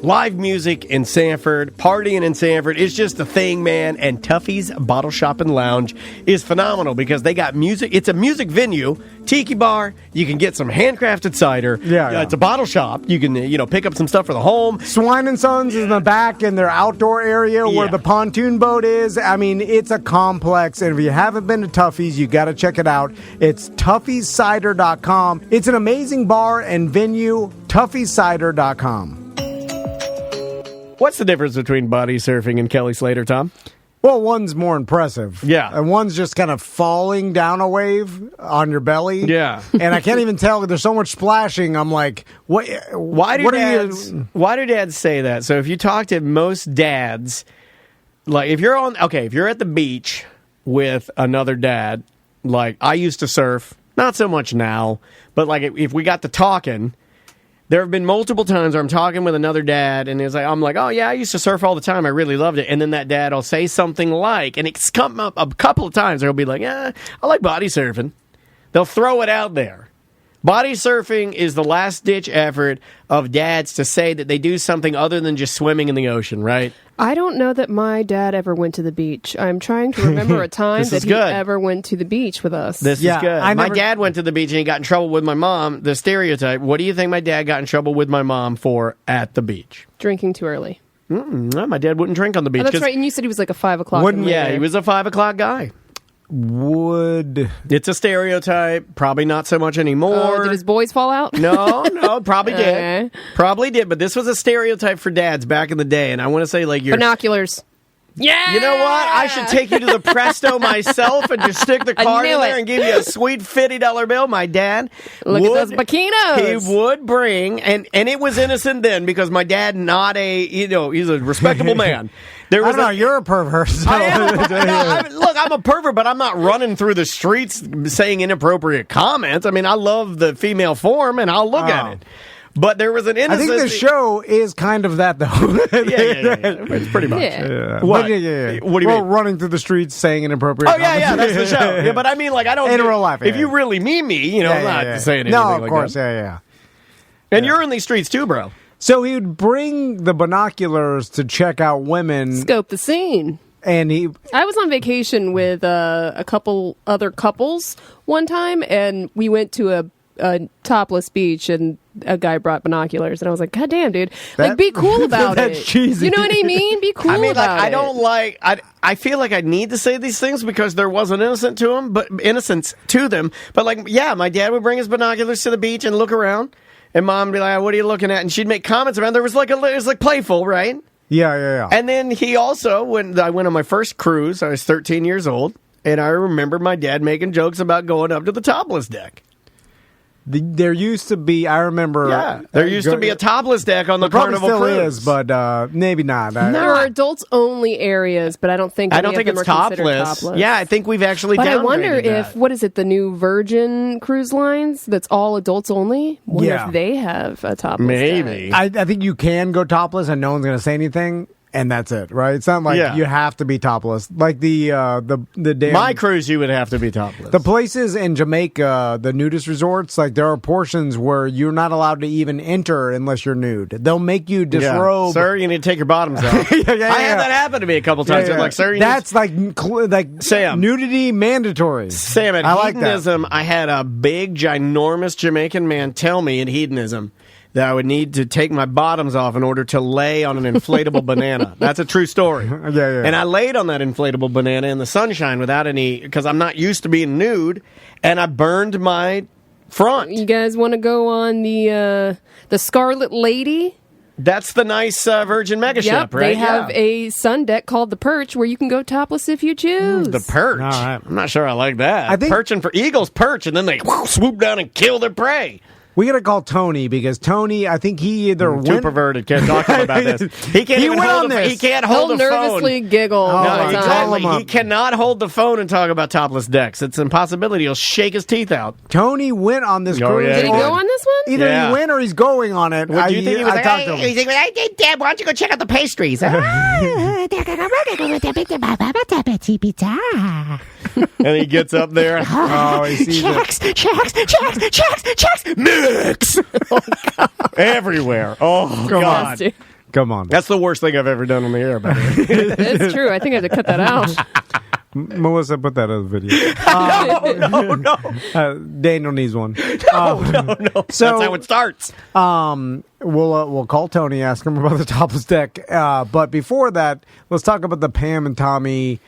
live music in Sanford, partying in Sanford. It's just a thing, man. And Tuffy's Bottle Shop and Lounge is phenomenal because they got music. It's a music venue, tiki bar. You can get some handcrafted cider. Yeah. It's a bottle shop. You can, pick up some stuff for the home. Swine and Sons is in the back in their outdoor area where the pontoon boat is. I mean, it's a complex. And if you haven't been to Tuffy's, you got to check it out. It's Tuffy'sCider.com. It's an amazing bar and venue. Tuffy'sCider.com. What's the difference between body surfing and Kelly Slater, Tom? Well, one's more impressive. Yeah. And one's just kind of falling down a wave on your belly. Yeah. And I can't even tell. There's so much splashing. I'm like, what? Why do dads say that? So if you talk to most dads, like if you're at the beach with another dad, like I used to surf, not so much now, but like if we got to talking, there have been multiple times where I'm talking with another dad, and I'm like, oh, yeah, I used to surf all the time. I really loved it. And then that dad will say something like, and it's come up a couple of times, they'll be like, I like body surfing. They'll throw it out there. Body surfing is the last-ditch effort of dads to say that they do something other than just swimming in the ocean, right? I don't know that my dad ever went to the beach. I'm trying to remember a time that he ever went to the beach with us. This is good. My dad went to the beach and he got in trouble with my mom. The stereotype, what do you think my dad got in trouble with my mom for at the beach? Drinking too early. No, my dad wouldn't drink on the beach. Oh, that's right. And you said he was like a 5 o'clock. Yeah, he was a 5 o'clock guy. It's a stereotype, probably not so much anymore. Did his boys fall out? No, probably did. Probably did, but this was a stereotype for dads back in the day, and I want to say like your binoculars. Yeah! You know what? I should take you to the Presto myself and just stick the card in there and give you a sweet $50 bill. My dad Look at those bikinos. He would bring, and it was innocent then because my dad he's a respectable man. I don't know, you're a pervert. So. Look, I'm a pervert, but I'm not running through the streets saying inappropriate comments. I mean, I love the female form, and I'll look at it. But there was an innocent... I think the show is kind of that, though. yeah. It's pretty much. Yeah. What? Yeah. What do you mean? Running through the streets saying inappropriate comments. Yeah, that's the show. Yeah, but I mean, like, I don't... In real life, If you really mean me, I'm not saying anything like that. No, of course, yeah. And you're in these streets, too, bro. So he would bring the binoculars to check out women. Scope the scene. And I was on vacation with a couple other couples one time, and we went to a topless beach, and a guy brought binoculars, and I was like, God damn, dude. Be cool about that's it. Cheesy. You know what I mean? Be cool about it. I don't like... I feel like I need to say these things because there was an innocence to them. But, like, yeah, my dad would bring his binoculars to the beach and look around, and Mom would be like, what are you looking at? And she'd make comments around. It was like playful, right? Yeah. And then he also, when I went on my first cruise, I was 13 years old, and I remember my dad making jokes about going up to the topless deck. There used to be, I remember... Yeah, there used to be a topless deck on the Carnival Cruise. Probably still is, but maybe not. There are adults-only areas, but I don't think it's topless. Yeah, I think we've actually downgraded I wonder if, that. what is it, the new Virgin Cruise Lines that's all adults-only? Wonder if they have a topless Maybe. deck. I think you can go topless and no one's going to say anything. And that's it, right? It's not like you have to be topless. Like the damn... My cruise, you would have to be topless. The places in Jamaica, the nudist resorts, like there are portions where you're not allowed to even enter unless you're nude. They'll make you disrobe. Sir, you need to take your bottoms off. I had that happen to me a couple times. Like, sir, that's like Sam, nudity mandatory. Sam, at hedonism, like I had a big, ginormous Jamaican man tell me in hedonism that I would need to take my bottoms off in order to lay on an inflatable banana. That's a true story. Yeah. And I laid on that inflatable banana in the sunshine without any, because I'm not used to being nude, and I burned my front. You guys want to go on the Scarlet Lady? That's the nice Virgin Mega Ship, right? They have a sun deck called the Perch where you can go topless if you choose. The Perch? All right. I'm not sure I like that. I think perching for eagles perch, and then they swoop down and kill their prey. We gotta call Tony because Tony, I think he either went too perverted. Can't talk to him about this. He can't even hold the phone. He can't hold the phone. He'll nervously giggle. He cannot hold the phone and talk about topless decks. It's an impossibility. He'll shake his teeth out. Tony went on this cruise. Did he go on this one? Either he went or he's going on it. What do you think he was like? Talked to him. He's like, hey, Dad, why don't you go check out the pastries? And he gets up there. Oh, he sees checks, mix. Oh, God. Everywhere. Oh, God. Come on. That's the worst thing I've ever done on the air, by the way. It's true. I think I had to cut that out. Melissa, put that in the video. No. Daniel needs one. No. So, that's how it starts. We'll call Tony, ask him about the topless deck. But before that, let's talk about the Pam and Tommy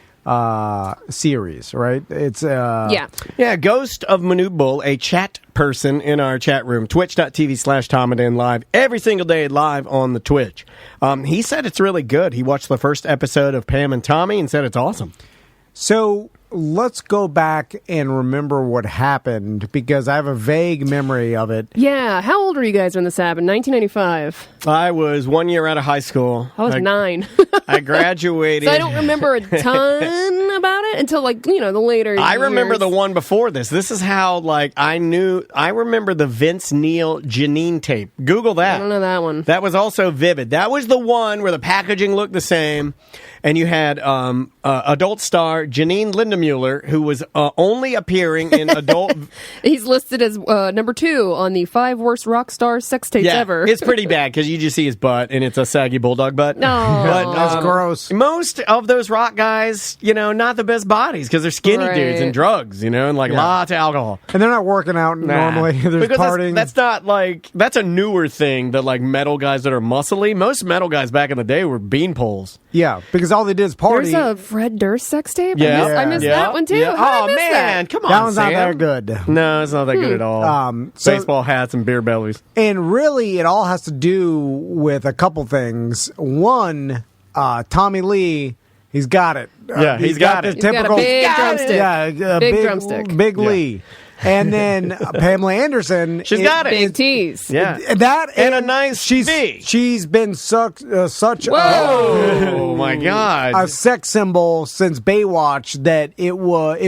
series, right? It's Yeah. Ghost of Manute Bull, a chat person in our chat room, twitch.tv/TomAdan live, every single day live on the Twitch. He said it's really good. He watched the first episode of Pam and Tommy and said it's awesome. So let's go back and remember what happened, because I have a vague memory of it. Yeah. How old were you guys when this happened? 1995. I was 1 year out of high school. I was 9. I graduated. So I don't remember a ton about it until, like, the later I remember years. the one before this. This is how, like, I remember the Vince Neil Janine tape. Google that. I don't know that one. That was also vivid. That was the one where the packaging looked the same, and you had adult star Janine Lindemuller, who was only appearing in adult. He's listed as number 2 on the 5 worst rock star sex tapes ever. It's pretty bad because you just see his butt, and it's a saggy bulldog butt. No. But, That's gross. Most of those rock guys, not the best bodies because they're skinny Right. dudes and drugs, and lots of alcohol. And they're not working out normally. There's because partying. that's not like, that's a newer thing that, like, metal guys that are muscly. Most metal guys back in the day were bean poles. Yeah, because all they did is party. There's a Fred Durst sex tape. Yeah. I missed that one too. Yeah. How Oh did I miss man, that? come on, That one's not Sam. that good. No, it's not that good at all. So- Baseball hats and beer bellies. And really, it all has to do with a couple things. One, Tommy Lee, he's got it. Yeah, he's got it. this He's got a typical, big drumstick. Yeah, Big drumstick. Big Yeah. Lee. And then Pamela Anderson. She's got it. Big tease. Yeah. That And a nice V. She's been such Whoa. Oh my God. a sex symbol since Baywatch that it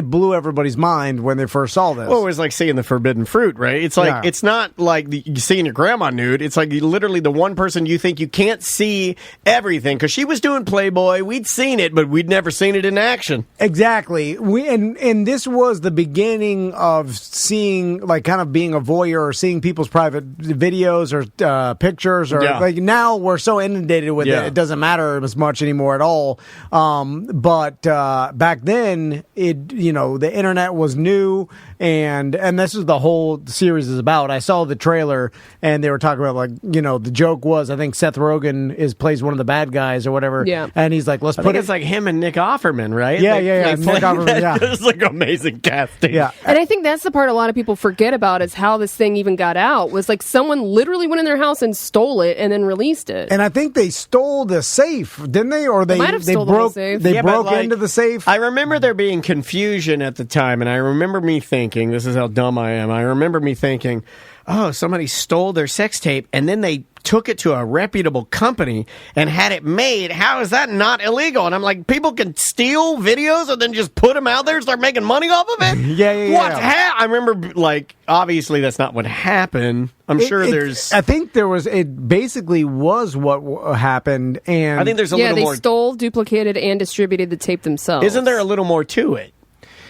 blew everybody's mind when they first saw this. Well, it was like seeing the forbidden fruit, right? It's like, Yeah. it's not like you seeing your grandma nude. It's like literally the one person you think you can't see everything, because she was doing Playboy. We'd seen it, but we'd never seen it in action. Exactly. And this was the beginning of seeing, like, kind of being a voyeur or seeing people's private videos or pictures, or Yeah. like, now we're so inundated with Yeah. it doesn't matter as much anymore at all. But back then, the internet was new, and this is the whole series is about. I saw the trailer, and they were talking about, like, the joke was, I think Seth Rogen plays one of the bad guys or whatever. Yeah. And he's like, let's I put think it. it's like him and Nick Offerman, right? Yeah, They Nick play Offerman, that. yeah. It's like amazing casting. Yeah. And I think that's the part a lot of people forget about, is how this thing even got out. Was like someone literally went in their house and stole it and then released it. And I think they stole the safe, didn't they? Or they might have they stole the whole broke safe. they Yeah, but, broke like, into the safe. I remember there being confusion at the time, and I remember me thinking, this is how dumb I am. I remember me thinking, oh, somebody stole their sex tape, and then they took it to a reputable company and had it made. How is that not illegal? And I'm like, people can steal videos and then just put them out there and start making money off of it? Yeah. What? I remember, like, obviously that's not what happened. I'm sure there's... I think it basically was what happened, and I think there's a yeah, little they more... stole, duplicated, and distributed the tape themselves. Isn't there a little more to it?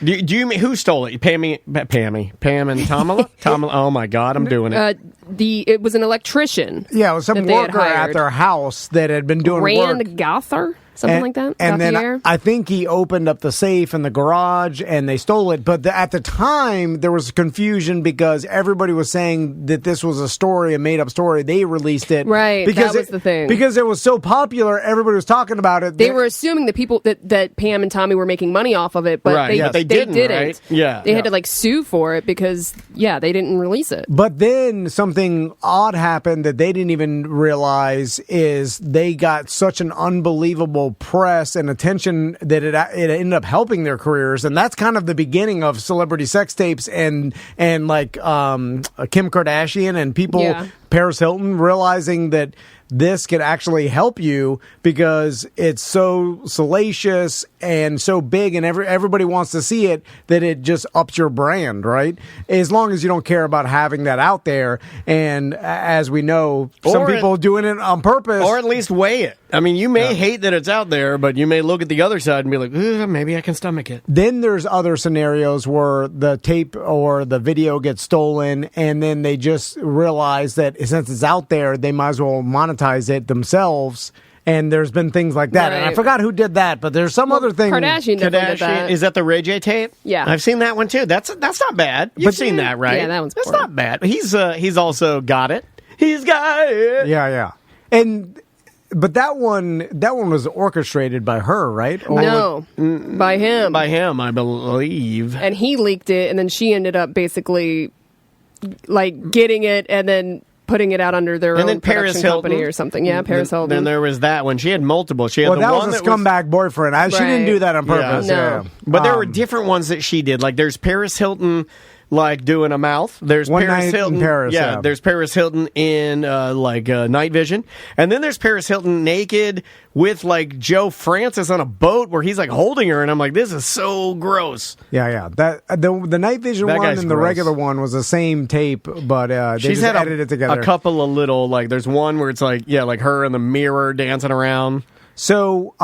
Do you mean who stole it? Pam and Tamala? Oh my God, I'm doing it. It was an electrician. yeah, it was some that they had worker at hired. their house that had been doing work. Rand Gother? Something like that? And then Gauthier? I think he opened up the safe in the garage and they stole it. But at the time, there was confusion because everybody was saying that this was a story, a made up story. They released it. Right, Because that was the thing. Because it was so popular, everybody was talking about it. They were assuming the people that Pam and Tommy were making money off of it, but Right, they, but they didn't. didn't, right? Yeah. They had to, like, sue for it because, they didn't release it. But then something odd happened that they didn't even realize is they got such an unbelievable press and attention that it ended up helping their careers, and that's kind of the beginning of celebrity sex tapes and like Kim Kardashian and people, Yeah. Paris Hilton, realizing that this could actually help you because it's so salacious and so big and everybody wants to see it that it just ups your brand, right? As long as you don't care about having that out there. And as we know, some Or people doing it on purpose. Or at least weigh it. I mean, you may hate that it's out there, but you may look at the other side and be like, maybe I can stomach it. Then there's other scenarios where the tape or the video gets stolen, and then they just realize that since it's out there, they might as well monetize it themselves. And there's been things like that. Right. And I forgot who did that, but there's some other thing. Kardashian did that. Is that the Ray J tape? Yeah. I've seen that one too. That's not bad. You've seen that, right? Yeah, that one's That's not bad. He's also got it. He's got it. Yeah. But that one was orchestrated by her, right? Or no, by him. By him, I believe. And he leaked it, and then she ended up basically like getting it and then putting it out under their own production company or something. Yeah, Paris Hilton. Then there was that one. She had multiple. She had that was a scumbag boyfriend. She didn't do that on purpose. No. But there were different ones that she did. Like there's Paris Hilton like doing a mouth. There's One Paris Night Hilton. In Paris, yeah. There's Paris Hilton in night vision. And then there's Paris Hilton naked with like Joe Francis on a boat where he's like holding her, and I'm like, this is so gross. Yeah. That the night vision one and the regular one was the same tape, but they She's just had edited it together. A couple of little like there's one where it's like like her in the mirror dancing around. So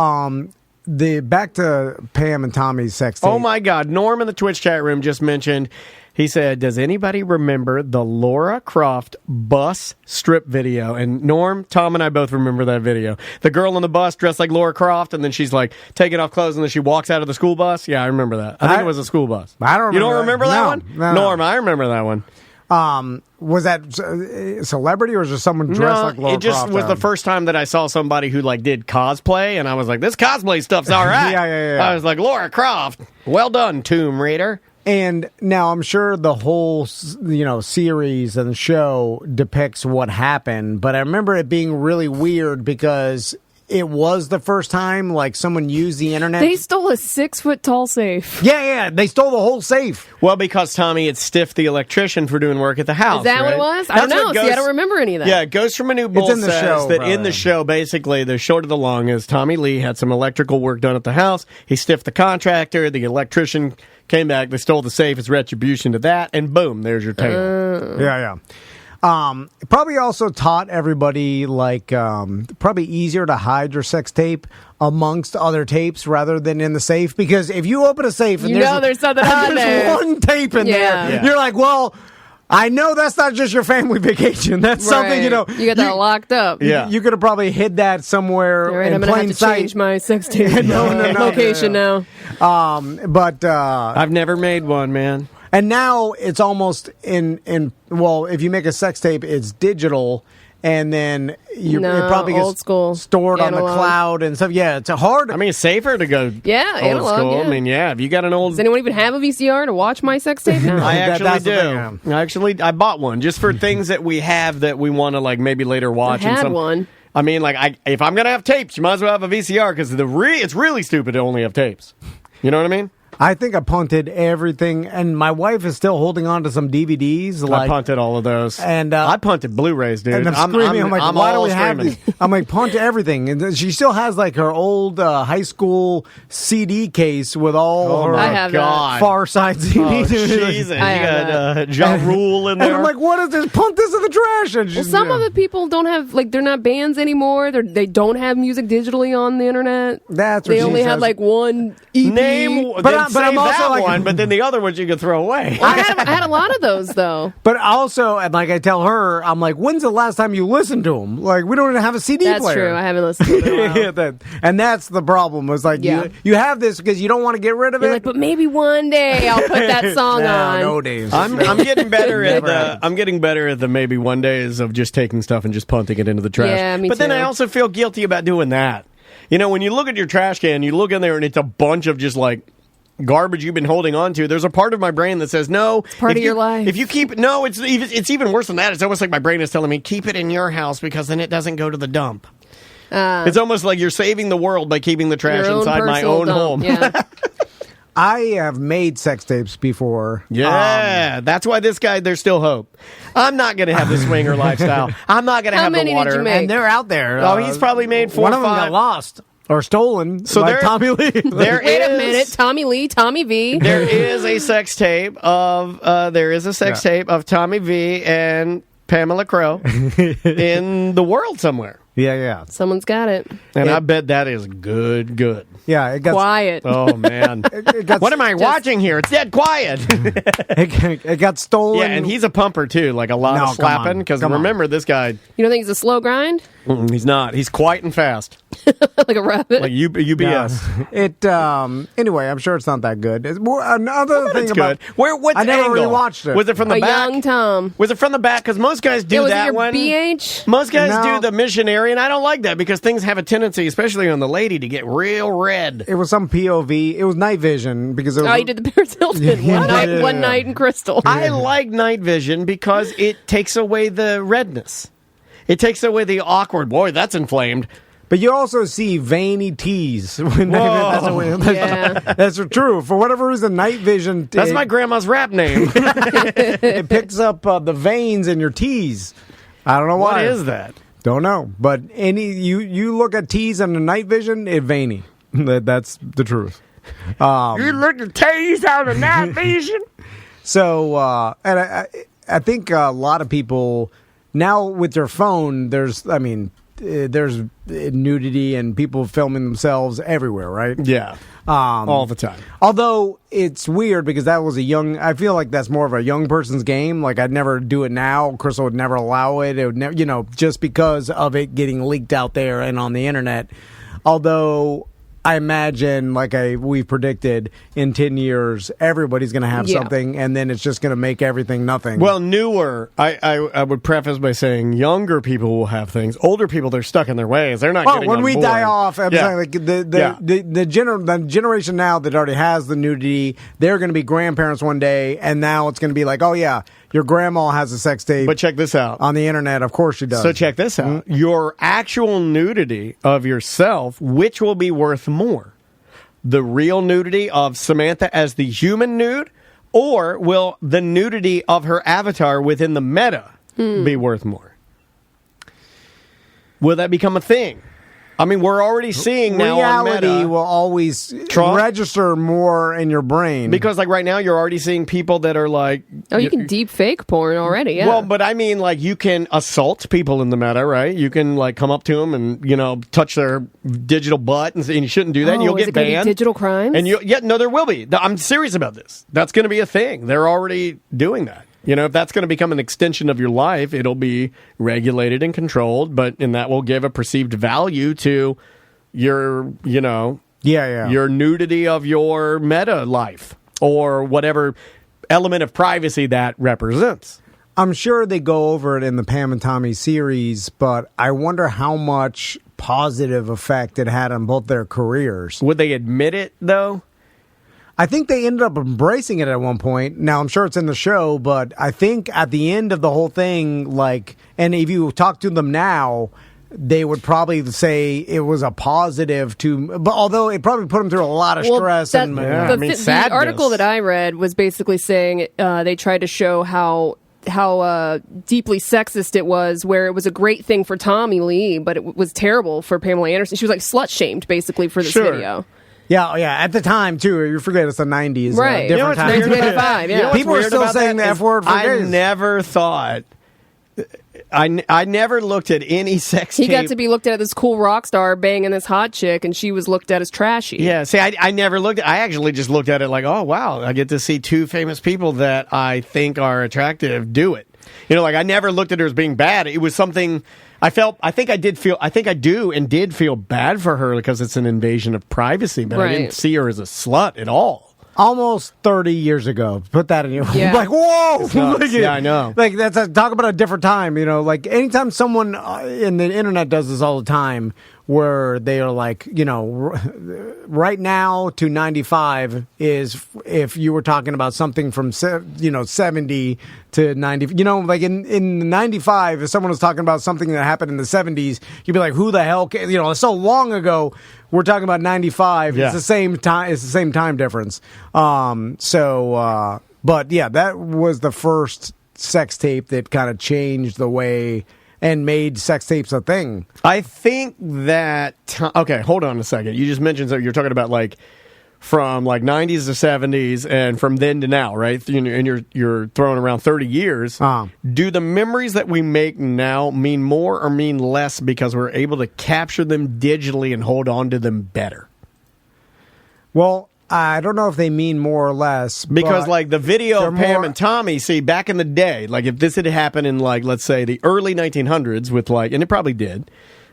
back to Pam and Tommy's sex tape. Oh my God! Norm in the Twitch chat room just mentioned. He said, does anybody remember the Laura Croft bus strip video? And Norm, Tom, and I both remember that video. The girl on the bus dressed like Laura Croft, and then she's like taking off clothes, and then she walks out of the school bus. Yeah, I remember that. I think it was a school bus. I don't remember. You don't remember that one? No. Norm, I remember that one. Was that celebrity or was it someone dressed like Laura Croft? It just was the first time that I saw somebody who like did cosplay, and I was like, this cosplay stuff's all right. Yeah. I was like, Laura Croft, well done, Tomb Raider. And now I'm sure the whole, series and show depicts what happened, but I remember it being really weird because it was the first time like someone used the internet. They stole a 6-foot-tall safe. Yeah. They stole the whole safe. Well, because Tommy had stiffed the electrician for doing work at the house. Is that right? what it was? I don't know. I don't remember any of that. Yeah, Ghost from a New Bull in the says show, that brother. in the show, basically, the short of the long is Tommy Lee had some electrical work done at the house. He stiffed the contractor. The electrician came back. They stole the safe as retribution to that. And boom, there's your tale. Yeah. Probably also taught everybody probably easier to hide your sex tape amongst other tapes rather than in the safe, because if you open a safe and there's something on there, one tape in there, you're like, well, I know that's not just your family vacation. That's something, you got that locked up. Yeah. You could have probably hid that somewhere in plain sight. I'm going to have to change my sex tape location now. But I've never made one, man. And now it's almost if you make a sex tape, it's digital, and then it probably gets old school, stored analog. on the cloud and stuff. Yeah, it's hard. I mean, it's safer to go old analog, school. Yeah. I mean, if you got an old... Does anyone even have a VCR to watch my sex tape now? I actually do. I bought one just for things that we have that we want to like maybe later watch. I had one. I mean, like, if I'm going to have tapes, you might as well have a VCR, because it's really stupid to only have tapes. You know what I mean? I think I punted everything, and my wife is still holding on to some DVDs. I punted all of those, and I punted Blu-rays, dude. And I'm screaming. I'm like, why do we have these? I'm like, punt everything. And she still has like her old high school CD case with all her Far Side CDs. Oh, Jesus, you got Ja Rule in there. And I'm like, what is this? Punt this in the trash. And some of the people don't have they're not bands anymore. They don't have music digitally on the internet. That's what they only have like one EP. Name, but I'm also like one. But then the other ones you could throw away. I had a lot of those though. But also, and like I tell her, I'm like, when's the last time you listened to them? Like, we don't even have a CD player. That's true. I haven't listened to it in a while. And that's the problem. Was like you have this because you don't want to get rid of it. Like, but maybe one day I'll put that song on. No days. I'm getting better at the maybe one days of just taking stuff and just punting it into the trash. Yeah, me but too. then I also feel guilty about doing that. You know, when you look at your trash can, you look in there and it's a bunch of just like garbage you've been holding on to. There's a part of my brain that says no. It's part of your life. If you keep it's even worse than that. It's almost like my brain is telling me keep it in your house because then it doesn't go to the dump. It's almost like you're saving the world by keeping the trash inside my own home. Yeah. I have made sex tapes before. Yeah, that's why this guy, there's still hope. I'm not going to have the swinger lifestyle. I'm not going to have the water. How many did you make? And they're out there. Oh, he's probably made 4 or 5. One of them got lost. Or stolen by Tommy Lee. Wait a minute, Tommy Lee, Tommy V. There is a sex tape of tape of Tommy V and Pamela Crow in the world somewhere. Yeah. Someone's got it. And I bet that is good. Yeah, it got Quiet. Oh, man. What am I watching here? It's dead quiet. it got stolen. Yeah, and he's a pumper, too. Like a lot of slapping. Because remember, this guy... You don't think he's a slow grind? He's not. He's quiet and fast. Like a rabbit? Like UBS. Anyway, I'm sure it's not that good. It's more, another thing about... Good. What's I never angle? really watched it. Was it from the a back? young Tom. Was it from the back? Because most guys do was that it your one. BH? Most guys No. do the missionary, and I don't like that because things have a tendency, especially on the lady, to get real red. It was some POV. It was night vision because it was... Oh, you did the Paris Hilton. One night in Crystal. I like night vision because it takes away the redness. It takes away the awkward. Boy, that's inflamed. But you also see veiny tees. That's true. For whatever reason, night vision... That's my grandma's rap name. It picks up the veins in your tees. I don't know why. What is that? Don't know. But you look at tees under night vision, it's veiny. That's the truth. You look at tees out of night vision? So, and I think a lot of people now with their phone, there's nudity and people filming themselves everywhere, right? Yeah. All the time. Although it's weird because I feel like that's more of a young person's game. Like I'd never do it now. Crystal would never allow it. It would never, just because of it getting leaked out there and on the internet. Although I imagine, like we've predicted, in 10 years, everybody's going to have something, and then it's just going to make everything nothing. Well, newer, I would preface by saying younger people will have things. Older people, they're stuck in their ways. They're not getting when on we board. die off, I'm saying, like, the generation now that already has the nudity, they're going to be grandparents one day, and now it's going to be like, oh, yeah, your grandma has a sex tape. But check this out. On the internet, of course she does. So check this out. Mm-hmm. Your actual nudity of yourself, which will be worth more? The real nudity of Samantha as the human nude, or will the nudity of her avatar within the meta be worth more? Will that become a thing? I mean, we're already seeing now on Meta. Reality will always register more in your brain. Because, like, right now, you're already seeing people that are like... Oh, you can deep fake porn already, yeah. Well, but I mean, like, you can assault people in the meta, right? You can, like, come up to them and, touch their digital butt, and you shouldn't do that, and you'll get banned. Be digital crimes? And no, there will be. I'm serious about this. That's going to be a thing. They're already doing that. If that's going to become an extension of your life, it'll be regulated and controlled, and that will give a perceived value to your, your nudity of your meta life or whatever element of privacy that represents. I'm sure they go over it in the Pam and Tommy series, but I wonder how much positive effect it had on both their careers. Would they admit it, though? I think they ended up embracing it at one point. Now, I'm sure it's in the show, but I think at the end of the whole thing, and if you talk to them now, they would probably say it was a positive but although it probably put them through a lot of stress. The article that I read was basically saying they tried to show how deeply sexist it was, where it was a great thing for Tommy Lee, but it was terrible for Pamela Anderson. She was like slut-shamed, basically, for this video. Yeah, at the time, too. You forget it's the 90s. Right. Different time. 1985, yeah. People are still saying the F word for I gays. never thought... I never looked at any sex tape. He got to be looked at as cool rock star banging this hot chick, and she was looked at as trashy. Yeah, see, I never looked at... I actually just looked at it like, oh, wow, I get to see two famous people that I think are attractive do it. I never looked at her as being bad. It was something... I do and did feel bad for her because it's an invasion of privacy, but I didn't see her as a slut at all. Almost 30 years ago. Put that in your... Yeah. Like, whoa! Yeah, I know. Like, talk about a different time, Like, anytime someone in the internet does this all the time, where they are like, right now to 95 is if you were talking about something from, 70 to 90. Like in 95, if someone was talking about something that happened in the 70s, you'd be like, who the hell it's so long ago. We're talking about 95. Yeah. It's the same time. It's the same time difference. But yeah, that was the first sex tape that kind of changed the way and made sex tapes a thing. I think that... Okay, hold on a second. You just mentioned that you're talking about, like, from like 90s to 70s and from then to now, right? And you're throwing around 30 years. Do the memories that we make now mean more or mean less because we're able to capture them digitally and hold on to them better? Well, I don't know if they mean more or less. Because, like, the video of Pam and Tommy, see, back in the day, like, if this had happened in, like, let's say the early 1900s with, like, and it probably did,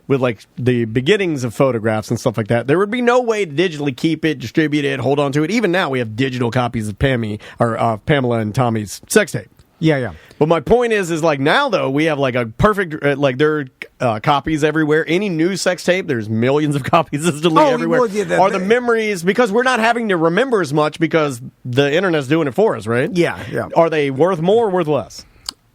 with, like, the beginnings of photographs and stuff like that, there would be no way to digitally keep it, distribute it, hold on to it. Even now, we have digital copies of Pamela and Tommy's sex tape. Yeah. But my point is like now though we have like a perfect like there are copies everywhere. Any new sex tape, there's millions of copies digitally everywhere. Are the memories because we're not having to remember as much because the internet's doing it for us, right? Yeah. Are they worth more or worth less?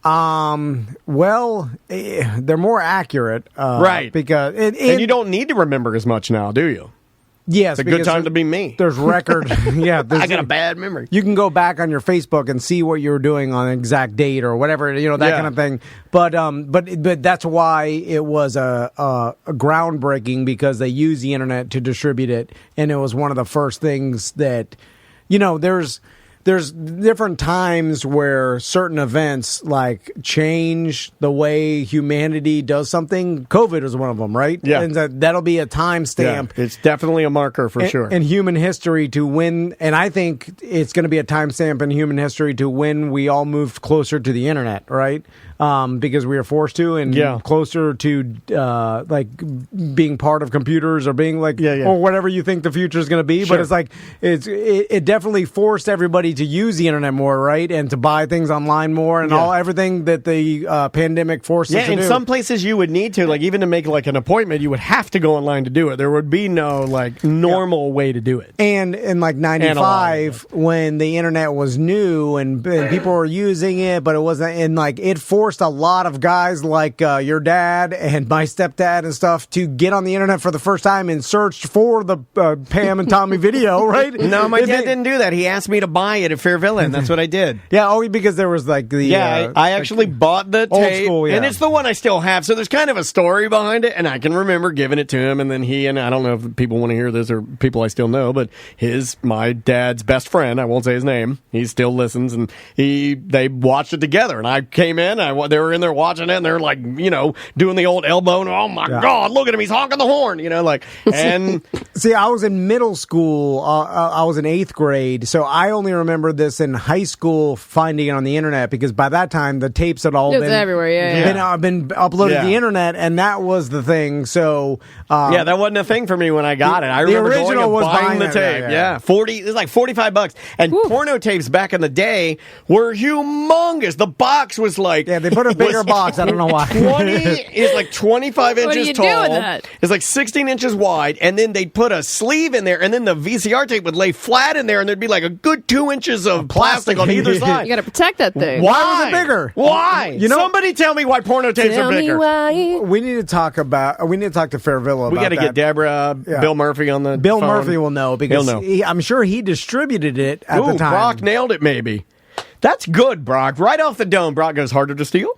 Well, they're more accurate, right? Because and you don't need to remember as much now, do you? Yes, it's a good time to be me. There's record. Yeah, I got a bad memory. You can go back on your Facebook and see what you were doing on an exact date or whatever, that kind of thing. But that's why it was a groundbreaking because they use the internet to distribute it, and it was one of the first things that, There's different times where certain events like change the way humanity does something. COVID is one of them, right? Yeah. And that'll be a timestamp. Yeah, it's definitely a marker for sure. In human history to when, and I think it's going to be a timestamp in human history to when we all moved closer to the internet, right? Because we were forced to, and closer to like being part of computers or being like, or whatever you think the future is going to be. Sure. But it's like it definitely forced everybody to use the internet more, right, and to buy things online more, and everything that the pandemic forced us to do. In some places you would need to, like even to make like an appointment, you would have to go online to do it. There would be no like normal way to do it. And in like 95, when the internet was new and people were using it, but it wasn't, and like it forced a lot of guys like your dad and my stepdad and stuff to get on the internet for the first time and search for the Pam and Tommy video, right? No, my dad didn't do that. He asked me to buy it at Fair Villa, and that's what I did. Yeah, because there was like the... I actually bought the tape, school, and it's the one I still have, so there's kind of a story behind it, and I can remember giving it to him, and then I don't know if people want to hear this or people I still know, but my dad's best friend, I won't say his name, he still listens, and they watched it together, and I came in, they were in there watching it, and they're like, doing the old elbow, and oh my God, look at him, he's honking the horn, and... See, I was in middle school, I was in 8th grade, so I only remember this in high school finding it on the internet, because by that time, the tapes had all been everywhere, been uploaded to the internet, and that was the thing, so... that wasn't a thing for me when I got it. I remember the original going and buying the tape. It was like $45, and porno tapes back in the day were humongous. The box was like... Yeah, they put a bigger box. I don't know why. 20 is like 25 inches tall. What do you do with that? It's like 16 inches wide, and then they'd put a sleeve in there, and then the VCR tape would lay flat in there, and there'd be like a good 2 inches of plastic on either side. You got to protect that thing. Why was it bigger? Why? Somebody tell me why porno tapes are bigger. Why. We need to talk to Fair Villa about that. We got to get Deborah, Bill Murphy on the Bill phone. Murphy will know, because I'm sure he distributed it at the time. Brock nailed it, maybe. That's good, Brock. Right off the dome, Brock goes harder to steal.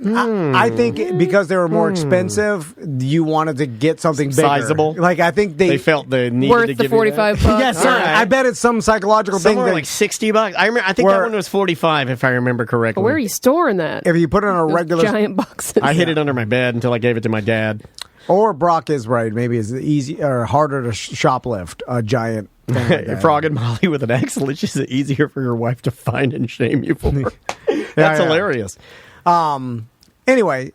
I think because they were more expensive, you wanted to get something bigger. Sizable. Like, I think they felt they needed worth to the give $45. Yes, sir. Right. I bet it's some psychological thing. Somewhere like $60. I think that one was $45, if I remember correctly. Where are you storing that? If you put it in a Those regular giant boxes. I hid it under my bed until I gave it to my dad. Or Brock is right. Maybe it's easy or harder to shoplift a giant thing like Frog and Molly with an X. It's just easier for your wife to find and shame you for. That's hilarious. Anyway,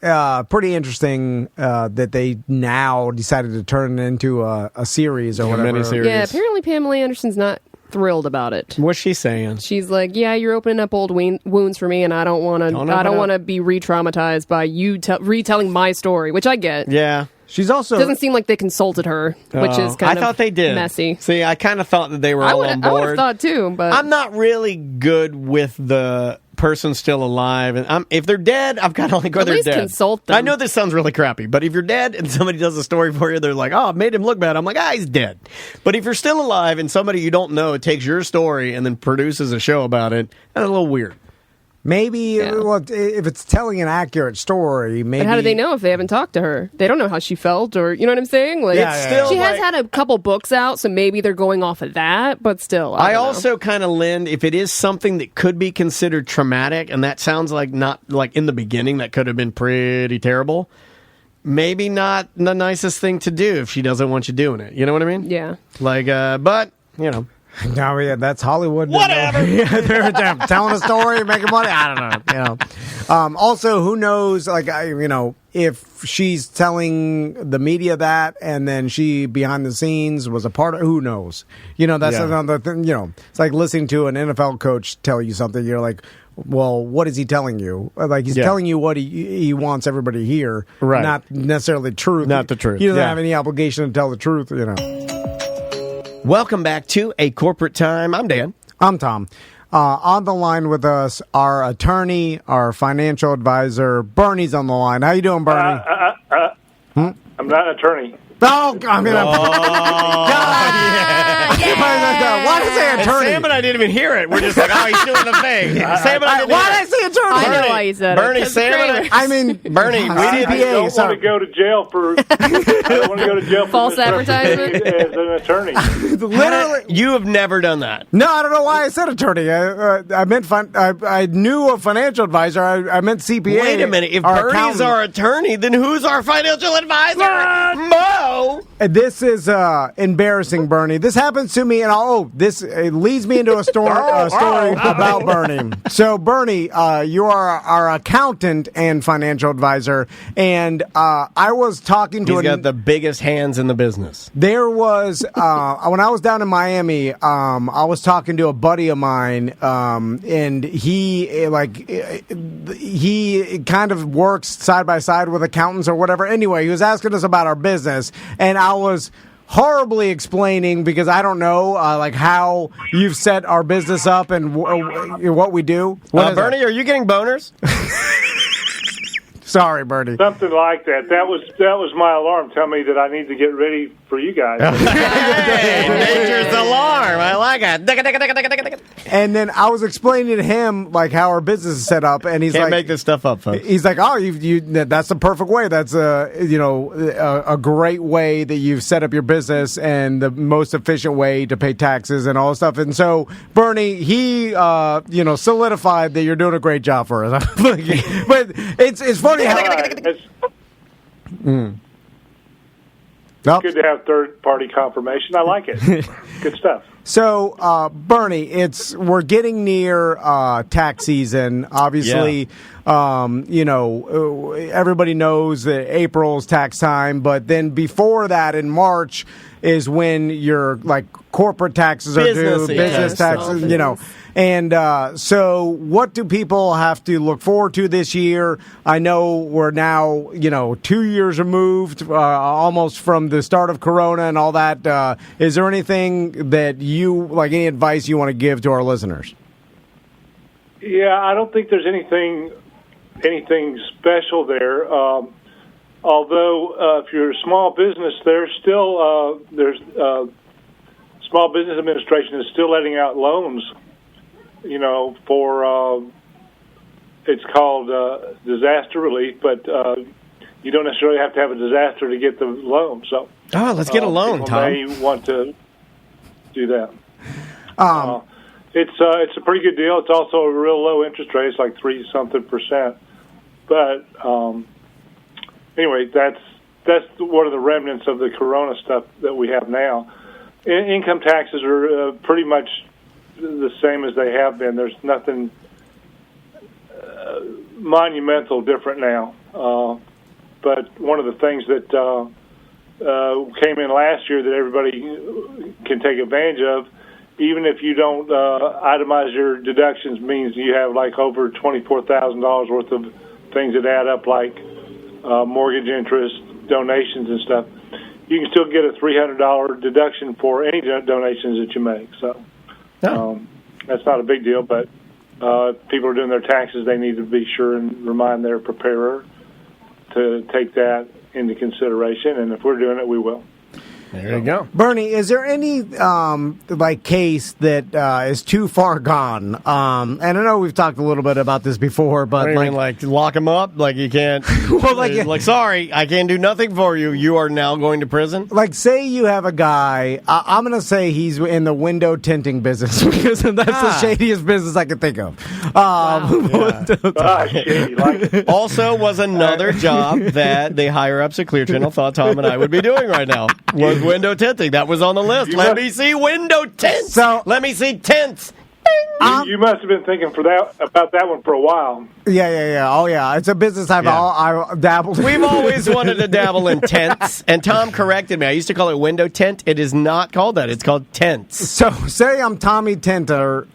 pretty interesting that they now decided to turn it into a series or whatever. Miniseries. Yeah, apparently Pamela Anderson's not thrilled about it. What's she saying? She's like, "Yeah, you're opening up old wounds for me, and I don't want to. I don't want to be re-traumatized by you retelling my story," which I get. Yeah. She's also... It doesn't seem like they consulted her, which is kind of I thought they did. Messy. See, I kind of thought that they were all on board. I would have thought too, but... I'm not really good with the person still alive. And if they're dead, I've got to like, at least dead. consult them. I know this sounds really crappy, but if you're dead and somebody does a story for you, they're like, oh, I made him look bad. I'm like, he's dead. But if you're still alive and somebody you don't know takes your story and then produces a show about it, that's a little weird. Maybe well, if it's telling an accurate story, maybe. But how do they know if they haven't talked to her? They don't know how she felt, or you know what I'm saying? Like, she has had a couple books out, so maybe they're going off of that. But still, I also kind of lend if it is something that could be considered traumatic, and that sounds like not like in the beginning that could have been pretty terrible. Maybe not the nicest thing to do if she doesn't want you doing it. You know what I mean? Yeah. Like, but you know. No, yeah, that's Hollywood. Whatever. They're telling a story, making money. I don't know. Also, who knows? Like, if she's telling the media that, and then she behind the scenes was a part of. Who knows? That's another thing. It's like listening to an NFL coach tell you something. You're like, well, what is he telling you? Like, he's telling you what he wants everybody to hear, right? Not necessarily truth. Not the truth. He doesn't have any obligation to tell the truth. Welcome back to A Corporate Time. I'm Dan. I'm Tom. On the line with us, our attorney, our financial advisor, Bernie's on the line. How you doing, Bernie? I'm not an attorney. Oh, I mean, why did I say attorney? Sam and I didn't even hear it. We're just like, he's doing the thing. Sam and I didn't why did I say attorney? I know why you said Bernie, it. Sam Bernie, we didn't. I don't want to go to jail for. I don't want to go to jail for false advertisement as an attorney. Literally, you have never done that. No, I don't know why I said attorney. I meant I knew a financial advisor. I meant CPA. Wait a minute. If Bernie's our attorney, then who's our financial advisor? Mo. This is embarrassing, Bernie. This happens to me, and it leads me into a story about Bernie. So, Bernie, you are our accountant and financial advisor, and I was talking to. He's got the biggest hands in the business. There was when I was down in Miami, I was talking to a buddy of mine, and he kind of works side by side with accountants or whatever. Anyway, he was asking us about our business. And I was horribly explaining because I don't know how you've set our business up and what we do. Bernie, are you getting boners? Sorry, Bernie. Something like that. That was my alarm telling me that I need to get ready for you guys. Hey, nature's alarm. I like it. And then I was explaining to him how our business is set up, and he's Can't make this stuff up, folks. He's like, that's the perfect way. That's a great way that you've set up your business and the most efficient way to pay taxes and all this stuff. And so Bernie, he solidified that you're doing a great job for us. But it's funny. It's good to have third-party confirmation. I like it. Good stuff. So, Bernie, we're getting near tax season. Obviously, everybody knows that April's tax time, but then before that, in March, is when your corporate taxes are due, business taxes, And so what do people have to look forward to this year? I know we're now, 2 years removed almost from the start of Corona and all that. Is there anything that any advice you want to give to our listeners? Yeah, I don't think there's anything special there. Although if you're a small business, there's still Small Business Administration is still letting out loans. For it's called disaster relief, but you don't necessarily have to have a disaster to get the loan. So, let's get a loan, Tom. May want to do that. It's a pretty good deal. It's also a real low interest rate. It's like 3-something%. But anyway, that's one of the remnants of the Corona stuff that we have now. Income taxes are pretty much the same as they have been. There's nothing monumental different now. But one of the things that came in last year that everybody can take advantage of, even if you don't itemize your deductions, means you have over $24,000 worth of things that add up, like mortgage interest, donations and stuff. You can still get a $300 deduction for any donations that you make. So that's not a big deal, but people are doing their taxes. They need to be sure and remind their preparer to take that into consideration. And if we're doing it, we will. There you go. Bernie, is there any case that is too far gone? And I know we've talked a little bit about this before, but lock him up, like you can't. Well, sorry, I can't do nothing for you. You are now going to prison. Like, say you have a guy. I'm going to say he's in the window tinting business because that's the shadiest business I can think of. Shady, also, was another job that the higher ups at Clear Channel thought Tom and I would be doing right now. Was window tinting. That was on the list. Let me see window tints. Let me see tints. You must have been thinking about that one for a while. Yeah. Oh, yeah. It's a business I dabbled in. We've always wanted to dabble in tents, and Tom corrected me. I used to call it window tent. It is not called that. It's called tents. So, say I'm Tommy Tenter,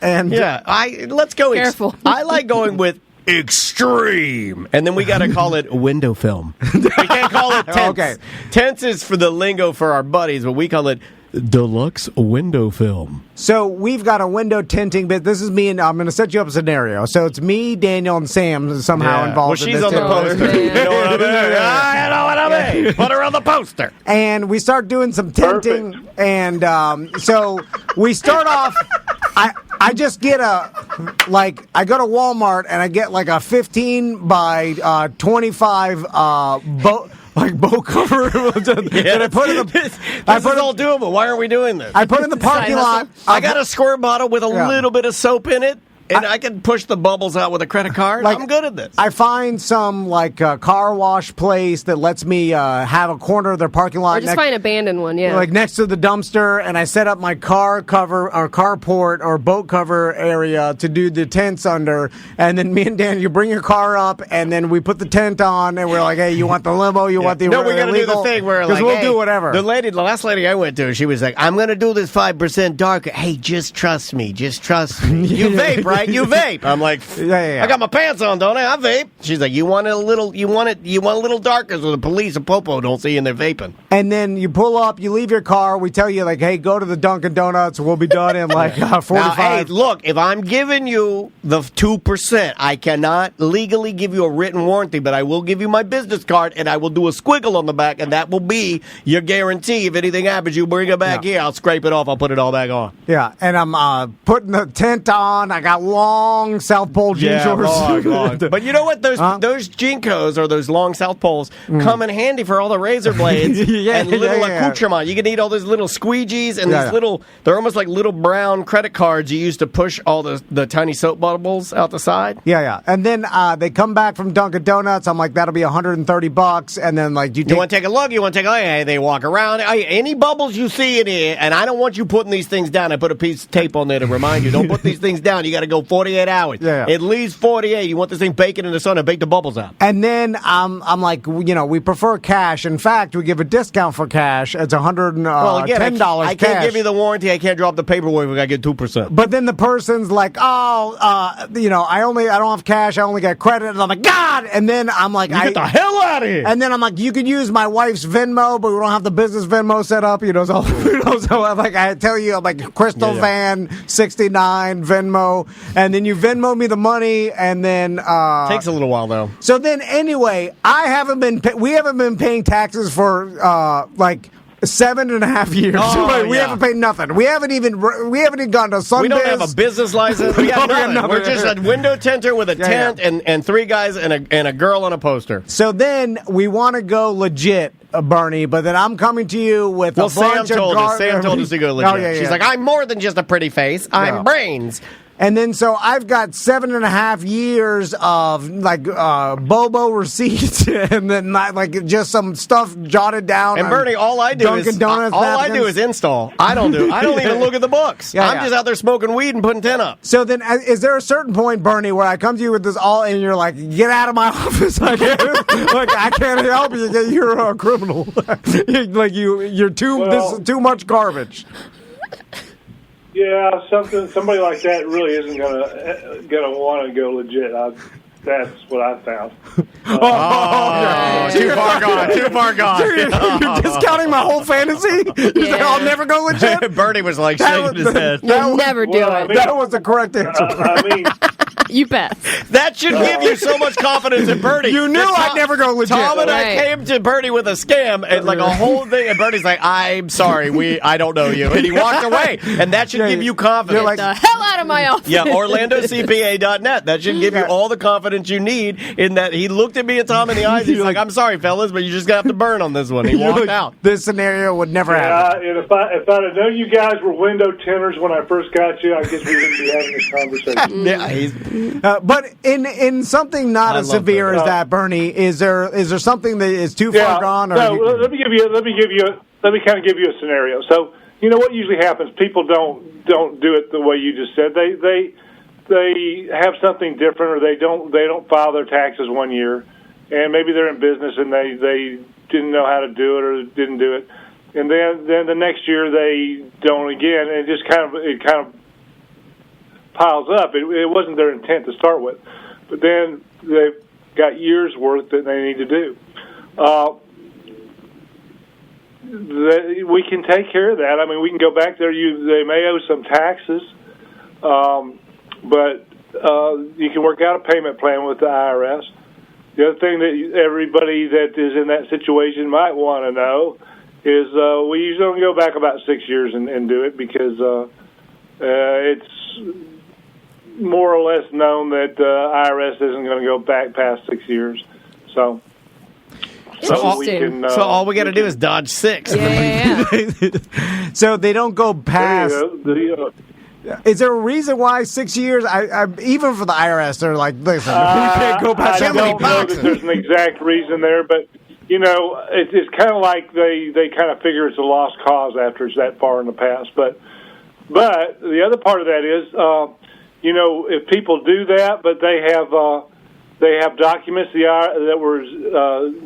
and... Yeah, let's go... Careful. I like going with extreme, and then we got to call it window film. We can't call it tents. Okay. Tents is for the lingo for our buddies, but we call it deluxe window film. So we've got a window tinting bit. This is me, and I'm going to set you up a scenario. So it's me, Daniel, and Sam somehow involved. Well, in she's this on the poster. You know what I mean? I know what I mean. Put her on the poster. And we start doing some tinting, and so we start off. I just get I go to Walmart and I get like a 15 by 25 boat cover. And I put in all doable. Why aren't we doing this? I put in the parking lot. I got a squirt bottle with a little bit of soap in it. And I can push the bubbles out with a credit card. I'm good at this. I find some car wash place that lets me have a corner of their parking lot. Or just find an abandoned one, yeah. Like next to the dumpster, and I set up my car cover or carport or boat cover area to do the tents under. And then me and Dan, you bring your car up, and then we put the tent on, and we're like, hey, you want the limo? You want the No, we got to do the thing where like, we'll do whatever. The last lady I went to, she was like, I'm going to do this 5% darker. Hey, just trust me. Just trust me. You vape, right? You vape. I'm like, I got my pants on, don't I? I vape. She's like, you want it a little darker so the police and Popo don't see you and they're vaping. And then you pull up, you leave your car. We tell you like, hey, go to the Dunkin' Donuts. We'll be done in like 45. Now, hey, look, if I'm giving you the 2%, I cannot legally give you a written warranty, but I will give you my business card and I will do a squiggle on the back, and that will be your guarantee. If anything happens, you bring it back here. I'll scrape it off. I'll put it all back on. Yeah, and I'm putting the tent on. I got long South Pole jean shorts. Long. But you know what? Those Jinkos or those long South Poles come in handy for all the razor blades and little accoutrement. You can eat all those little squeegees and these little, they're almost like little brown credit cards you use to push all the tiny soap bubbles out the side. Yeah. And then they come back from Dunkin' Donuts. I'm like, that'll be $130. And then like, you want to take a look? You want to take a look? Hey, they walk around. Any bubbles you see in here, and I don't want you putting these things down. I put a piece of tape on there to remind you. Don't put these things down. You got to go 48 hours. Yeah. At least 48. You want this thing baking in the sun and bake the bubbles out. And then I'm like, we prefer cash. In fact, we give a discount for cash. It's $110 I can't give you the warranty. I can't drop the paperwork. We got to get 2%. But then the person's like, I don't have cash. I only got credit. And I'm like, God. And then I'm like, get the hell out of here. And then I'm like, you could use my wife's Venmo, but we don't have the business Venmo set up. So I'm like, I tell you, I'm like, Crystal Van 69 Venmo, and then you Venmo me the money, and then takes a little while though. So then anyway, we haven't been paying taxes for like 7.5 years. We haven't paid nothing. We haven't even gone to Sunbiz. We don't have a business license. We have nothing. We're just a window tinter with a tent and three guys and a girl on a poster. So then we want to go legit, Bernie, but then I'm coming to you with a bunch Sam of told us to go legit. She's like, I'm more than just a pretty face. I'm brains. And then so I've got 7.5 years of like Bobo receipts, and then just some stuff jotted down. And Bernie, all I do is install. I don't even look at the books. I'm just out there smoking weed and putting 10 up. So then, is there a certain point, Bernie, where I come to you with this all, and you're like, get out of my office? I can't help you. You're a criminal. You're this is too much garbage. Yeah, somebody like that really isn't gonna want to go legit. That's what I found. Too far gone. You're discounting my whole fantasy? You're saying I'll never go legit? Bernie was like shaking his head. You'll never do it. That was the correct answer. You bet. That should give you so much confidence in Bernie. You knew I'd never go legit. Tom and Right. I came to Bernie with a scam and like a whole thing, and Bernie's like, "I'm sorry, I don't know you," and he walked away. And that should give you confidence. You're like, The hell out of my office. yeah, OrlandoCPA.net. That should give you all the confidence you need in that. He looked at me and Tom in the eyes. He's like, "I'm sorry, fellas, but you just got to burn on this one." He you're walked like, out. this scenario would never happen. And if I'd have known you guys were window tinters when I first got you, I guess we wouldn't be having this conversation. Yeah, he's But in something not I as love severe that. as that, Bernie, is there something that is too far gone? Or let me kind of give you a scenario. So you know what usually happens? People don't do it the way you just said. They have something different, or they don't file their taxes one year, and maybe they're in business and they didn't know how to do it or didn't do it, and then the next year they don't again, and it kind of piles up. It wasn't their intent to start with, but then they've got years worth that they need to do. We can take care of that. I mean, we can go back there. They may owe some taxes, but you can work out a payment plan with the IRS. The other thing that everybody that is in that situation might want to know is we usually only go back about 6 years and do it because it's more or less known that IRS isn't going to go back past 6 years. So all we got to do is dodge 6. Yeah. So they don't go past. Is there a reason why 6 years? I even for the IRS, they're like, listen, you can't go past I how many don't know that boxes. there's an exact reason there, but you know, it's kind of like they kind of figure it's a lost cause after it's that far in the past. But the other part of that is, you know, if people do that, but they have documents that were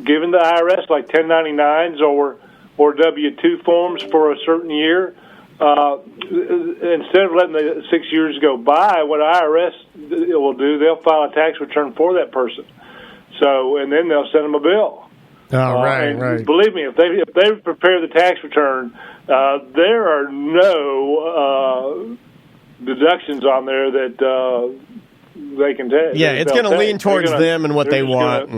given to IRS, like 1099s or W-2 forms for a certain year. Instead of letting the 6 years go by, what IRS will do, they'll file a tax return for that person. So, and then they'll send them a bill. Right. Believe me, if they prepare the tax return, there are no deductions on there that they can take. Yeah, it's going to lean towards them and what they want.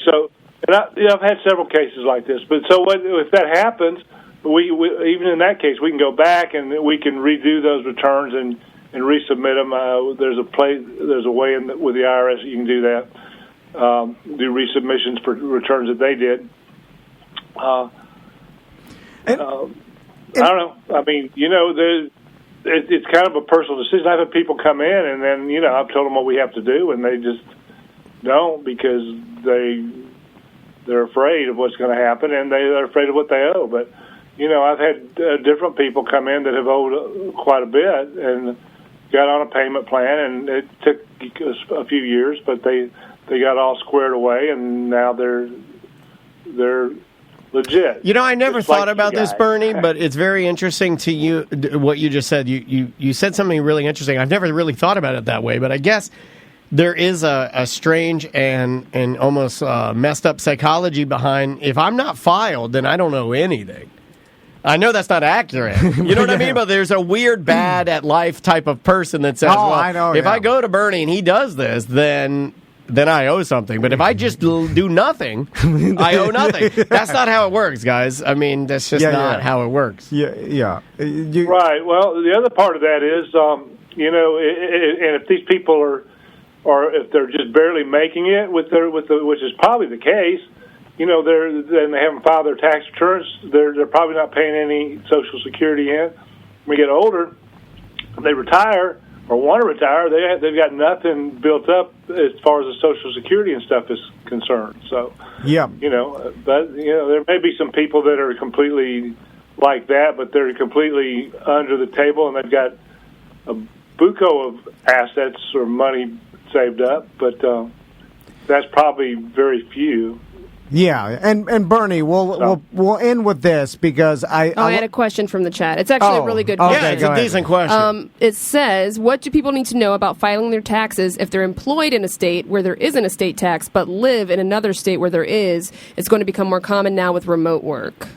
So, and I've had several cases like this. But so if that happens, we even in that case, we can go back and we can redo those returns and resubmit them. There's a way with the IRS that you can do that. Do resubmissions for returns that they did. I don't know. I mean, you know, it's kind of a personal decision. I've had people come in and then, you know, I've told them what we have to do, and they just don't because they're afraid of what's going to happen, and they're afraid of what they owe. But, you know, I've had different people come in that have owed quite a bit and got on a payment plan, and it took a few years, but they got all squared away, and now they're legit. You know, I never Just thought like about you this, guys. Bernie, but it's very interesting to you what you just said. You said something really interesting. I've never really thought about it that way, but I guess there is a strange and almost messed up psychology behind, if I'm not filed, then I don't know anything. I know that's not accurate. You know what I mean? But there's a weird bad at life type of person that says, well, I know, if I go to Bernie and he does this, then I owe something. But if I just do nothing, I owe nothing. That's not how it works, guys. I mean, that's just not how it works. Yeah. Right. Well, the other part of that is, you know, and if these people or if they're just barely making it which is probably the case, you know, then they haven't filed their tax returns. They're probably not paying any Social Security in. When they get older, they retire or want to retire. They've got nothing built up as far as the Social Security and stuff is concerned. So, yeah, you know, there may be some people that are completely like that, but they're completely under the table and they've got a buco of assets or money saved up. But that's probably very few. Yeah, and Bernie, we'll end with this because I had a question from the chat. It's actually a really good question. Yeah, it's a decent question. It says, what do people need to know about filing their taxes if they're employed in a state where there isn't a state tax but live in another state where there is? It's going to become more common now with remote work.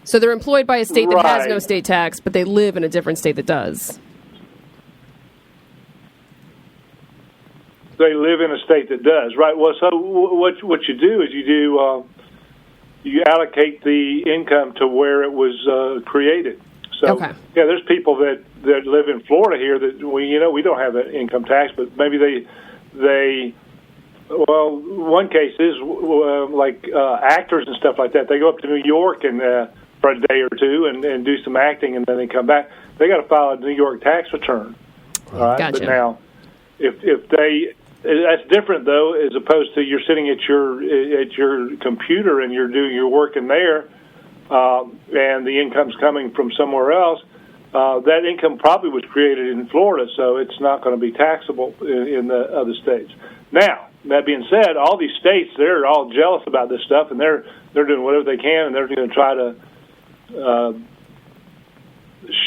So they're employed by a state that has no state tax, but they live in a different state that does. they live in a state that does, right? Well, so what you do is you allocate the income to where it was created. So yeah, there's people that live in Florida here that we don't have an income tax, but maybe they well, one case is like actors and stuff like that. They go up to New York and for a day or two and do some acting, and then they come back. They got to file a New York tax return. All right, gotcha. But now if they that's different though, as opposed to you're sitting at your computer and you're doing your work in there, and the income's coming from somewhere else. That income probably was created in Florida, so it's not going to be taxable in the other states. Now, that being said, all these states, they're all jealous about this stuff, and they're doing whatever they can, and they're going to try to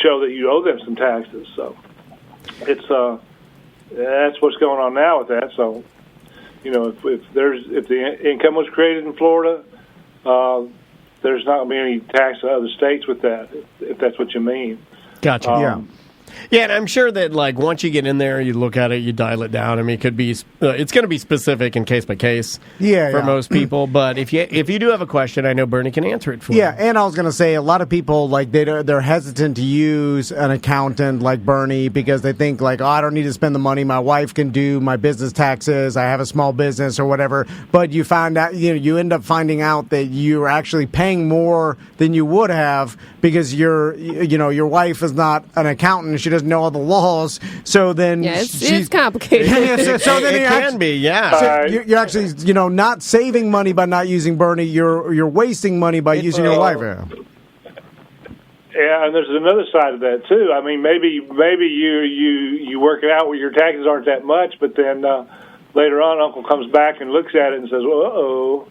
show that you owe them some taxes. So it's that's what's going on now with that. So if the income was created in Florida, there's not going to be any tax to other states with that, if that's what you mean. Gotcha. Yeah, and I'm sure that once you get in there, you look at it, you dial it down. I mean, it could be it's going to be specific and case by case for most people. But if you do have a question, I know Bernie can answer it for you. Yeah, and I was going to say a lot of people they're hesitant to use an accountant like Bernie because they think I don't need to spend the money. My wife can do my business taxes. I have a small business or whatever. But you find out you end up finding out that you're actually paying more than you would have because your wife is not an accountant. She doesn't know all the laws, so then it's complicated. So then it can be, yeah. So you're actually, not saving money by not using Bernie. You're wasting money by using your wife. Yeah, and there's another side of that too. I mean, maybe you work it out where your taxes aren't that much, but then later on, Uncle comes back and looks at it and says, "Well, uh-oh."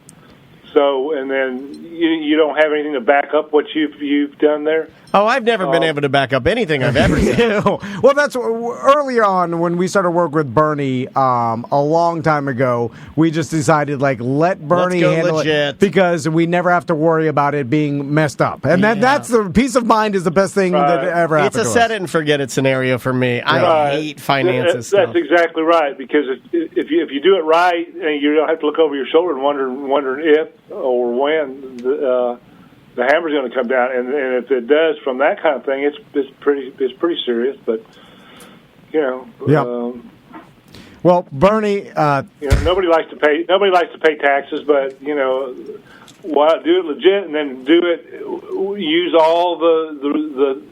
So, and then you don't have anything to back up what you've done there. Oh, I've never been able to back up anything I've ever done. Well, that's earlier on when we started work with Bernie a long time ago. We just decided let Bernie handle it because we never have to worry about it being messed up, and that's the peace of mind is the best thing that ever happened. It's a set it and forget it scenario for me. I hate finances. That's exactly right because if you do it right, and you don't have to look over your shoulder and wondering if or when the hammer's going to come down, and if it does from that kind of thing, it's pretty serious. But well, Bernie, nobody likes to pay taxes, but why do it legit and then do it? Use all the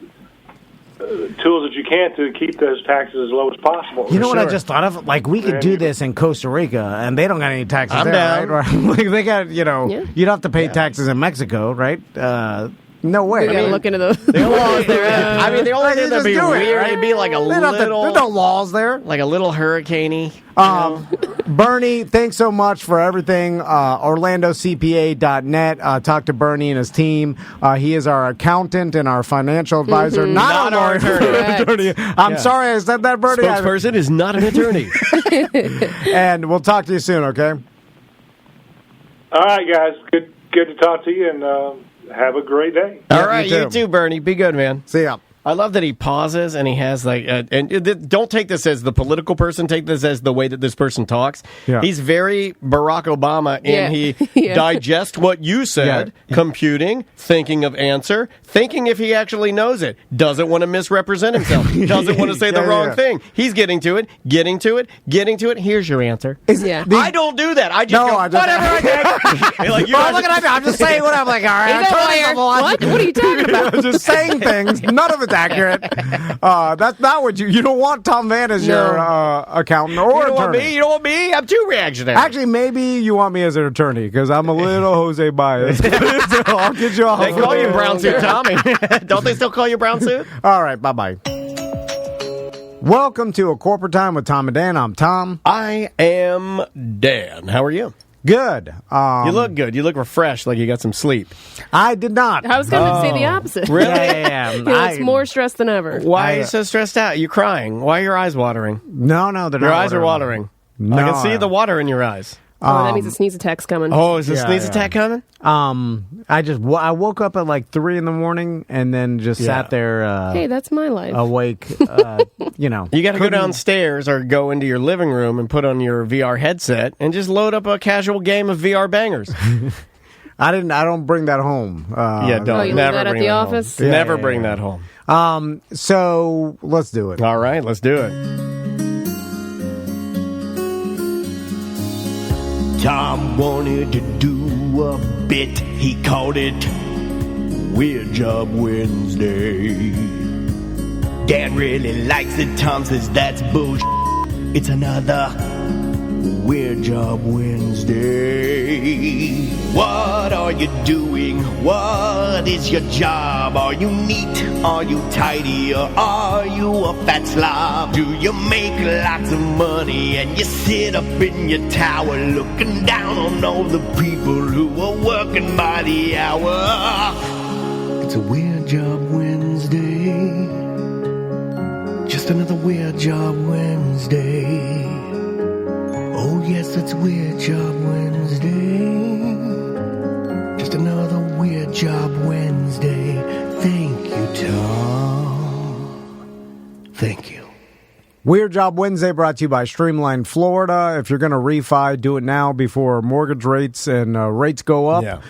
tools that you can to keep those taxes as low as possible. You know what I just thought of? We could do this in Costa Rica, and they don't got any taxes I'm there, down. right? They got, you don't have to pay taxes in Mexico, right? No way. We gotta look into the laws there. I mean, the only thing that'd be weird, right? it'd be like a little... There's no laws there. Like a little hurricane-y. Bernie, thanks so much for everything. OrlandoCPA.net. Talk to Bernie and his team. He is our accountant and our financial advisor, not our attorney. I'm sorry I said that, Bernie. Spokesperson is not an attorney. And we'll talk to you soon, okay? All right, guys. Good to talk to you, and have a great day. All right, you too, Bernie. Be good, man. See ya. I love that he pauses and he has don't take this as the political person, take this as the way that this person talks. Yeah. He's very Barack Obama and he digests what you said, computing, thinking of answer, thinking if he actually knows it, doesn't want to misrepresent himself, doesn't want to say the wrong thing. He's getting to it. Here's your answer. I don't do that. I just go, whatever I think. Look at I'm just saying what I'm like, all right. What are you talking about? Just saying things. None of it's accurate. That's not what you don't want Tom Vann as your accountant or attorney. You don't want me? I'm too reactionary. Actually, maybe you want me as an attorney because I'm a little Jose biased. So I'll get you off. They call you Brown Suit Tommy. Don't they still call you Brown Suit? All right, bye-bye. Welcome to A Corporate Time with Tom and Dan. I'm Tom. I am Dan. How are you? Good. You look good. You look refreshed, like you got some sleep. I did not. I was going to say the opposite. Really? He looks more stressed than ever. Why are you so stressed out? You crying? Why are your eyes watering? No, they're not. Your eyes are watering. No. I can see the water in your eyes. Oh, that means a sneeze attack's coming. Oh, is a sneeze attack coming? I woke up at like 3 a.m. and then just sat there. Hey, that's my life. Awake. You know, you got to go downstairs or go into your living room and put on your VR headset and just load up a casual game of VR bangers. I don't bring that home. Don't. You Never leave that bring at the that office? Home. Never bring that home. So let's do it. All right, let's do it. Tom wanted to do a bit. He called it Weird Job Wednesday. Dad really likes it. Tom says that's bullshit. It's another Weird Job Wednesday. What are you doing? What is your job? Are you neat? Are you tidy? Or are you a fat slob? Do you make lots of money and you sit up in your tower looking down on all the people who are working by the hour? It's a Weird Job Wednesday. Just another Weird Job Wednesday. Oh yes, it's Weird Job Wednesday. Just another Weird Job Wednesday. Thank you, Tom. Thank you. Weird Job Wednesday brought to you by Streamline Florida. If you're going to refi, do it now before mortgage rates and rates go up. Yeah.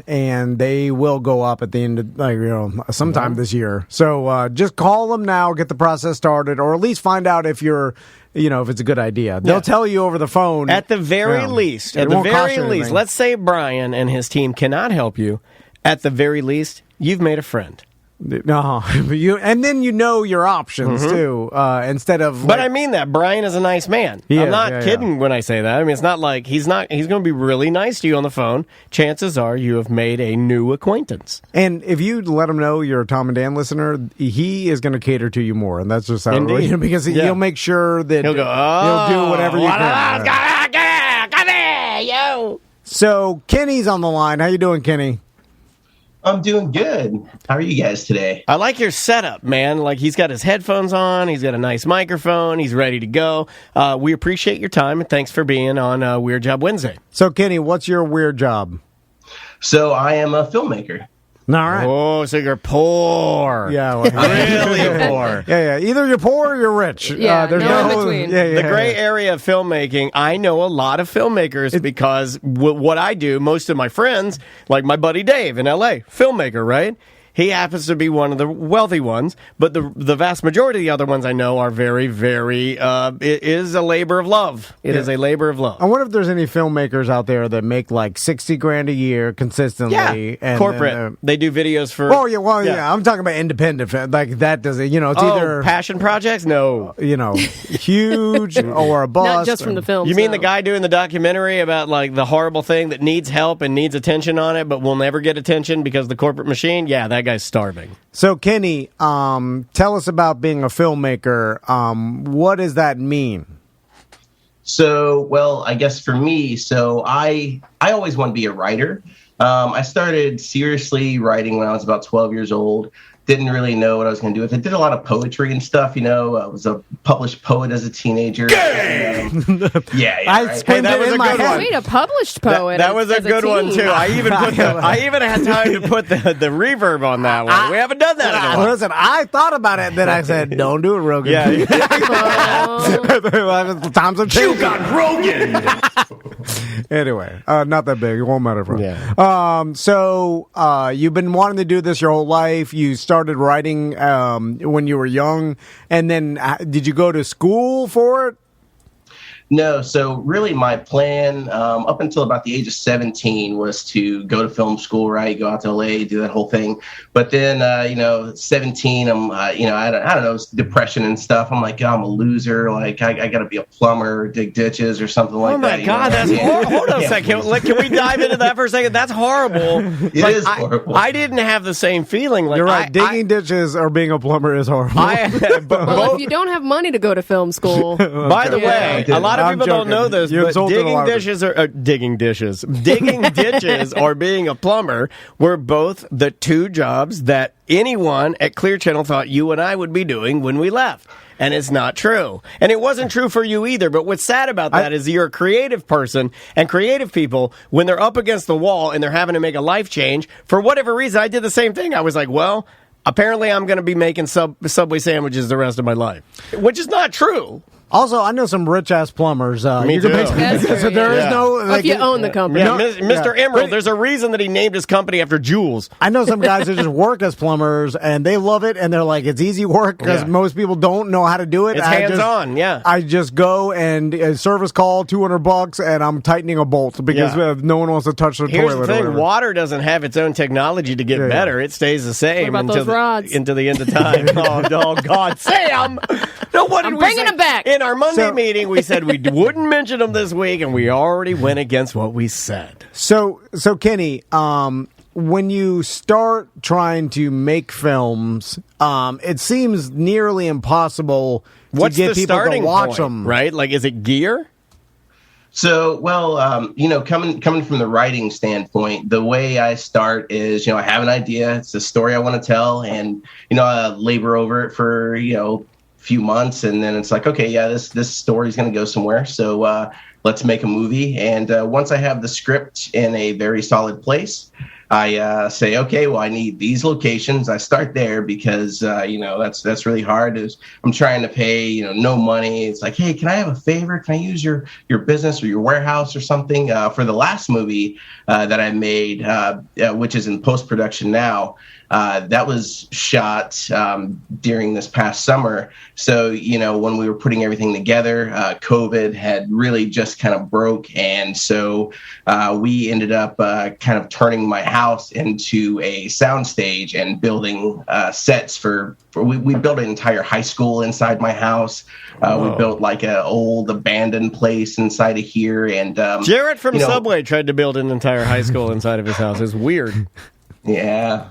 And they will go up at the end of, sometime this year. So just call them now, get the process started, or at least find out if you're, if it's a good idea. They'll tell you over the phone. At the very least, let's say Brian and his team cannot help you. At the very least, you've made a friend. No, and then your options too. Instead of, but I mean that Brian is a nice man. I'm not kidding when I say that. I mean, it's not like he's going to be really nice to you on the phone. Chances are you have made a new acquaintance. And if you let him know you're a Tom and Dan listener, he is going to cater to you more, and that's just how because he'll make sure that he'll do whatever you can. Come here, yo. So Kenny's on the line. How you doing, Kenny? I'm doing good. How are you guys today? I like your setup, man. Like, he's got his headphones on. He's got a nice microphone. He's ready to go. We appreciate your time, and thanks for being on Weird Job Wednesday. So, Kenny, what's your weird job? So, I am a filmmaker. All right. Oh, so you're poor. Yeah. Well, really poor. Yeah. Either you're poor or you're rich. Yeah, there's no in between. The gray area of filmmaking, I know a lot of filmmakers because what I do, most of my friends, like my buddy Dave in L.A., filmmaker, right? He happens to be one of the wealthy ones, but the vast majority of the other ones I know are very, very, it is a labor of love. It is a labor of love. I wonder if there's any filmmakers out there that make like $60,000 a year consistently. Yeah, and corporate. They do videos for... Oh, yeah, I'm talking about independent. Like that doesn't, it's either... passion projects? No. Huge or a bust. Not just from the films. You mean the guy doing the documentary about like the horrible thing that needs help and needs attention on it, but will never get attention because the corporate machine? Yeah, that guy's starving. So, Kenny, tell us about being a filmmaker. What does that mean? So, well, I guess for me, I always wanted to be a writer. I started seriously writing when I was about 12 years old. Didn't really know what I was going to do with it. Did a lot of poetry and stuff, I was a published poet as a teenager. I that was a good one. Wait, a published poet. That was a good one too. I even had time to put the reverb on that one. We haven't done that in a while. Listen, I thought about it, then I said, "Don't do it, Rogan." Yeah. Times have changed. You got Rogan. Anyway, not that big. It won't matter for him. Yeah. So you've been wanting to do this your whole life. You started writing when you were young, and then did you go to school for it? No, so really my plan up until about the age of 17 was to go to film school, right? Go out to LA, do that whole thing. But then, 17, I'm, I don't know, depression and stuff. I'm like, I'm a loser. Like, I got to be a plumber, dig ditches or something like that. Oh, my God. That's horrible. Hold on a second. Can we dive into that for a second? That's horrible. It is horrible. I didn't have the same feeling. Like, you're right. Digging ditches or being a plumber is horrible. Well, if you don't have money to go to film school. By the way, a lot lot of people don't know this, but digging ditches or being a plumber were both the two jobs that anyone at Clear Channel thought you and I would be doing when we left. And it's not true. And it wasn't true for you either. But what's sad about that is you're a creative person, and creative people, when they're up against the wall and they're having to make a life change, for whatever reason, I did the same thing. I was like, well, apparently I'm going to be making Subway sandwiches the rest of my life, which is not true. Also, I know some rich-ass plumbers. Me too. So there is no... Like, if you own the company. Yeah, Mr. Emerald, there's a reason that he named his company after Jules. I know some guys that just work as plumbers, and they love it, and they're like, it's easy work, because most people don't know how to do it. It's hands-on, I just go and service call, $200, and I'm tightening a bolt, because no one wants to touch the toilet. Here's the thing, water doesn't have its own technology to get better. It stays the same until the end of time. Oh, God. Sam! No, what did I'm bringing them back. In our Monday meeting, we said we wouldn't mention them this week, and we already went against what we said. So Kenny, when you start trying to make films, it seems nearly impossible to get people to watch them. Right? Like, is it gear? So, coming from the writing standpoint, the way I start is, I have an idea. It's a story I want to tell, and, I labor over it for, few months, and then it's like, okay, this story is going to go somewhere, so let's make a movie. And once I have the script in a very solid place, I say, okay, well, I need these locations. I start there because that's really hard. I'm trying to pay no money. It's like, hey, can I have a favor? Can I use your business or your warehouse or something? For the last movie that I made, which is in post-production now, that was shot during this past summer. So, when we were putting everything together, COVID had really just kind of broke. And so we ended up kind of turning my house into a soundstage and building sets we built an entire high school inside my house. We built like an old abandoned place inside of here. And Jarrett from Subway tried to build an entire high school inside of his house. It's weird. Yeah,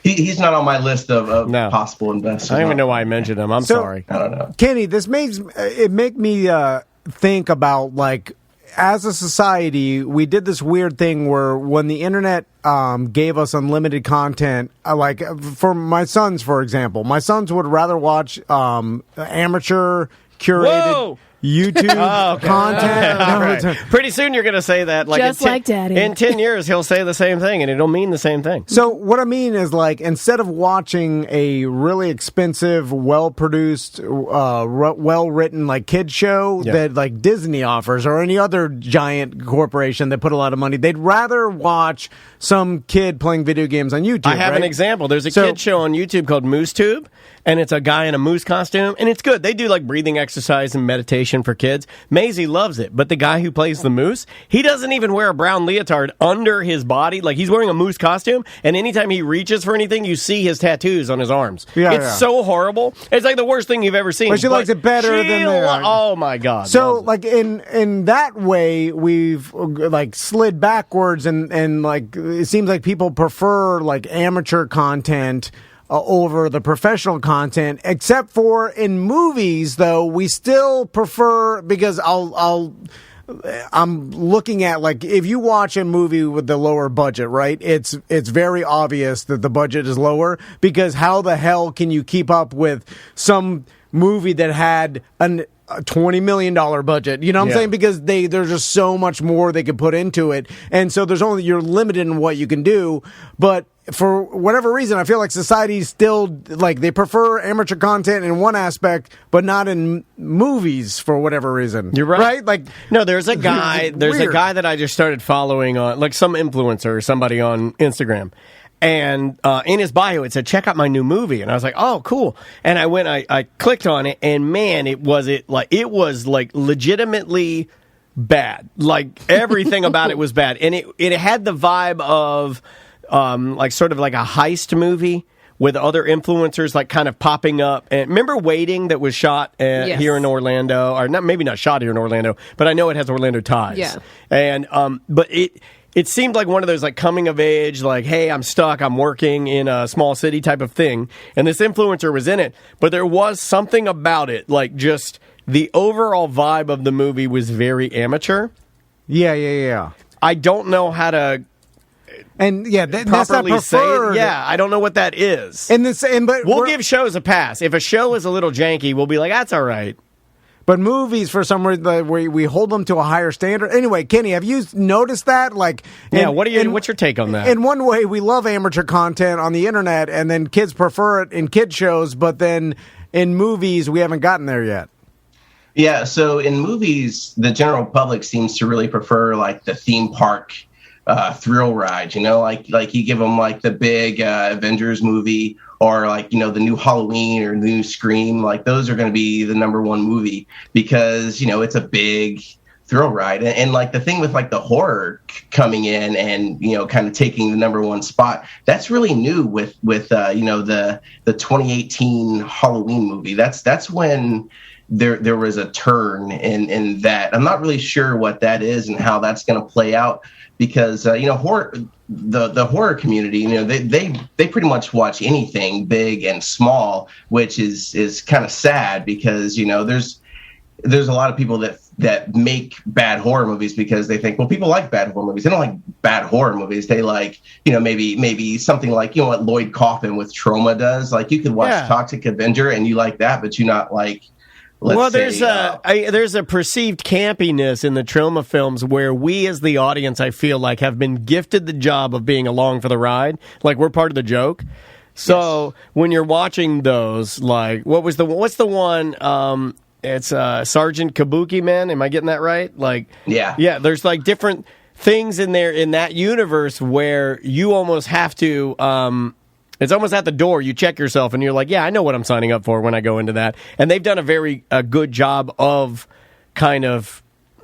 he's not on my list of possible investors. I don't even know why I mentioned him. I'm sorry. I don't know. Kenny, this makes me think about, like, as a society, we did this weird thing where when the internet gave us unlimited content, like for my sons, for example, my sons would rather watch amateur curated. Whoa! YouTube content. Right. Pretty soon you're going to say that. Like Daddy. In 10 years, he'll say the same thing, and it'll mean the same thing. So what I mean is, like, instead of watching a really expensive, well-produced, well-written, like, kid show that, like, Disney offers or any other giant corporation that put a lot of money, they'd rather watch some kid playing video games on YouTube. I have an example. There's a kid show on YouTube called Moose Tube, and it's a guy in a moose costume, and it's good. They do, like, breathing exercise and meditation for kids. Maisie loves it, but the guy who plays the moose, he doesn't even wear a brown leotard under his body. Like, he's wearing a moose costume, and anytime he reaches for anything, you see his tattoos on his arms. It's so horrible. It's like the worst thing you've ever seen. But she likes it better than oh my God. So, like, in that way, we've, like, slid backwards, and like, it seems like people prefer, like, amateur content over the professional content, except for in movies, though, we still prefer, because I'm looking at, like, if you watch a movie with the lower budget, right, it's very obvious that the budget is lower, because how the hell can you keep up with some movie that had a $20 million budget, you know what I'm saying? Because there's just so much more they could put into it. And so you're limited in what you can do. But for whatever reason, I feel like society still, like, they prefer amateur content in one aspect, but not in movies for whatever reason. You're right. Right? Like, no, there's a guy that I just started following on, like, some influencer or somebody on Instagram. And in his bio, it said, check out my new movie. And I was like, oh, cool. And I clicked on it, and man, it was legitimately bad. Like, everything about it was bad. And it had the vibe of like sort of like a heist movie with other influencers, like, kind of popping up. And remember Waiting, that was shot here in Orlando, or maybe not shot here in Orlando, but I know it has Orlando ties. Yeah. And but it seemed like one of those, like, coming of age, like, hey, I'm stuck, I'm working in a small city type of thing. And this influencer was in it, but there was something about it, like, just the overall vibe of the movie was very amateur. Yeah. I don't know how to And yeah, that's not properly say preferred. it. Yeah, I don't know what that is. But We'll give shows a pass. If a show is a little janky, we'll be like, that's all right. But movies, for some reason, we hold them to a higher standard. Anyway, Kenny, have you noticed that? What's your take on that? In one way, we love amateur content on the internet, and then kids prefer it in kid shows. But then in movies, we haven't gotten there yet. Yeah, so in movies, the general public seems to really prefer like the theme park thrill ride. Like you give them like the big Avengers movie, or like, the new Halloween or the new Scream. Like those are going to be the number one movie because, it's a big thrill ride. And like the thing with like the horror coming in and, kind of taking the number one spot, that's really new with the 2018 Halloween movie. That's when there was a turn in that. I'm not really sure what that is and how that's going to play out because, horror, the horror community, they pretty much watch anything big and small, which is kind of sad because, there's a lot of people that make bad horror movies because they think, well, people like bad horror movies. They don't like bad horror movies. They like, maybe something like, what Lloyd Kaufman with Trauma does. Like you could watch Toxic Avenger and you like that, but you're not like, there's a perceived campiness in the Trauma films where we as the audience, I feel like, have been gifted the job of being along for the ride. Like we're part of the joke. So when you're watching those, like what's the one? It's Sergeant Kabuki Man. Am I getting that right? Like yeah. There's like different things in there in that universe where you almost have to. It's almost at the door. You check yourself, and you're like, "Yeah, I know what I'm signing up for when I go into that." And they've done a very good job of kind of,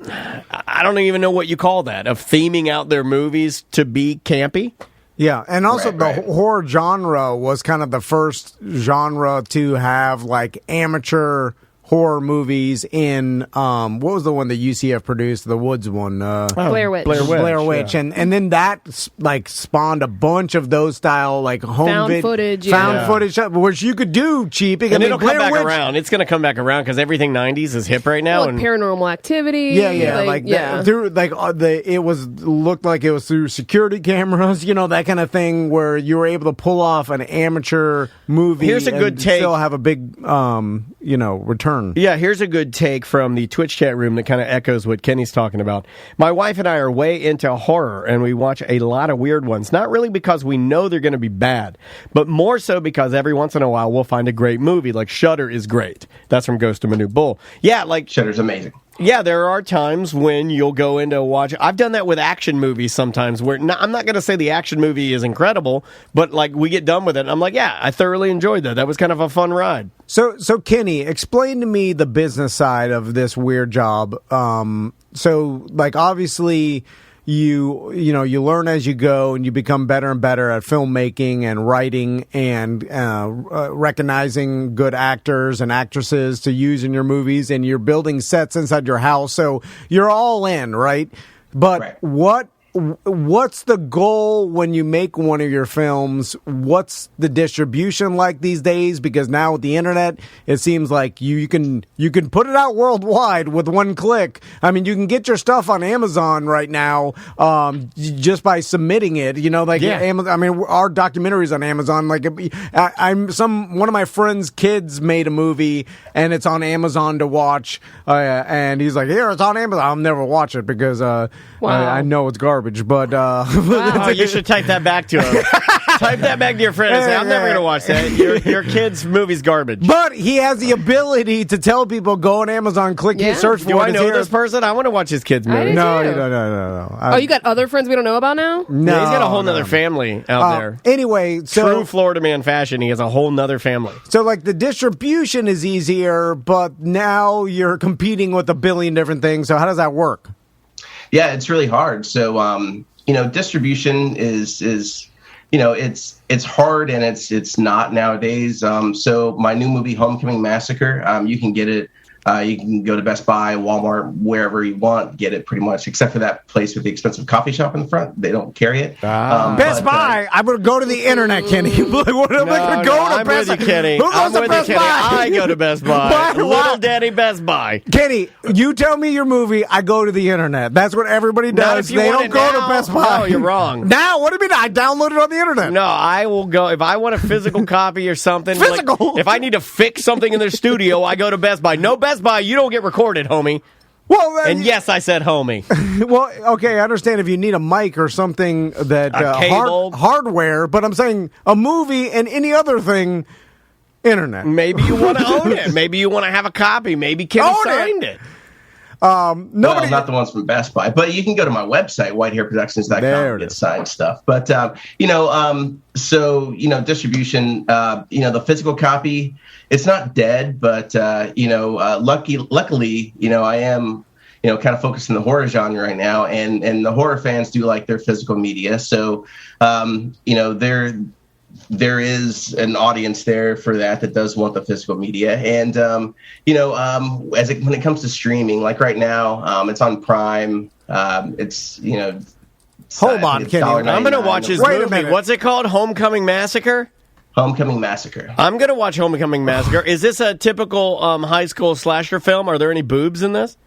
I don't even know what you call that, of theming out their movies to be campy. Yeah, and also the horror genre was kind of the first genre to have like amateur horror movies in what was the one that UCF produced, the Woods one? Blair Witch. Blair Witch. Yeah. And then that like spawned a bunch of those style like home footage, which you could do cheap. And it'll come back around. It's going to come back around because everything 90s is hip right now. Like Paranormal Activity. Looked like it was through security cameras, that kind of thing where you were able to pull off an amateur movie. Here's a good take. Still have a big return. Yeah, here's a good take from the Twitch chat room that kind of echoes what Kenny's talking about. My wife and I are way into horror, and we watch a lot of weird ones. Not really because we know they're going to be bad, but more so because every once in a while we'll find a great movie. Like Shudder is great. That's from Ghost of Manu Bull. Yeah, like Shudder's amazing. Yeah, there are times when you'll go into watch. I've done that with action movies sometimes where I'm not going to say the action movie is incredible, but like we get done with it and I'm like, yeah, I thoroughly enjoyed that. That was kind of a fun ride. So Kenny, explain to me the business side of this weird job. So like obviously you learn as you go and you become better and better at filmmaking and writing and recognizing good actors and actresses to use in your movies, and you're building sets inside your house. So you're all in, right? But what's the goal when you make one of your films? What's the distribution like these days? Because now with the internet, it seems like you can put it out worldwide with one click. I mean, you can get your stuff on Amazon right now just by submitting it. Amazon. I mean, our documentary's on Amazon. Like, one of my friends' kids made a movie and it's on Amazon to watch. And he's like, "Here, it's on Amazon." I'll never watch it because I know it's garbage. But you should type that back to him. Type that back to your friend and say, "I'm never going to watch that. Your kid's movie's garbage." But he has the ability to tell people, go on Amazon, click here, search for it. Do I know this person? I want to watch his kid's movie. No. You got other friends we don't know about now? No. Yeah, he's got a whole nother family out there. Anyway, true Florida man fashion. He has a whole nother family. So, like, the distribution is easier, but now you're competing with a billion different things. So how does that work? Yeah, it's really hard. So, distribution is it's hard and it's not nowadays. So my new movie, Homecoming Massacre, you can get it You can go to Best Buy, Walmart, wherever you want, get it pretty much, except for that place with the expensive coffee shop in the front. They don't carry it. Best Buy. I'm going to go to the internet, Kenny. I'm going to go to I'm Best with you, Kenny. Who goes I'm to with Best you, Kenny. Buy? I go to Best Buy. Little Daddy Best Buy. Kenny, you tell me your movie, I go to the internet. That's what everybody does. They don't go to Best Buy. No, you're wrong. Now, what do you mean? I download it on the internet. No, I will go. If I want a physical copy or something. Physical? If I need to fix something in their studio, I go to Best Buy. No Best Buy, you don't get recorded, homie. Well, and yes, I said homie. Well, okay, I understand if you need a mic or something that hardware, but I'm saying a movie and any other thing, internet. Maybe you want to own it. Maybe you want to have a copy. Maybe Kenny signed it. Nobody, not the ones from Best Buy, but you can go to my website, whitehairproductions.com, and get signed stuff. But, distribution, the physical copy, it's not dead, but, luckily, I am, kind of focused in the horror genre right now, and the horror fans do like their physical media. So, there is an audience there for that does want the physical media. And, when it comes to streaming, like right now, it's on Prime. It's, hold on, Kenny. I'm going to watch his movie. A minute. What's it called? Homecoming Massacre? Homecoming Massacre. I'm going to watch Homecoming Massacre. Is this a typical high school slasher film? Are there any boobs in this?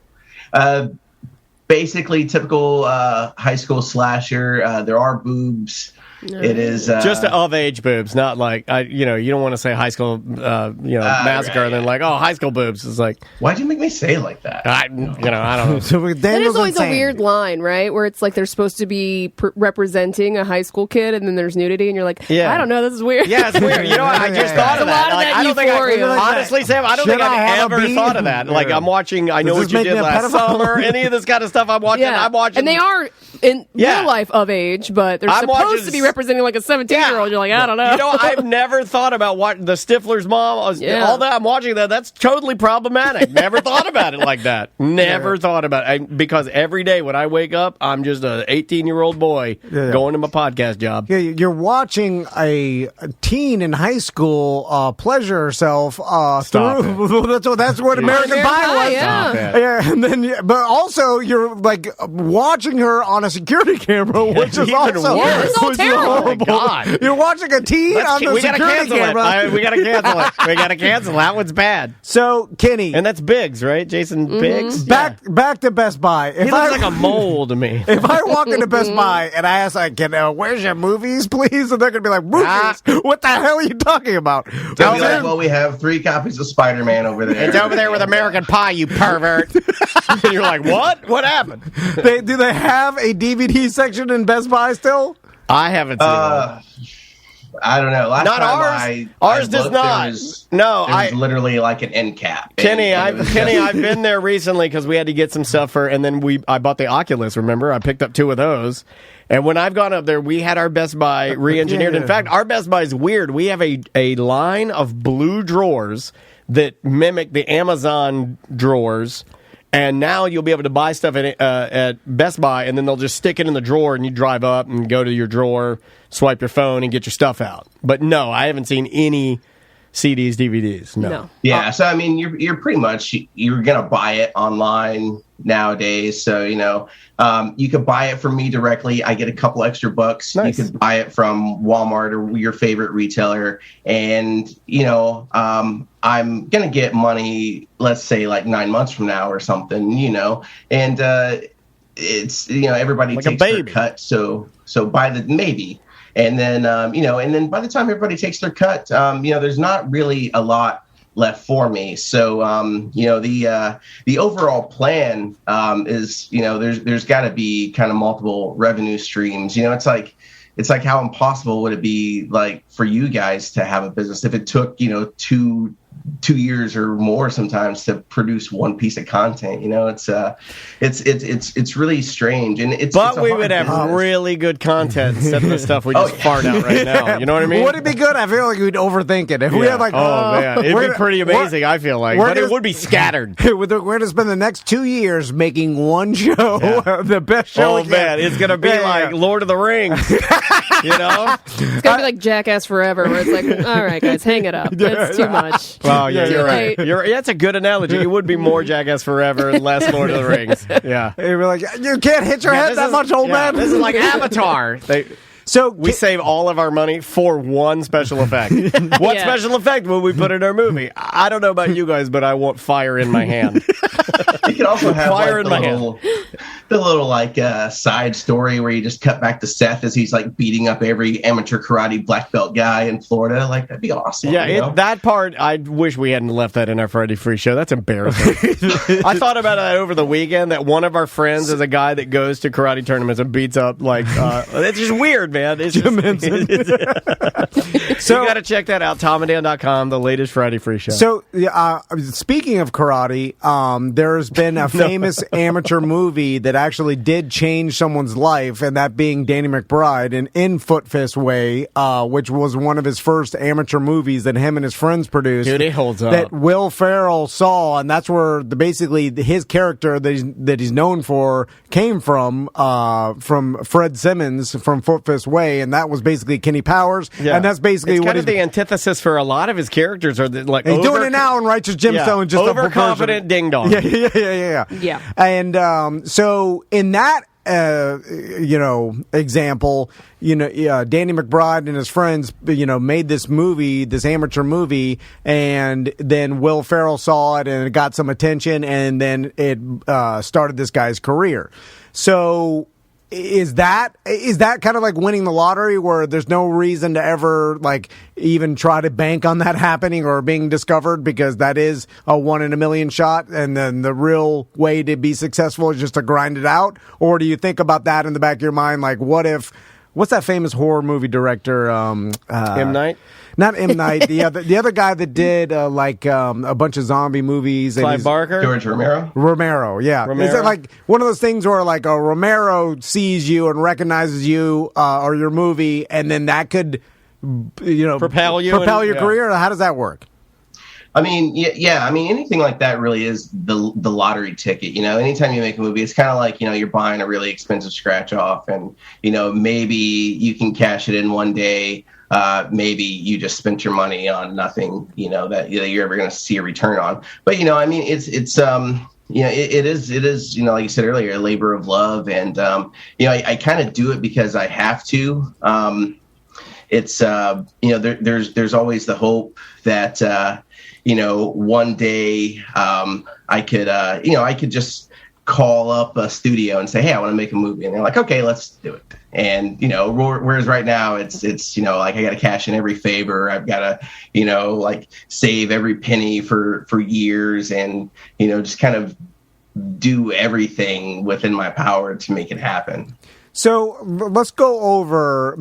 Basically, typical high school slasher. There are boobs. It is just of-age boobs, not like you don't want to say high school, massacre, and then high school boobs is like. Why'd you make me say it like that? I don't know. So there's always a weird line, right, where it's like they're supposed to be representing a high school kid, and then there's nudity, and you're like, I don't know, this is weird. Yeah, it's weird. I just thought of that. I don't think honestly, Sam, I don't think I've ever thought of that. Like I'm watching. I know what you did last summer. Any of this kind of stuff I'm watching. Yeah. I'm watching, and they are in real life of age, but they're supposed to be representing like a 17-year-old. You're like, I don't know. I've never thought about what the Stifler's mom, all that. I'm watching that. That's totally problematic. Never thought about it like that. Never thought about it. Because every day when I wake up, I'm just an 18-year-old boy going to my podcast job. Yeah, you're watching a teen in high school pleasure herself through. That's what American Pie was. Yeah, and then, but also you're like watching her on a security camera, which is also horrible. God. You're watching a teen on the security camera. We gotta cancel it. We gotta cancel. That one's bad. So, Kenny. And that's Biggs, right? Jason Biggs? Back to Best Buy. He looks like a mole to me. If I walk into Best Buy and I ask, where's your movies, please? And they're going to be like, movies? What the hell are you talking about? They'll be like, well, we have 3 copies of Spider-Man over there. It's over there with American Pie, you pervert. And you're like, what? What happened? Do they have a DVD section in Best Buy still? I haven't seen one. I don't know. Not ours. Ours does not. There's literally like an end cap. Kenny, I've been there recently because we had to get some stuff and then I bought the Oculus. Remember, I picked up 2 of those. And when I've gone up there, we had our Best Buy re-engineered. In fact, our Best Buy is weird. We have a line of blue drawers that mimic the Amazon drawers. And now you'll be able to buy stuff at Best Buy, and then they'll just stick it in the drawer, and you drive up and go to your drawer, swipe your phone, and get your stuff out. But no, I haven't seen any CDs, DVDs. No. Yeah, so I mean, you're pretty much you're gonna buy it online nowadays. So you could buy it from me directly. I get a couple extra bucks. Nice. You could buy it from Walmart or your favorite retailer, and I'm gonna get money. Let's say like 9 months from now or something. And it's everybody like takes their cut. So by the maybe. And then, and then by the time everybody takes their cut, there's not really a lot left for me. So, the overall plan is, there's got to be kind of multiple revenue streams. It's like how impossible would it be like for you guys to have a business if it took, 2 years or more sometimes to produce one piece of content. It's really strange, and we would have really good content instead of the stuff we just fart out right now. You know what I mean? Would it be good? I feel like we'd overthink it if we had man, it'd be pretty amazing. I feel like, but it would be scattered. We're going to spend the next 2 years making one show, the best show. Oh man, it's gonna be like Lord of the Rings. It's gonna be like Jackass Forever, where it's like, all right, guys, hang it up. It's too much. Well, Oh, yeah, you're right. Right. That's a good analogy. It would be more Jackass Forever and less Lord of the Rings. Yeah. You'd be like, you can't hit your head that much, old man. This is like Avatar. So we save all of our money for one special effect. What special effect will we put in our movie? I don't know about you guys, but I want fire in my hand. You can also have Fire like, in the little like side story where you just cut back to Seth as he's like beating up every amateur karate black belt guy in Florida. Like that'd be awesome. Yeah, that part, I wish we hadn't left that in our Friday Free Show. That's embarrassing. I thought about that over the weekend, that one of our friends is a guy that goes to karate tournaments and beats up, like, it's just weird, man. It's just, so you got to check that out, TomandDan.com, the latest Friday Free Show. So, speaking of karate, there's been a famous amateur movie that actually did change someone's life, and that being Danny McBride in Foot Fist Way, which was one of his first amateur movies that him and his friends produced. Dude, it holds up. That Will Ferrell saw, and that's where basically his character that he's known for came from Fred Simmons from Foot Fist Way, and that was basically Kenny Powers, and that's basically it's kind of the antithesis for a lot of his characters are like he's doing it now in Righteous Gemstone, just overconfident ding dong. Yeah. And so in that example, Danny McBride and his friends, made this movie, this amateur movie, and then Will Ferrell saw it and it got some attention, and then it started this guy's career. So is that kind of like winning the lottery, where there's no reason to ever like even try to bank on that happening or being discovered, because that is a 1 in a million shot, and then the real way to be successful is just to grind it out? Or do you think about that in the back of your mind, like what's that famous horror movie director, M. Night? Not M. Night, the other guy that did a bunch of zombie movies. Clive Barker? George Romero? Romero, yeah. Romero? Is it like one of those things where like a Romero sees you and recognizes you or your movie, and then that could, propel your career? How does that work? I mean, yeah. I mean, anything like that really is the lottery ticket. Anytime you make a movie, it's kind of like, you're buying a really expensive scratch off, and, maybe you can cash it in one day. Maybe you just spent your money on nothing, that you're ever going to see a return on. But, I mean, it is, like you said earlier, a labor of love. And, I kind of do it because I have to. It's, there's always the hope that, one day I could just call up a studio and say, hey, I want to make a movie. And they're like, okay, let's do it. And, whereas right now it's like I got to cash in every favor. I've got to, save every penny for years, and, just kind of do everything within my power to make it happen. So let's go over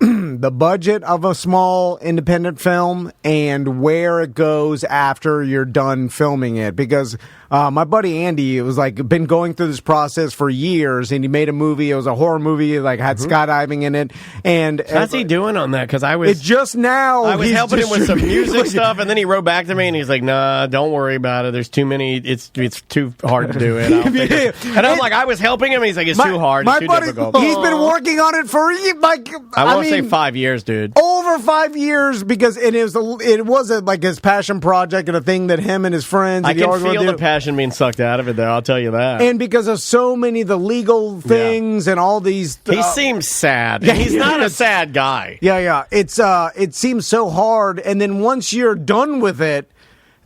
the budget of a small independent film and where it goes after you're done filming it, because my buddy Andy, it was like been going through this process for years, and he made a movie. It was a horror movie, like had skydiving in it. And how's he doing on that? Because I was helping him with some music stuff, and then he wrote back to me and he's like, "Nah, don't worry about it. There's too many. It's too hard to do it." And I'm like, I was helping him. And he's like, "It's too hard. It's too difficult." He's been working on it for I want to say 5 years, dude. Over 5 years, because it was like his passion project and a thing that him and his friends. I can feel the passion being sucked out of it, though. I'll tell you that. And because of so many of the legal things and all these, he seems sad. Yeah, he's not a sad guy. Yeah. It seems so hard, and then once you're done with it,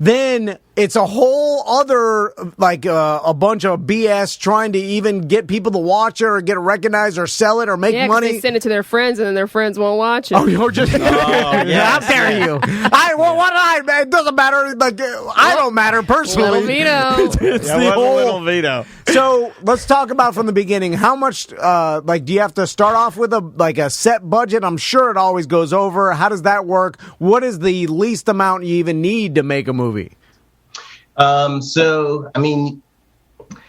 then it's a whole other, a bunch of BS trying to even get people to watch it or get it recognized or sell it or make money. They send it to their friends, and then their friends won't watch it. Oh, you're just... How dare you? It doesn't matter. I don't matter personally. Little veto. It's the whole... little veto. So let's talk about from the beginning. How much, do you have to start off with a set budget? I'm sure it always goes over. How does that work? What is the least amount you even need to make a movie? So, I mean,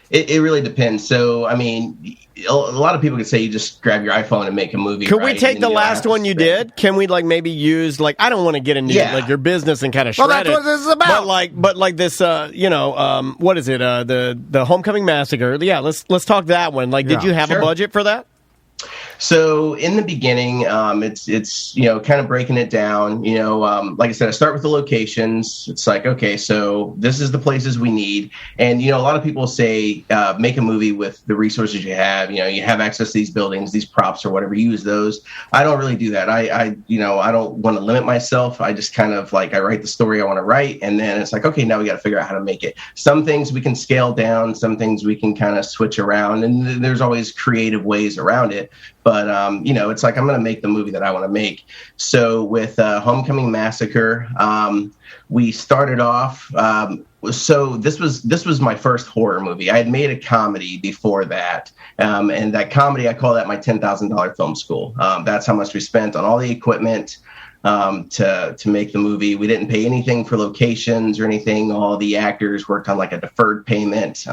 it really depends. So, I mean, a lot of people could say you just grab your iPhone and make a movie. Could we take the last one you did? Can we maybe use I don't want to get into your business and kind of shred that's what this is about. But this what is it? The Homecoming Massacre. Yeah, let's talk that one. Did you have a budget for that? So in the beginning, it's kind of breaking it down. Like I said, I start with the locations. It's like, okay, so this is the places we need, and a lot of people say make a movie with the resources you have. You have access to these buildings, these props, or whatever. Use those. I don't really do that. I don't want to limit myself. I just kind of I write the story I want to write, and then it's like, okay, now we got to figure out how to make it. Some things we can scale down. Some things we can kind of switch around, and there's always creative ways around it. But, it's like I'm going to make the movie that I want to make. So with Homecoming Massacre, we started off. So this was my first horror movie. I had made a comedy before that. And that comedy, I call that my $10,000 film school. That's how much we spent on all the equipment to make the movie. We didn't pay anything for locations or anything. All the actors worked on a deferred payment.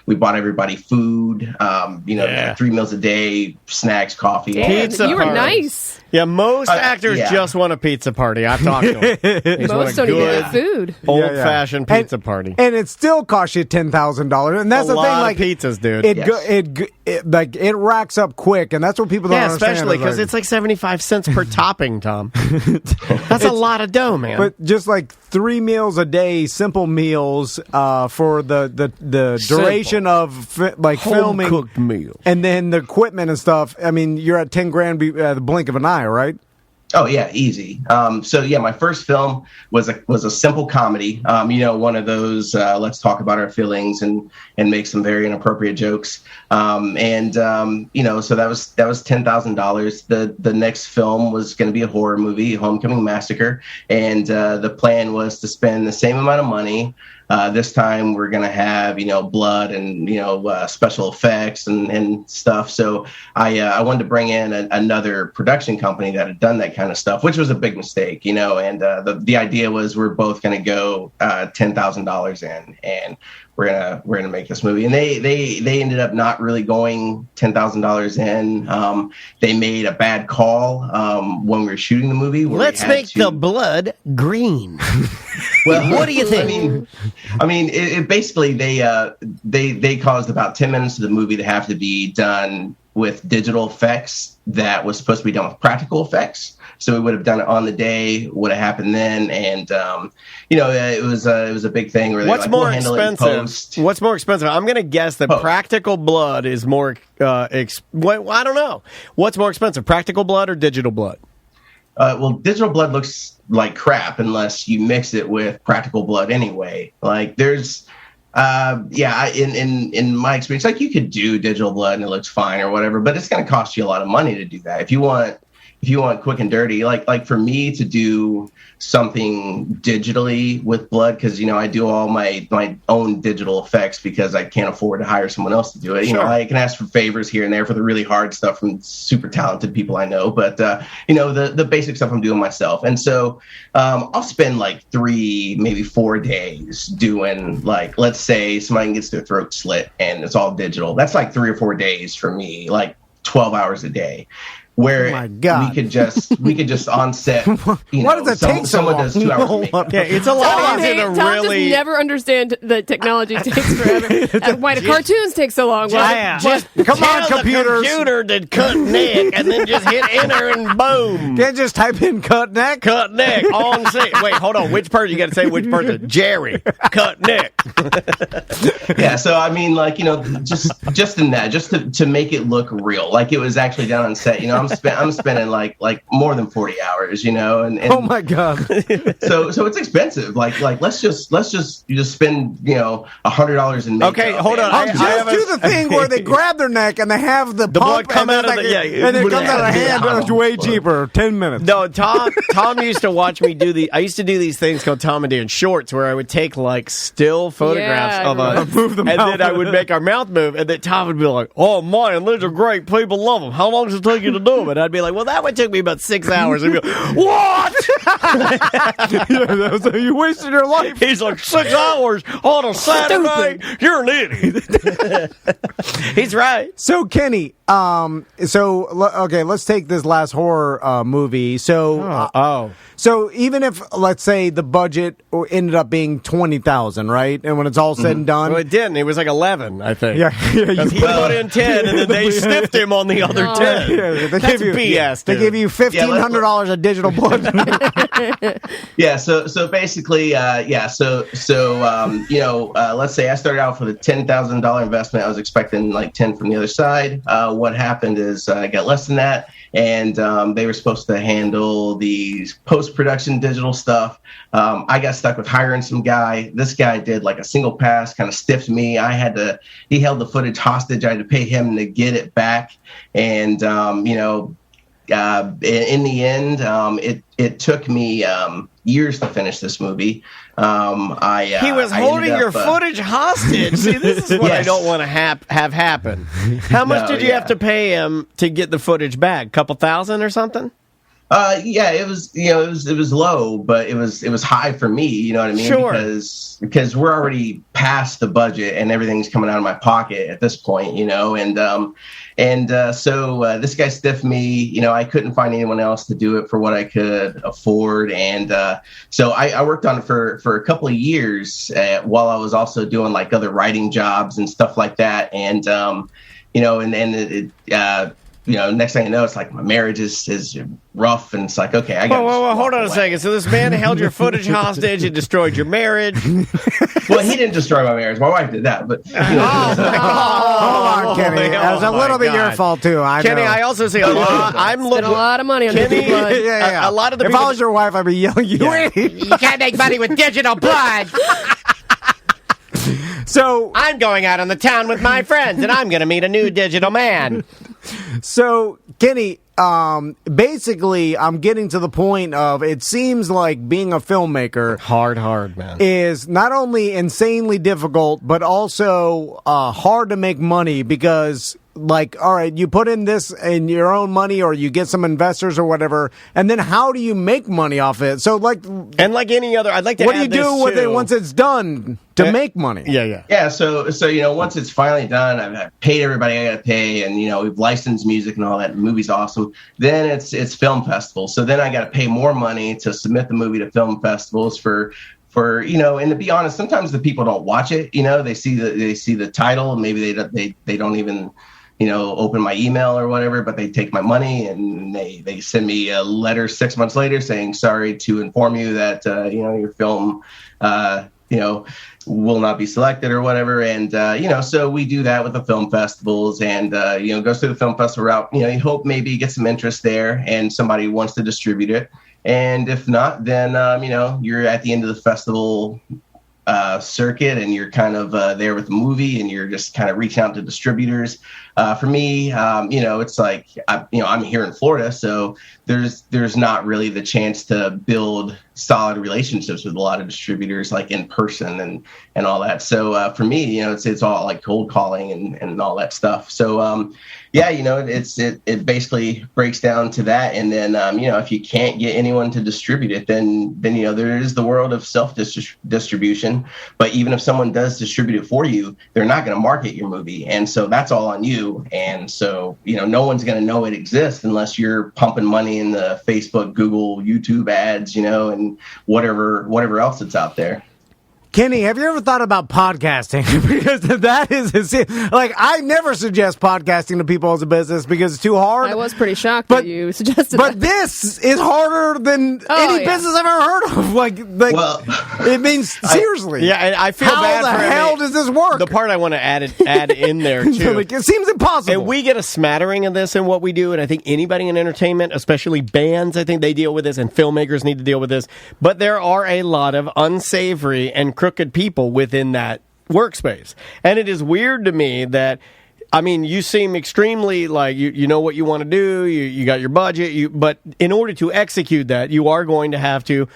We bought everybody food, 3 meals a day, snacks, coffee. Pizza. You were nice. Yeah, most actors just want a pizza party. I've talked to them. Most don't even get food. Old-fashioned pizza party. And it still costs you $10,000. And that's the thing. Like pizzas, dude. It racks up quick, and that's what people don't understand. Yeah, especially because it's 75 cents per topping, Tom. That's a lot of dough, man. But just 3 meals a day, simple meals for the duration of filming, cooked meals, and then the equipment and stuff. I mean, you're at $10,000 the blink of an eye, right? Oh yeah, easy. My first film was a simple comedy. One of those let's talk about our feelings and make some very inappropriate jokes. So that was $10,000. The next film was going to be a horror movie, Homecoming Massacre, and the plan was to spend the same amount of money. This time we're going to have, blood and, special effects and stuff. So I wanted to bring in another production company that had done that kind of stuff, which was a big mistake, and the idea was we're both going to go $10,000 in, and we're gonna make this movie. And they ended up not really going $10,000 in. They made a bad call when we were shooting the movie. Let's make the blood green. Well, what do you think? I mean, it basically they caused about 10 minutes of the movie to have to be done with digital effects that was supposed to be done with practical effects. So we would have done it on the day, would have happened then, and it was a big thing. Where What's more expensive? What's more expensive? I'm going to guess that practical blood is more. I don't know. What's more expensive, practical blood or digital blood? Well, digital blood looks like crap unless you mix it with practical blood anyway. There's. In my experience, you could do digital blood and it looks fine or whatever, but it's going to cost you a lot of money to do that. If you want quick and dirty, like for me to do something digitally with blood, because I do all my own digital effects because I can't afford to hire someone else to do it. Sure. I can ask for favors here and there for the really hard stuff from super talented people I know, but the basic stuff I'm doing myself. And so I'll spend 3, maybe 4 days doing let's say somebody gets their throat slit and it's all digital. That's 3 or 4 days for me, 12 hours a day. Where we could just on set. Why does that take so long? Someone does 2 hours. Yeah, it's a lot easier to Tom really. just never understand that technology takes forever. Why do cartoons take so long? Just come on, computers. The computer to cut neck and then just hit enter and boom. Can't just type in cut neck. Cut neck on scene. Wait, hold on. Which person? You got to say which person? Jerry. Cut neck. Yeah. So I mean, just in that, just to make it look real, it was actually done on set. I'm spending more than 40 hours, and oh my god. so it's expensive. Let's just spend $100 in makeup. Okay, hold on. I do the thing where they grab their neck and they have the blood come out of and it comes out of the hand. It's way cheaper. 10 minutes. No, Tom used to watch me do I used to do these things called Tom and Dan shorts where I would take still photographs of us, and then I would make our mouth move, and then Tom would be like, "Oh man, these are great. People love them. How long does it take you to do film it. I'd be like, well, that one took me about 6 hours. And he'd be like, what? You wasted your life. He's like, 6 hours on a Saturday? You're an idiot. He's right. So, Kenny, okay, let's take this last horror movie. So even if, let's say, the budget ended up being $20,000, right? And when it's all said and done, well, it didn't. It was like 11, I think. Yeah, he put in 10, and then they stiffed him on the other 10. Yeah, That's BS. They gave you $1,500 of digital blood. Yeah. So basically, let's say I started out with a $10,000 investment. I was expecting like 10 from the other side. What happened is I got less than that, and they were supposed to handle the post-production digital stuff. I got stuck with hiring some guy. This guy did like a single pass, kind of stiffed me. He held the footage hostage. I had to pay him to get it back. And, in the end, it took me years to finish this movie. He was holding your footage hostage. See, this is what I don't want to have happen. How much did you have to pay him to get the footage back? Couple thousand or something? It was low, but it was high for me. You know what I mean? Sure. Because we're already past the budget and everything's coming out of my pocket at this point. So this guy stiffed me. I couldn't find anyone else to do it for what I could afford, and so I worked on it for a couple of years while I was also doing like other writing jobs and stuff like that, and next thing you know, it's like my marriage is rough, and it's like, okay, I got. Whoa, hold on a second. So this man held your footage hostage and destroyed your marriage. Well, he didn't destroy my marriage. My wife did that, but. Hold on, Kenny. That's a little bit your fault too. Kenny, I also say a lot. I'm looking a lot of money on Kenny. Yeah. A lot of the. If I was your wife, I'd be yelling, "You can't make money with digital blood." So I'm going out on the town with my friends, and I'm going to meet a new digital man. So, Kenny, basically, I'm getting to the point of it seems like being a filmmaker hard, man, is not only insanely difficult, but also hard to make money because, like, all right, you put in this in your own money or you get some investors or whatever, and then how do you make money off it? So, like, and like any other, I'd like to what add do you do with it once it's done to make money? Yeah. So once it's finally done, I've paid everybody I got to pay, and we've licensed music and all that. The movie's awesome. Then it's film festivals. So then I got to pay more money to submit the movie to film festivals for and to be honest, sometimes the people don't watch it. They see the title, and maybe they don't even open my email or whatever, but they take my money and they send me a letter 6 months later saying, sorry to inform you that your film will not be selected or whatever. And so we do that with the film festivals, and goes through the film festival route. You hope maybe you get some interest there and somebody wants to distribute it, and if not, then you're at the end of the festival circuit, and you're kind of there with the movie, and you're just kind of reaching out to distributors. For me, it's like I'm here in Florida, so there's not really the chance to build solid relationships with a lot of distributors, like in person and all that. So for me, it's all like cold calling and all that stuff. So it basically breaks down to that. And then if you can't get anyone to distribute it, then there is the world of self distribution. But even if someone does distribute it for you, they're not going to market your movie, and so that's all on you. And so no one's going to know it exists unless you're pumping money in the Facebook, Google, YouTube ads, and whatever else that's out there. Kenny, have you ever thought about podcasting? Because that is, like, I never suggest podcasting to people as a business because it's too hard. I was pretty shocked that you suggested but that. This is harder than any business I've ever heard of. Well, it means, seriously. I feel bad for How the hell does this work? The part I want to add in there, too. It seems impossible. And we get a smattering of this in what we do, and I think anybody in entertainment, especially bands, I think they deal with this, and filmmakers need to deal with this. But there are a lot of unsavory and crooked people within that workspace. And it is weird to me that, you seem extremely like you know what you want to do, you got your budget, but in order to execute that, you are going to have to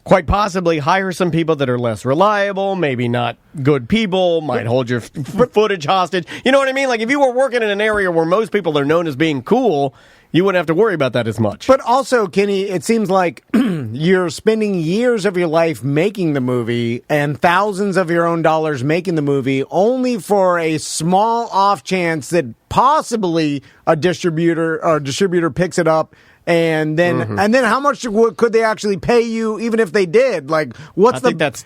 quite possibly hire some people that are less reliable, maybe not good people, might hold your footage hostage. You know what I mean? Like, if you were working in an area where most people are known as being cool, you wouldn't have to worry about that as much. But also, Kenny, it seems like you're spending years of your life making the movie and thousands of your own dollars making the movie only for a small off chance that possibly a distributor picks it up. And then, how much could they actually pay you, even if they did? Like, what's I think that's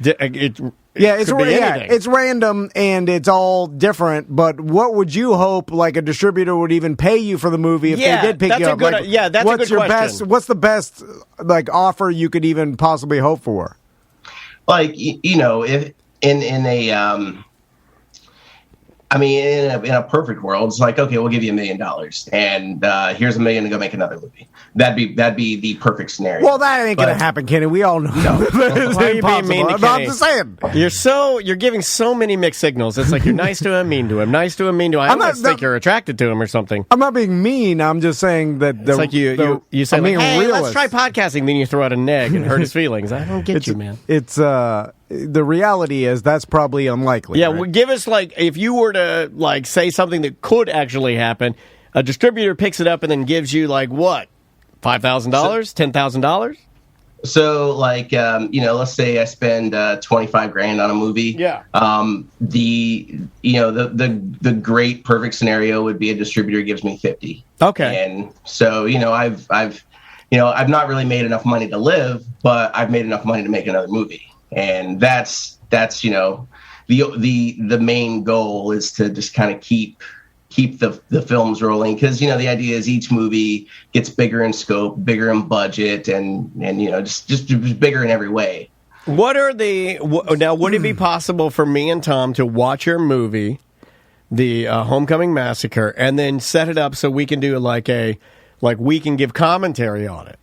it's random and it's all different. But what would you hope, like, a distributor would even pay you for the movie if they did pick you up? That's a good question. What's the best like offer you could even possibly hope for? Like, if in a I mean, in a perfect world, it's like, okay, we'll give you $1 million, and here's $1 million to go make another movie. That'd be the perfect scenario. Well, that ain't gonna happen, Kenny. We all know. Why are you being mean to Kenny? I'm just saying. You're giving so many mixed signals. It's like you're nice to him, mean to him, nice to him, mean to him. I almost think you're attracted to him or something. I'm not being mean. I'm just saying that it's like you say, like, hey, realist. let's try podcasting. Then you throw out a neg and hurt his feelings. I don't get you, man. It's the reality is that's probably unlikely. Yeah, right? well, give us, like, if you were to, like, say something that could actually happen, a distributor picks it up and then gives you, like, what? $5,000? $10,000? So, like, let's say I spend $25,000 on a movie. Yeah. The great perfect scenario would be a distributor gives me 50. Okay. And so, I've not really made enough money to live, but I've made enough money to make another movie. And that's the main goal is to just kind of keep the films rolling, because the idea is each movie gets bigger in scope, bigger in budget, and just bigger in every way. Would it be possible for me and Tom to watch your movie, the Homecoming Massacre, and then set it up so we can do we can give commentary on it?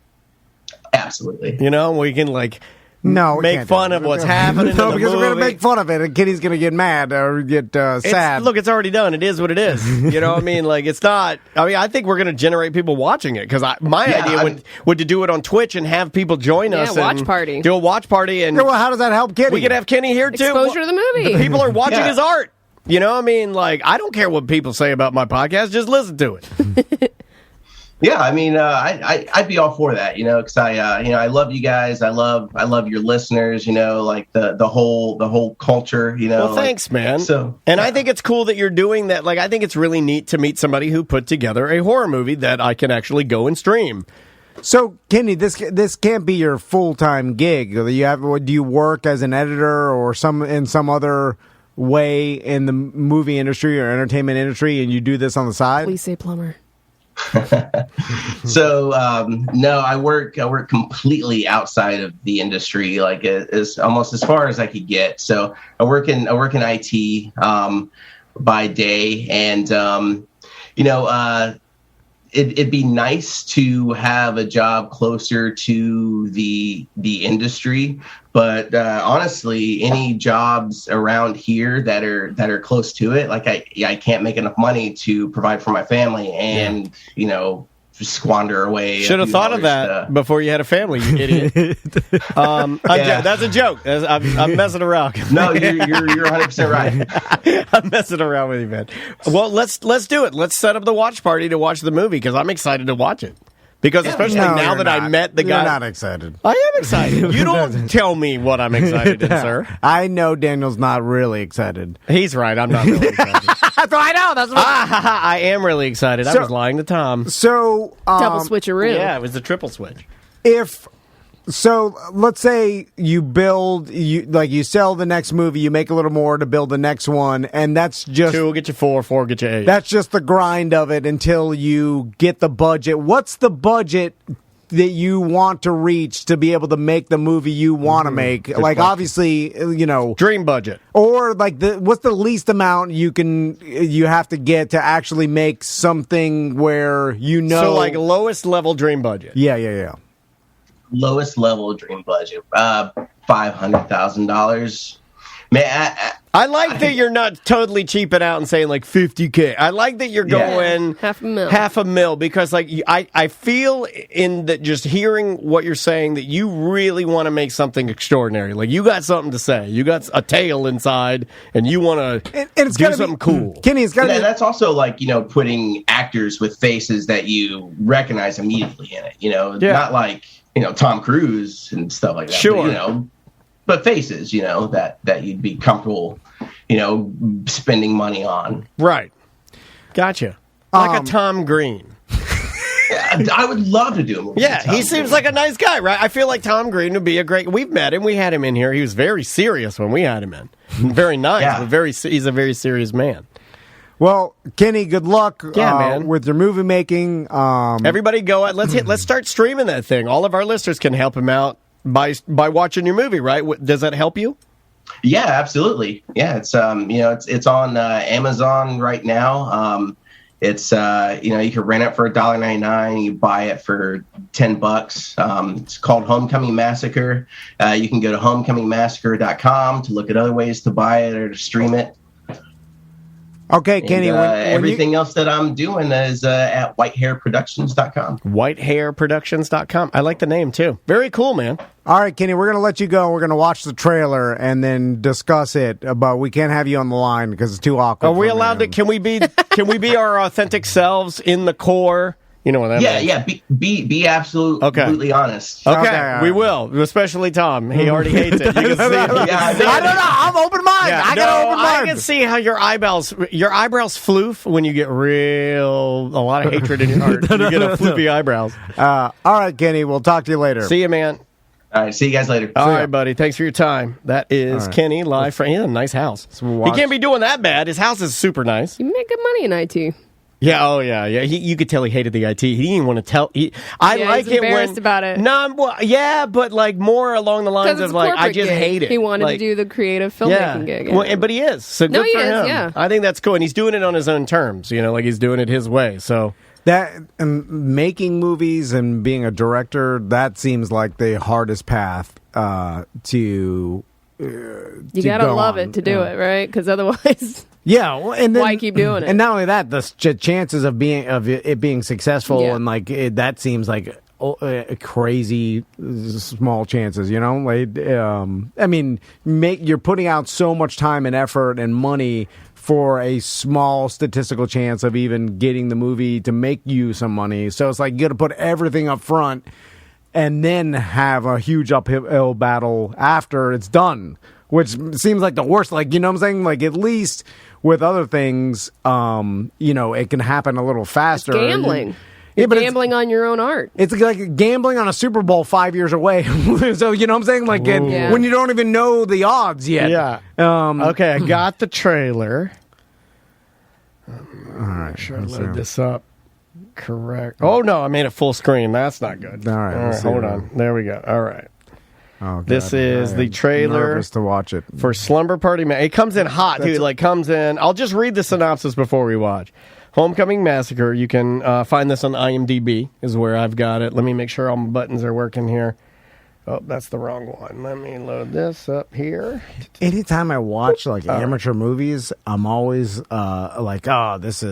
Absolutely. We can make fun of what's happening. No, because we're going to make fun of it, and Kitty's going to get mad or get sad. Look, it's already done. It is what it is. You know what I mean? Like, it's not. I mean, I think we're going to generate people watching it, because my idea would to do it on Twitch and have people join us. Yeah, watch party. Do a watch party. And well, how does that help Kitty? We could have Kenny here too. Exposure to the movie. The people are watching his art. You know what I mean? Like, I don't care what people say about my podcast. Just listen to it. Yeah, I mean, I'd be all for that, because I love you guys. I love your listeners, like the whole culture, Well, thanks, man. I think it's cool that you're doing that. Like, I think it's really neat to meet somebody who put together a horror movie that I can actually go and stream. So, Kenny, this can't be your full-time gig. Do you work as an editor or in some other way in the movie industry or entertainment industry, and you do this on the side? Please say plumber. So no, I work completely outside of the industry, like as almost as far as I could get. So I work in IT by day, and it'd be nice to have a job closer to the industry, but honestly, any jobs around here that are close to it, like I can't make enough money to provide for my family, and just squander away. Should have thought of that before you had a family, you idiot. That's a joke. I'm messing around. No, you're 100% right. I'm messing around with you, man. Well, let's do it. Let's set up the watch party to watch the movie, because I'm excited to watch it. Because especially now that I met the guy. You're not excited. I am excited. You don't tell me what I'm excited in, sir. I know Daniel's not really excited. He's right. I'm not really excited. I know. That's what I am really excited. I was lying to Tom. So double switcheroo. Yeah, it was the triple switch. So let's say you you sell the next movie, you make a little more to build the next one, and that's just 2 will get you 4, 4 will get you 8. That's just the grind of it until you get the budget. What's the budget that you want to reach to be able to make the movie you want to make? Good like question. Obviously, dream budget, or like what's the least amount you have to get to actually make something where So like lowest level dream budget. Yeah. Lowest level dream budget, $500,000. Man, I like that you're not totally cheaping out and saying like $50K. I like that you're going half a mil because like I feel in that just hearing what you're saying that you really want to make something extraordinary. Like you got something to say. You got a tale inside and you want to do something cool. Kenny, it's got to be. That's also like, putting actors with faces that you recognize immediately in it, not like, Tom Cruise and stuff like that. Sure. But faces, that you'd be comfortable, spending money on. Right. Gotcha. Like a Tom Green. I would love to do a movie. Yeah, he seems like a nice guy, right? I feel like Tom Green would be a great... We've met him. We had him in here. He was very serious when we had him in. Very nice, but he's a very serious man. Well, Kenny, good luck man. with your movie making. Everybody go out. Let's start streaming that thing. All of our listeners can help him out by watching your movie, right? Does that help you? Yeah, absolutely. Yeah, it's it's on Amazon right now. It's you can rent it for $1.99. You buy it for $10. It's called Homecoming Massacre. You can go to homecomingmassacre.com to look at other ways to buy it or to stream it. Okay, Kenny. And, everything else that I'm doing is at whitehairproductions.com. Whitehairproductions.com. I like the name, too. Very cool, man. All right, Kenny, we're going to let you go. We're going to watch the trailer and then discuss it, but we can't have you on the line because it's too awkward. Are we allowed to? Can we be our authentic selves in the core? You know what that means. Yeah. Be absolutely honest. Okay, we will. Especially Tom. He already hates it. You can see. I don't know. I'm open minded. Yeah, I got open mind. I can see how your eyebrows floof when you get a lot of hatred in your heart. You get a floofy eyebrows. All right, Kenny. We'll talk to you later. See you, man. All right, see you guys later. All right, buddy. Thanks for your time. That is Kenny live from. He has a nice house. He can't be doing that bad. His house is super nice. You make good money in IT. Yeah, you could tell he hated the IT. He didn't even want to tell. I like he's it embarrassed about it. No, but like more along the lines of like I just hate it. He wanted to do the creative filmmaking gig. Yeah. Well, but he is. So good for him. Yeah. I think that's cool, and he's doing it on his own terms. Like he's doing it his way. So that making movies and being a director, that seems like the hardest path to. You gotta love it to do it, right? Because otherwise. Yeah, and then, why keep doing it? And not only that, the chances of it being successful and like that seems like crazy small chances. Like I mean, you're putting out so much time and effort and money for a small statistical chance of even getting the movie to make you some money. So it's like you got to put everything up front and then have a huge uphill battle after it's done. Which seems like the worst. Like, you know what I'm saying? Like, at least with other things, it can happen a little faster. It's gambling. You're gambling on your own art. It's like gambling on a Super Bowl 5 years away. So, you know what I'm saying? Like, when you don't even know the odds yet. Yeah. Okay, I got the trailer. All right. Sure, I load this up. Correct. Oh, no, I made it full screen. That's not good. All right hold on. There we go. All right. Oh, God. This is the trailer. Nervous to watch it for Slumber Party. It comes in hot, dude. Like comes in. I'll just read the synopsis before we watch. Homecoming Massacre. You can find this on IMDb. Is where I've got it. Let me make sure all my buttons are working here. Oh, that's the wrong one. Let me load this up here. Anytime I watch amateur movies, I'm always like, oh, this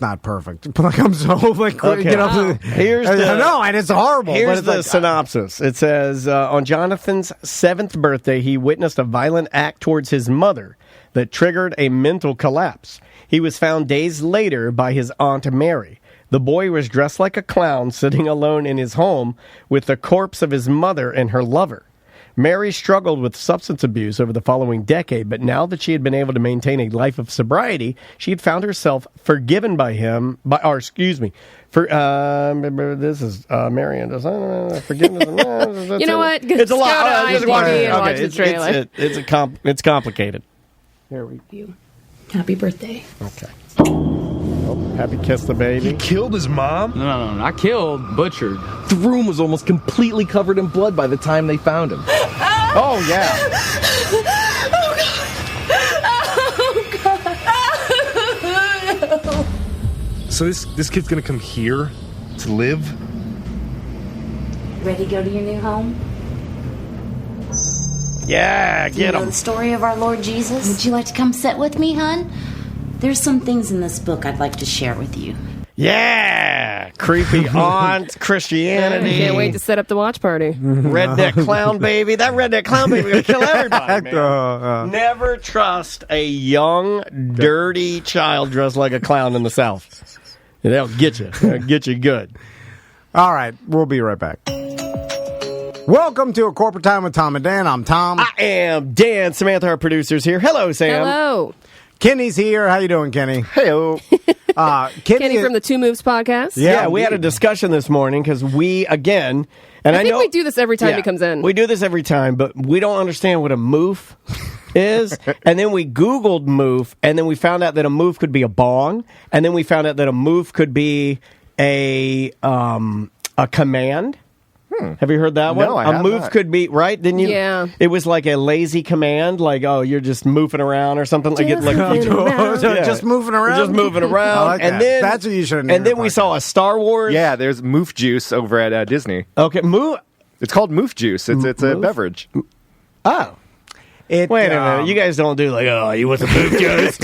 not perfect. Like I'm so like, okay. Here's and it's horrible. Here's the synopsis. It says on Jonathan's 7th birthday, he witnessed a violent act towards his mother that triggered a mental collapse. He was found days later by his Aunt Mary. The boy was dressed like a clown, sitting alone in his home with the corpse of his mother and her lover. Mary struggled with substance abuse over the following decade, but now that she had been able to maintain a life of sobriety, she had found herself forgiven by him. This is Marion. Forgiveness. You know what? It's a lot. Just watch it and watch the trailer. It's complicated. Here we go. Happy birthday. Okay. Happy kiss the baby. He killed his mom? No, not killed, butchered. The room was almost completely covered in blood by the time they found him. Oh, yeah. Oh, God. So this kid's gonna come here to live? Ready to go to your new home? Yeah, Do you get know him. the story of our Lord Jesus? Would you like to come sit with me, hon? There's some things in this book I'd like to share with you. Yeah, creepy aunt Christianity. Can't wait to set up the watch party. Redneck clown baby. That redneck clown baby gonna kill everybody, man. Never trust a young, dirty child dressed like a clown in the South. They'll get you. They'll get you good. All right, we'll be right back. Welcome to A Corporate Time with Tom and Dan. I'm Tom. I am Dan. Samantha, our producers here. Hello, Sam. Hello. Kenny's here. How you doing, Kenny? Hello. Kenny from the Two Moves podcast. Yeah, we had a discussion this morning because we, again, and I think know we do this every time he comes in. We do this every time, but we don't understand what a moof is. And then we Googled moof, and then we found out that a moof could be a bong, and then we found out that a moof could be a command. Have you heard that one? No, I a have move not. could be, right? Didn't you? Yeah. It was like a lazy command, like, oh, you're just moving around or something. Like, Just moving around. Just moving around? Just moving around. I like and that. then That's what you should have And named then your we podcast. saw a Star Wars. Yeah, there's Moof Juice over at Disney. Okay, move. It's called Moof Juice. It's a Moof? beverage. Oh. It, Wait a minute. You guys don't do like, oh, you want some move juice?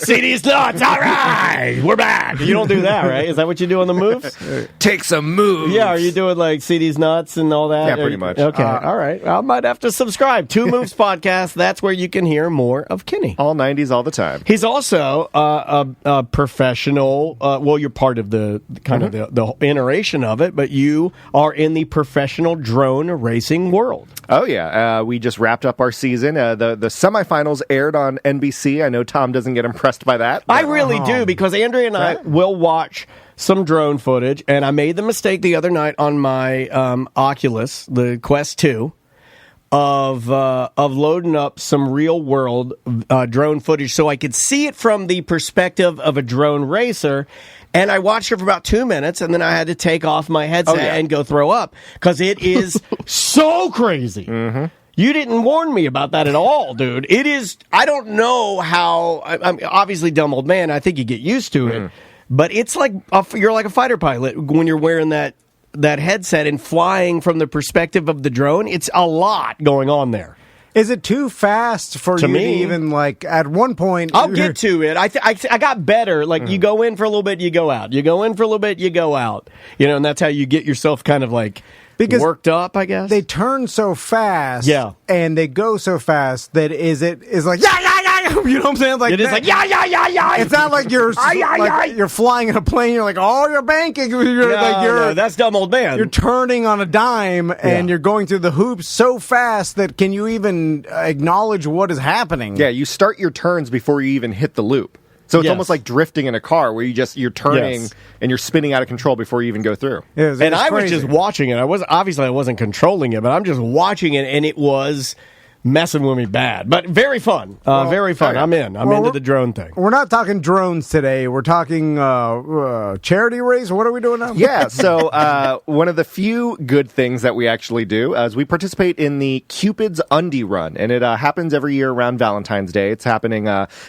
See these nuts. All right. We're back. You don't do that, right? Is that what you do on the moves? Take some moves. Yeah, are you doing like see these nuts and all that? Yeah, pretty much. Okay, all right. I might have to subscribe. Two Moves Podcast. That's where you can hear more of Kenny. All 90s all the time. He's also a professional. Well, you're part of the kind of the iteration of it, but you are in the professional drone racing world. Oh, yeah. We just wrapped up our season. The semifinals aired on NBC. I know Tom doesn't get impressed by that. I really do, because Andrea and I will watch some drone footage, and I made the mistake the other night on my Oculus, the Quest 2, of loading up some real world drone footage so I could see it from the perspective of a drone racer. And I watched it for about 2 minutes, and then I had to take off my headset and go throw up because it is so crazy. Mm-hmm. You didn't warn me about that at all, dude. It is. I don't know how. I'm obviously dumb old man. I think you get used to it, but it's like you're like a fighter pilot when you're wearing that headset and flying from the perspective of the drone. It's a lot going on there. Is it too fast for To you me. to even, like, at one point... I'll get to it. I got better. Like, you go in for a little bit, you go out. You go in for a little bit, you go out. You know, and that's how you get yourself kind of, like, worked up, I guess. They turn so fast, Yeah. and they go so fast that is like, yeah, you know what I'm saying? Like, It is like, yeah. It's not like you're you're flying in a plane. You're like, oh, you're banking. No, that's dumb old man. You're turning on a dime, and you're going through the hoops so fast that can you even acknowledge what is happening? Yeah, you start your turns before you even hit the loop. So it's almost like drifting in a car where you're turning and you're spinning out of control before you even go through. And I was just watching it. I wasn't controlling it, but I'm just watching it, and it was messing with me bad. But very fun. Very fun. I'm in. I'm into the drone thing. We're not talking drones today. We're talking charity race. What are we doing now? Yeah, so one of the few good things that we actually do is we participate in the Cupid's Undie Run, and it happens every year around Valentine's Day. It's happening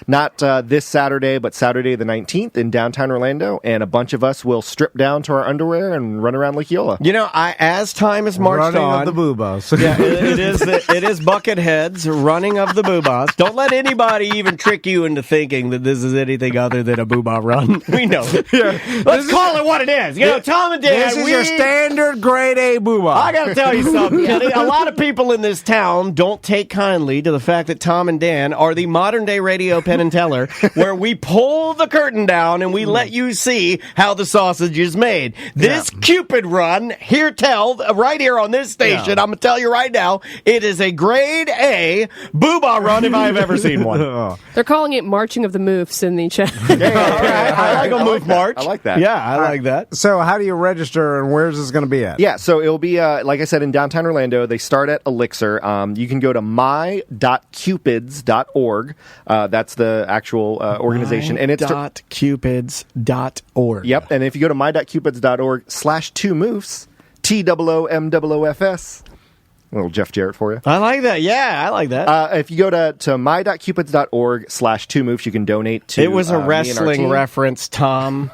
not this Saturday, but Saturday the 19th in downtown Orlando, and a bunch of us will strip down to our underwear and run around Lake Eola. You know, as time has marched Running on, of the boobas. Yeah, it is bucket heads running of the boobas. Don't let anybody even trick you into thinking that this is anything other than a boobah run. We know. Let's call it what it is. You know, Tom and Dan. This is your standard grade A boobah. I got to tell you something. A lot of people in this town don't take kindly to the fact that Tom and Dan are the modern day radio Penn and Teller, where we pull the curtain down and we let you see how the sausage is made. This Cupid run, right here on this station, I'm going to tell you right now, it is a grade A boobah run if I have ever seen one. They're calling it Marching of the Moofs in the chat. I like a move march. I like that. Yeah, I like that. So how do you register, and where's this going to be at? Yeah, so it'll be, like I said, in downtown Orlando. They start at Elixir. You can go to my.cupids.org. That's the actual organization. And it's .cupids.org. Yep, and if you go to my.cupids.org/2moofs, TOOMOOFS, A little Jeff Jarrett for you. I like that. Yeah, I like that. If you go to my.cupids.org/2moofs, you can donate to. It was a me and our wrestling team. reference, Tom.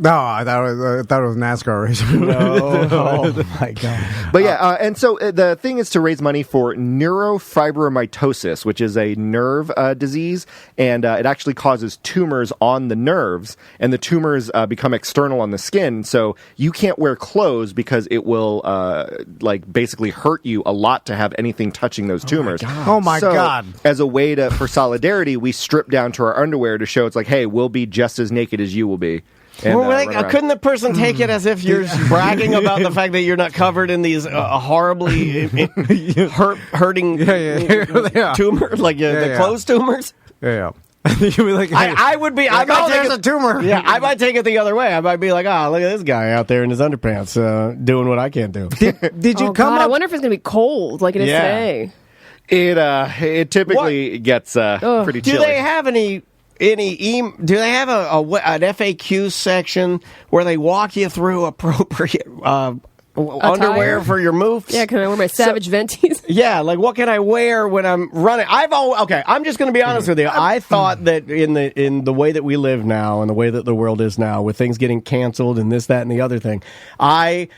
No, I thought it was NASCAR race. No. Oh, my God. But yeah, and so the thing is to raise money for neurofibromatosis, which is a nerve disease, and it actually causes tumors on the nerves, and the tumors become external on the skin, so you can't wear clothes because it will basically hurt you a lot to have anything touching those tumors. Oh my God. As a way for solidarity, we strip down to our underwear to show it's like, hey, we'll be just as naked as you will be. And, couldn't the person take it as if you're bragging about the fact that you're not covered in these horribly hurting tumors, like the clothes tumors? Yeah. You'd be like, hey, I would be. I might take there's a tumor. Yeah, I might take it the other way. I might be like, look at this guy out there in his underpants doing what I can't do. Did you come God, up? I wonder if it's going to be cold like it is today. It typically gets pretty chilly. Do they have do they have an FAQ section where they walk you through appropriate underwear for your moofs? Yeah, can I wear my Savage Venties? Yeah, like what can I wear when I'm running? I'm just going to be honest with you. I thought that in the way that we live now and the way that the world is now, with things getting canceled and this, that, and the other thing, I've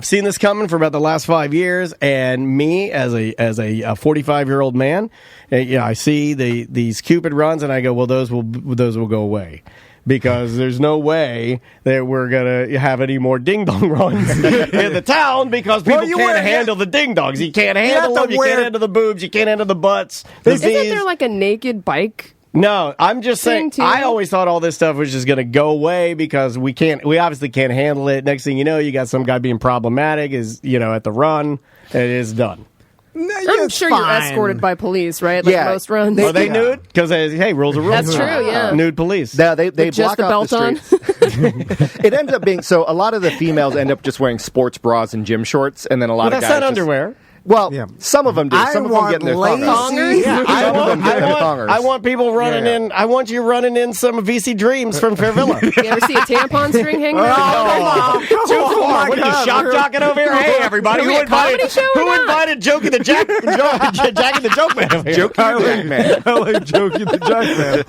seen this coming for about the last 5 years, and me as a 45-year-old man, I see these Cupid runs, and I go, well, those will go away. Because there's no way that we're going to have any more ding-dong runs in the town because people can't handle the ding-dongs. You can't handle them. You can't handle the boobs. You can't handle the butts. Isn't there like a naked bike? No, I'm just saying, I always thought all this stuff was just going to go away because we obviously can't handle it. Next thing you know, you got some guy being problematic at the run, and it is done. I'm sure you're escorted by police, right? Like most runs. Are they nude? Because, hey, rules are rules. That's true, yeah. Nude police. They block just the off belt on? It ends up being, so a lot of the females end up just wearing sports bras and gym shorts, and then a lot of guys that's not underwear. Well, some of them do. Some of them get in their thongers. Yeah, I want people running in. I want you running in some VC Dreams from Fairvilla. You ever see a tampon string hanging around? What are you shock jocking over here? Hey, everybody! Who invited Jokey the Jack? Jackie the Joke Man? Jokey the Jack Man. I like Jokey the Jack Man.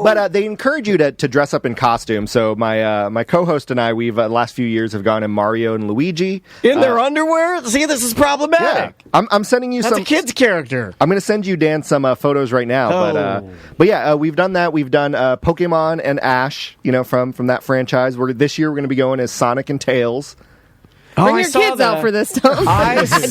But they encourage you to dress up in costume. So my co-host and I, we've the last few years have gone in Mario and Luigi in their underwear. See, this is problematic. Yeah. I'm sending you That's a kid's character. I'm going to send you, Dan, some photos right now. But yeah, we've done that. We've done Pokemon and Ash, from that franchise. This year we're going to be going as Sonic and Tails. Bring your kids out for this, Tom.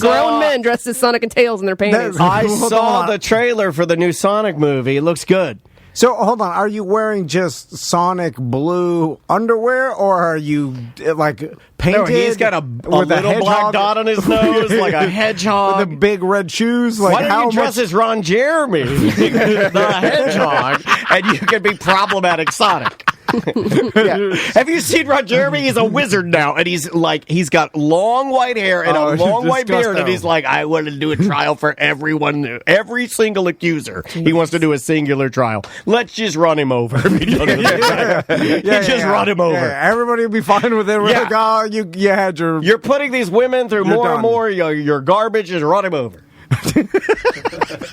Grown men dressed as Sonic and Tails in their panties. I saw the trailer for the new Sonic movie. It looks good. So, hold on. Are you wearing just Sonic blue underwear, or are you, painted? No, he's got a little black dot on his nose, like a hedgehog. With the big red shoes. Why don't you dress as Ron Jeremy, the hedgehog, and you can be problematic Sonic? Have you seen Ron Jeremy? He's a wizard now, and he's got long white hair and a long white beard, and he's like, I want to do a trial for everyone, every single accuser. He wants to do a singular trial. Let's just run him over. Run him over. Yeah, everybody will be fine with it. We're like, you had your... You're putting these women through more and more. Your garbage. Just run him over.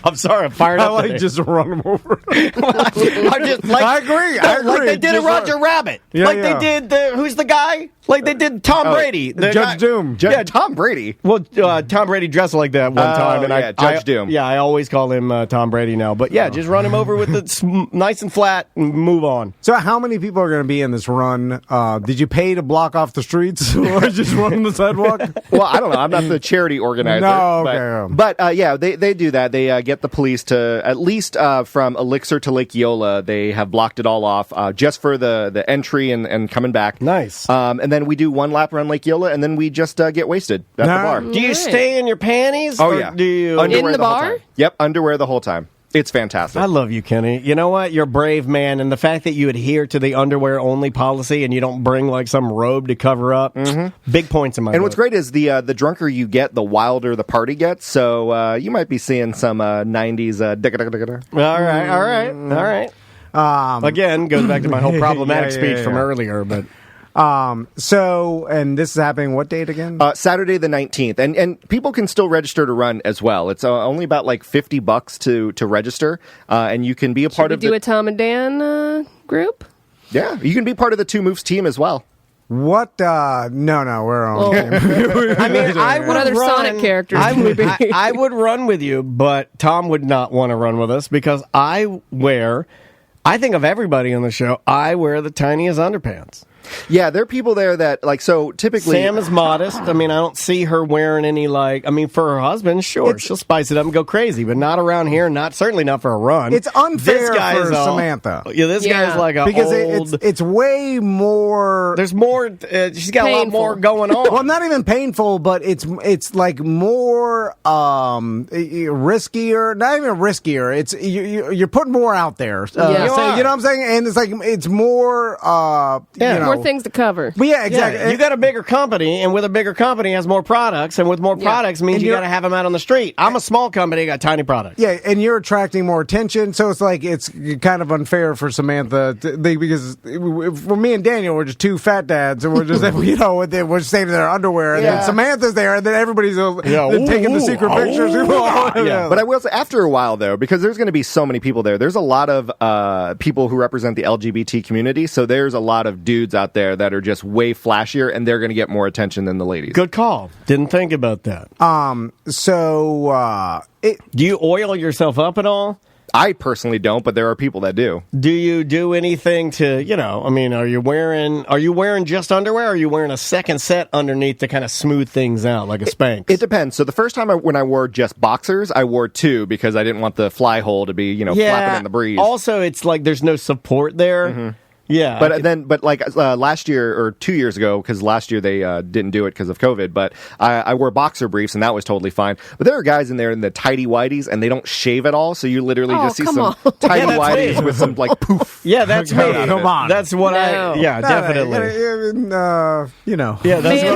I'm sorry, I'm fired up. I like just run them over. I agree. Like they did a Roger Rabbit. They did who's the guy? Like they did Tom Brady. Judge Doom. Tom Brady. Well, Tom Brady dressed like that one time. And Judge Doom. Yeah, I always call him Tom Brady now. But just run him over with the nice and flat and move on. So how many people are going to be in this run? Did you pay to block off the streets or just run the sidewalk? Well, I don't know. I'm not the charity organizer. No, okay. But they do that. They get the police to, at least from Elixir to Lake Eola, they have blocked it all off just for the entry and coming back. Nice. And then we do one lap around Lake Eola, and then we just get wasted at the bar. Do you stay in your panties? Oh, yeah. Do you underwear in the bar? Yep, underwear the whole time. It's fantastic. I love you, Kenny. You know what? You're a brave man, and the fact that you adhere to the underwear-only policy and you don't bring like some robe to cover up, big points in my book. And what's great is the drunker you get, the wilder the party gets. So you might be seeing some 90s. All right. Again, goes back to my whole problematic speech from earlier, but... So, and this is happening what date again? Saturday the 19th. And people can still register to run as well. It's only about like $50 to register. And you can be a part of do a Tom and Dan group? Yeah, you can be part of the Two Moves team as well. What? No, we're on. I mean, what other Sonic characters would we be? I would run with you, but Tom would not want to run with us because I think of everybody on the show, I wear the tiniest underpants. Yeah, there are people there that, like, so typically... Sam is modest. I mean, I don't see her wearing any, like... I mean, for her husband, sure, she'll spice it up and go crazy, but not around here, certainly not for a run. It's unfair for Samantha. Yeah, this guy's like a because old... it's way more... There's more... she's got painful. A lot more going on. Well, not even painful, but it's like more riskier. Not even riskier. It's you're putting more out there. So, you know what I'm saying? And it's like it's more... more things to cover. But yeah, exactly. Yeah, you got a bigger company, and with a bigger company has more products, and with more products means you got to have them out on the street. I'm a small company, I got tiny products. Yeah, and you're attracting more attention, so it's like it's kind of unfair for Samantha because for me and Daniel, we're just two fat dads, and we're just we're staying in their underwear, and then Samantha's there, and then everybody's taking the secret pictures. But I will say, after a while though, because there's going to be so many people there's a lot of people who represent the LGBT community, so there's a lot of dudes out there that are just way flashier, and they're going to get more attention than the ladies. Good call. Didn't think about that. Do you oil yourself up at all? I personally don't, but there are people that do. Do you do anything to, I mean, are you wearing just underwear, or are you wearing a second set underneath to kind of smooth things out like a Spanx? It depends. So the first time when I wore just boxers, I wore two because I didn't want the fly hole to be, flapping in the breeze. Also, it's like there's no support there. Mm-hmm. Yeah, but last year or 2 years ago, because last year they didn't do it because of COVID. But I wore boxer briefs, and that was totally fine. But there are guys in there in the tighty whities, and they don't shave at all, so you literally just see some tighty whities with some like poof. Yeah, that's me. Come on, that's what definitely. Yeah, that's what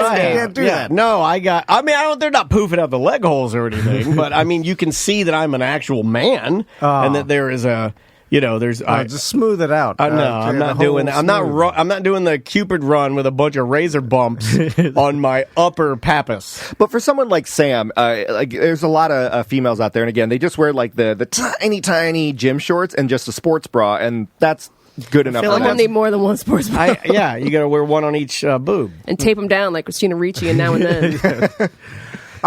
I can't do that. No, they're not poofing out the leg holes or anything, but I mean, you can see that I'm an actual man, and that there is a. Just smooth it out. No, I'm not doing that. I'm not doing the Cupid run with a bunch of razor bumps on my upper pappus. But for someone like Sam, there's a lot of females out there, and again, they just wear like the tiny gym shorts and just a sports bra, and that's good enough. I need more than one sports bra. You got to wear one on each boob and tape them down like Christina Ricci and Now and Then.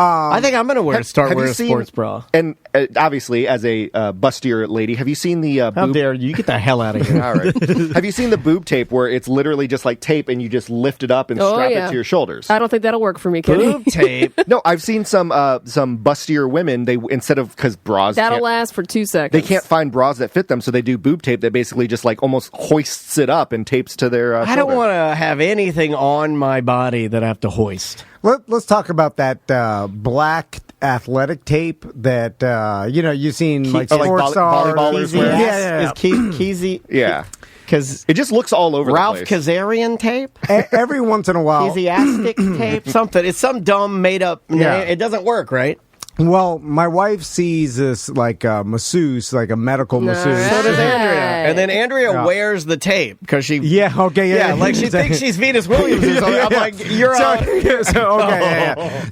I think I'm going to wear a sports bra. And obviously, as a bustier lady, have you seen the How dare you? Get the hell out of here. All right. Have you seen the boob tape where it's literally just like tape and you just lift it up and strap it to your shoulders? I don't think that'll work for me, Kenny. Boob tape? No, I've seen some bustier women, they instead of, because bras that'll last for 2 seconds. They can't find bras that fit them, so they do boob tape that basically just like almost hoists it up and tapes to their I don't want to have anything on my body that I have to hoist. Let's talk about that black athletic tape that you've seen like sports stars. Volleyballers wear. Is Keezy? Yeah. Because it just looks all over Ralph the place. Kazarian tape? Every once in a while. Keezyastic tape? Something. It's some dumb made up name. It doesn't work, right? Well, my wife sees this like a masseuse, like a medical masseuse. So does Andrea. And then Andrea wears the tape because she... Yeah, like she thinks she's Venus Williams or something. I'm like, you're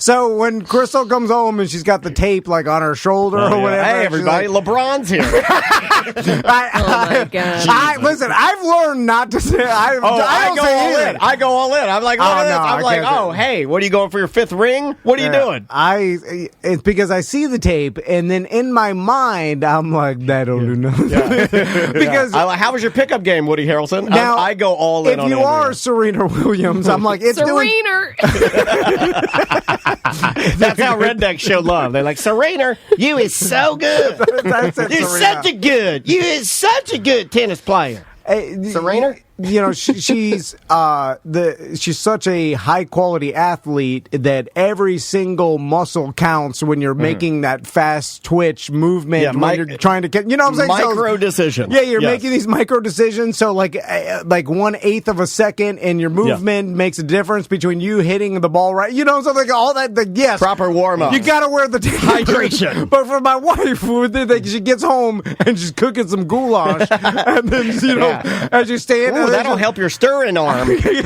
So when Crystal comes home and she's got the tape like on her shoulder or whatever. Hey, everybody, LeBron's here. Oh, my God. Listen, I've learned not to say... I don't say anything. I go all in. I'm like, look at this. I'm like, hey, what are you going for your fifth ring? What are you doing? It's because I see the tape, and then in my mind, I'm like, that'll do nothing. Because how was your pickup game, Woody Harrelson? Now, I go all in on If you are Serena Williams, I'm like, it's Serena! That's how Redneck showed love. They're like, Serena, you is so good. You is such a good tennis player. Serena? She's such a high quality athlete that every single muscle counts when you're making that fast twitch movement when you're trying to get, you know what I'm saying? Micro decisions. Yeah, you're making these micro decisions. So like 1/8 of a second, and your movement makes a difference between you hitting the ball right. So like all that. Yes, proper warm up. You got to wear the hydration. But for my wife, she gets home and she's cooking some goulash, and then as you stand. that'll help your stirring arm. They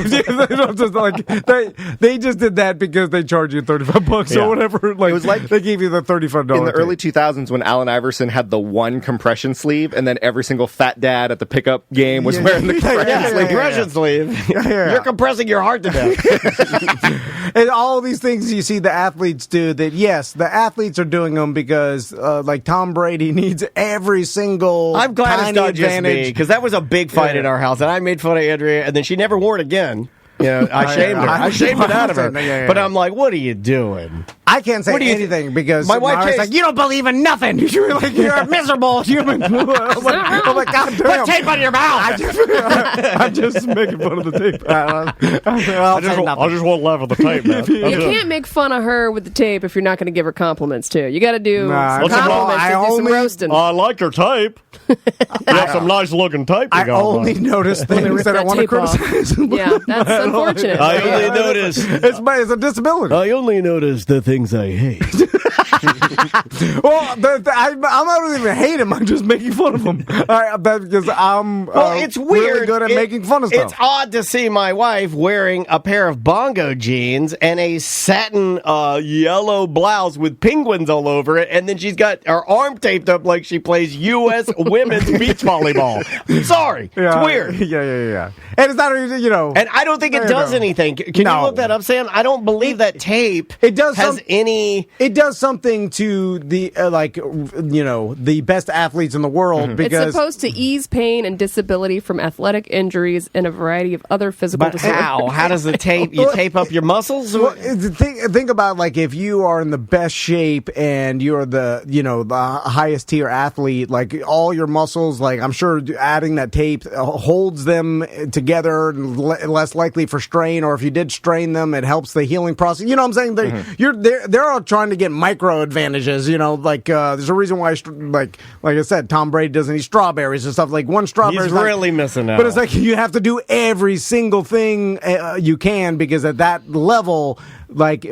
just did that because they charge you $35 or whatever. Like, it was like they gave you the $35 in the early 2000s when Allen Iverson had the one compression sleeve, and then every single fat dad at the pickup game was wearing the compression sleeve. You're compressing your heart to death. And all these things you see the athletes do, that yes, the athletes are doing them because like Tom Brady needs every single I'm glad tiny it's not just advantage. me, because that was a big fight at our house, and I made fun of Andrea, and then she never wore it again. You know, I shamed her. I shamed it out of her. But I'm like, what are you doing? I can't say anything because my wife's like, you don't believe in nothing. You're like, you're a miserable human. I'm like, God damn. Put tape on your mouth. I'm just making fun of the tape. I just won't laugh at the tape, man. You can't make fun of her with the tape if you're not going to give her compliments, too. You got to do some compliments and do some roasting. I like your tape. You have some nice-looking tape. I only notice things that I want to criticize. Yeah, that's unfortunate. I only notice. It's a disability. I only notice the things I hate. Well, I'm not even hate him. I'm just making fun of him because I'm it's weird. Really good at making fun of stuff. It's odd to see my wife wearing a pair of bongo jeans and a satin yellow blouse with penguins all over it, and then she's got her arm taped up like she plays U.S. women's beach volleyball. Sorry, it's weird. Yeah. And it's not, and I don't think it does anything. Can you look that up, Sam? I don't believe that tape has any. It does something to the the best athletes in the world because it's supposed to ease pain and disability from athletic injuries and a variety of other physical disorders. How does the tape? You tape up your muscles? Well, think about like if you are in the best shape and you're the highest tier athlete, like all your muscles, like I'm sure adding that tape holds them together and less likely for strain, or if you did strain them, it helps the healing process. You know what I'm saying? They're all trying to get micro advantages. There's a reason why, like I said, Tom Brady doesn't eat strawberries and stuff. Like one strawberry, he's really missing out. But it's like you have to do every single thing you can because at that level, like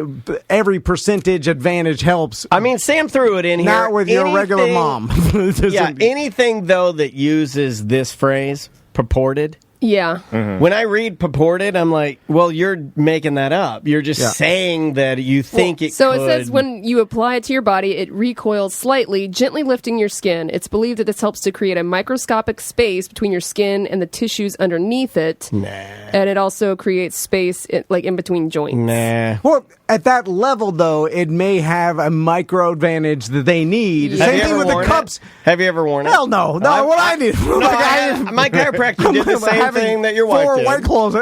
every percentage advantage helps. I mean, Sam threw it in here. Not with your regular mom. Anything though that uses this phrase, purported. Yeah. Mm-hmm. When I read purported, I'm like, well, you're making that up. You're just saying that you think it So could. It says when you apply it to your body, it recoils slightly, gently lifting your skin. It's believed that this helps to create a microscopic space between your skin and the tissues underneath it. Nah. And it also creates space in between joints. Nah. Well, at that level, though, it may have a micro advantage that they need. Same thing with the cups. Have you ever worn it? Hell no. No, what I need. My chiropractor did the same thing that your wife did. 4 White Claws,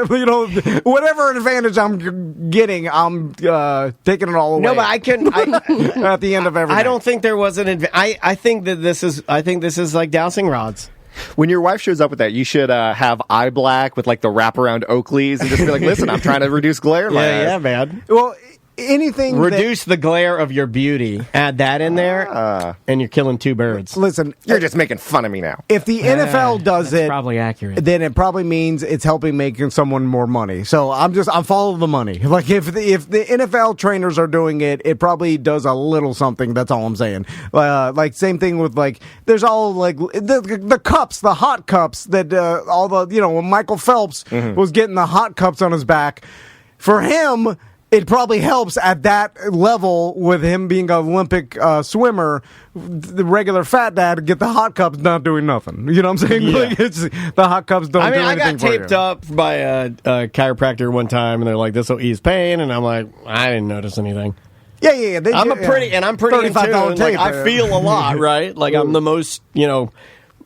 whatever advantage I'm getting, I'm taking it all away. No, but I couldn't. At the end of everything. I don't think there was an advantage. I think that this is like dowsing rods. When your wife shows up with that, you should have eye black with like the wraparound Oakleys and just be like, listen, I'm trying to reduce glare. Yeah, man. Well, anything reduce the glare of your beauty. Add that in there, and you're killing 2 birds. Listen, you're just making fun of me now. If the NFL does it, probably accurate. Then it probably means it's helping making someone more money. So I'm following the money. Like if the NFL trainers are doing it, it probably does a little something. That's all I'm saying. Like same thing with like there's all like the cups, the hot cups that all the when Michael Phelps was getting the hot cups on his back. For him, it probably helps at that level with him being an Olympic swimmer. The regular fat dad get the hot cups not doing nothing. You know what I'm saying? Yeah. Like the hot cups don't do anything. I got taped up by a chiropractor one time, and they're like, "This will ease pain," and I'm like, "I didn't notice anything." Yeah. I'm pretty in tune. Like, I feel a lot, right? Like I'm the most,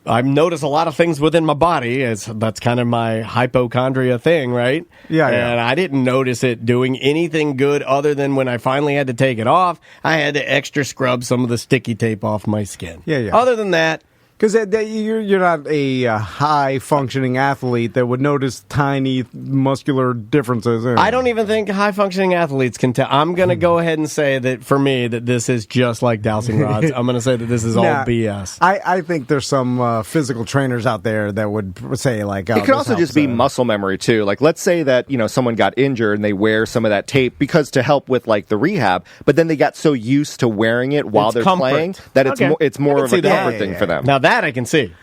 I notice a lot of things within my body. That's kind of my hypochondria thing, right? Yeah. And I didn't notice it doing anything good other than when I finally had to take it off, I had to extra scrub some of the sticky tape off my skin. Yeah. Other than that, because you're not a high-functioning athlete that would notice tiny muscular differences. I don't even think high-functioning athletes can tell. I'm going to go ahead and say that, for me, that this is just like dowsing rods. I'm going to say that this is all BS. I think there's some physical trainers out there that would say, like... it could also just be muscle memory, too. Like, let's say that, someone got injured and they wear some of that tape because to help with, like, the rehab, but then they got so used to wearing it while they're playing that it's more of a comfort thing for them. Now that I can see.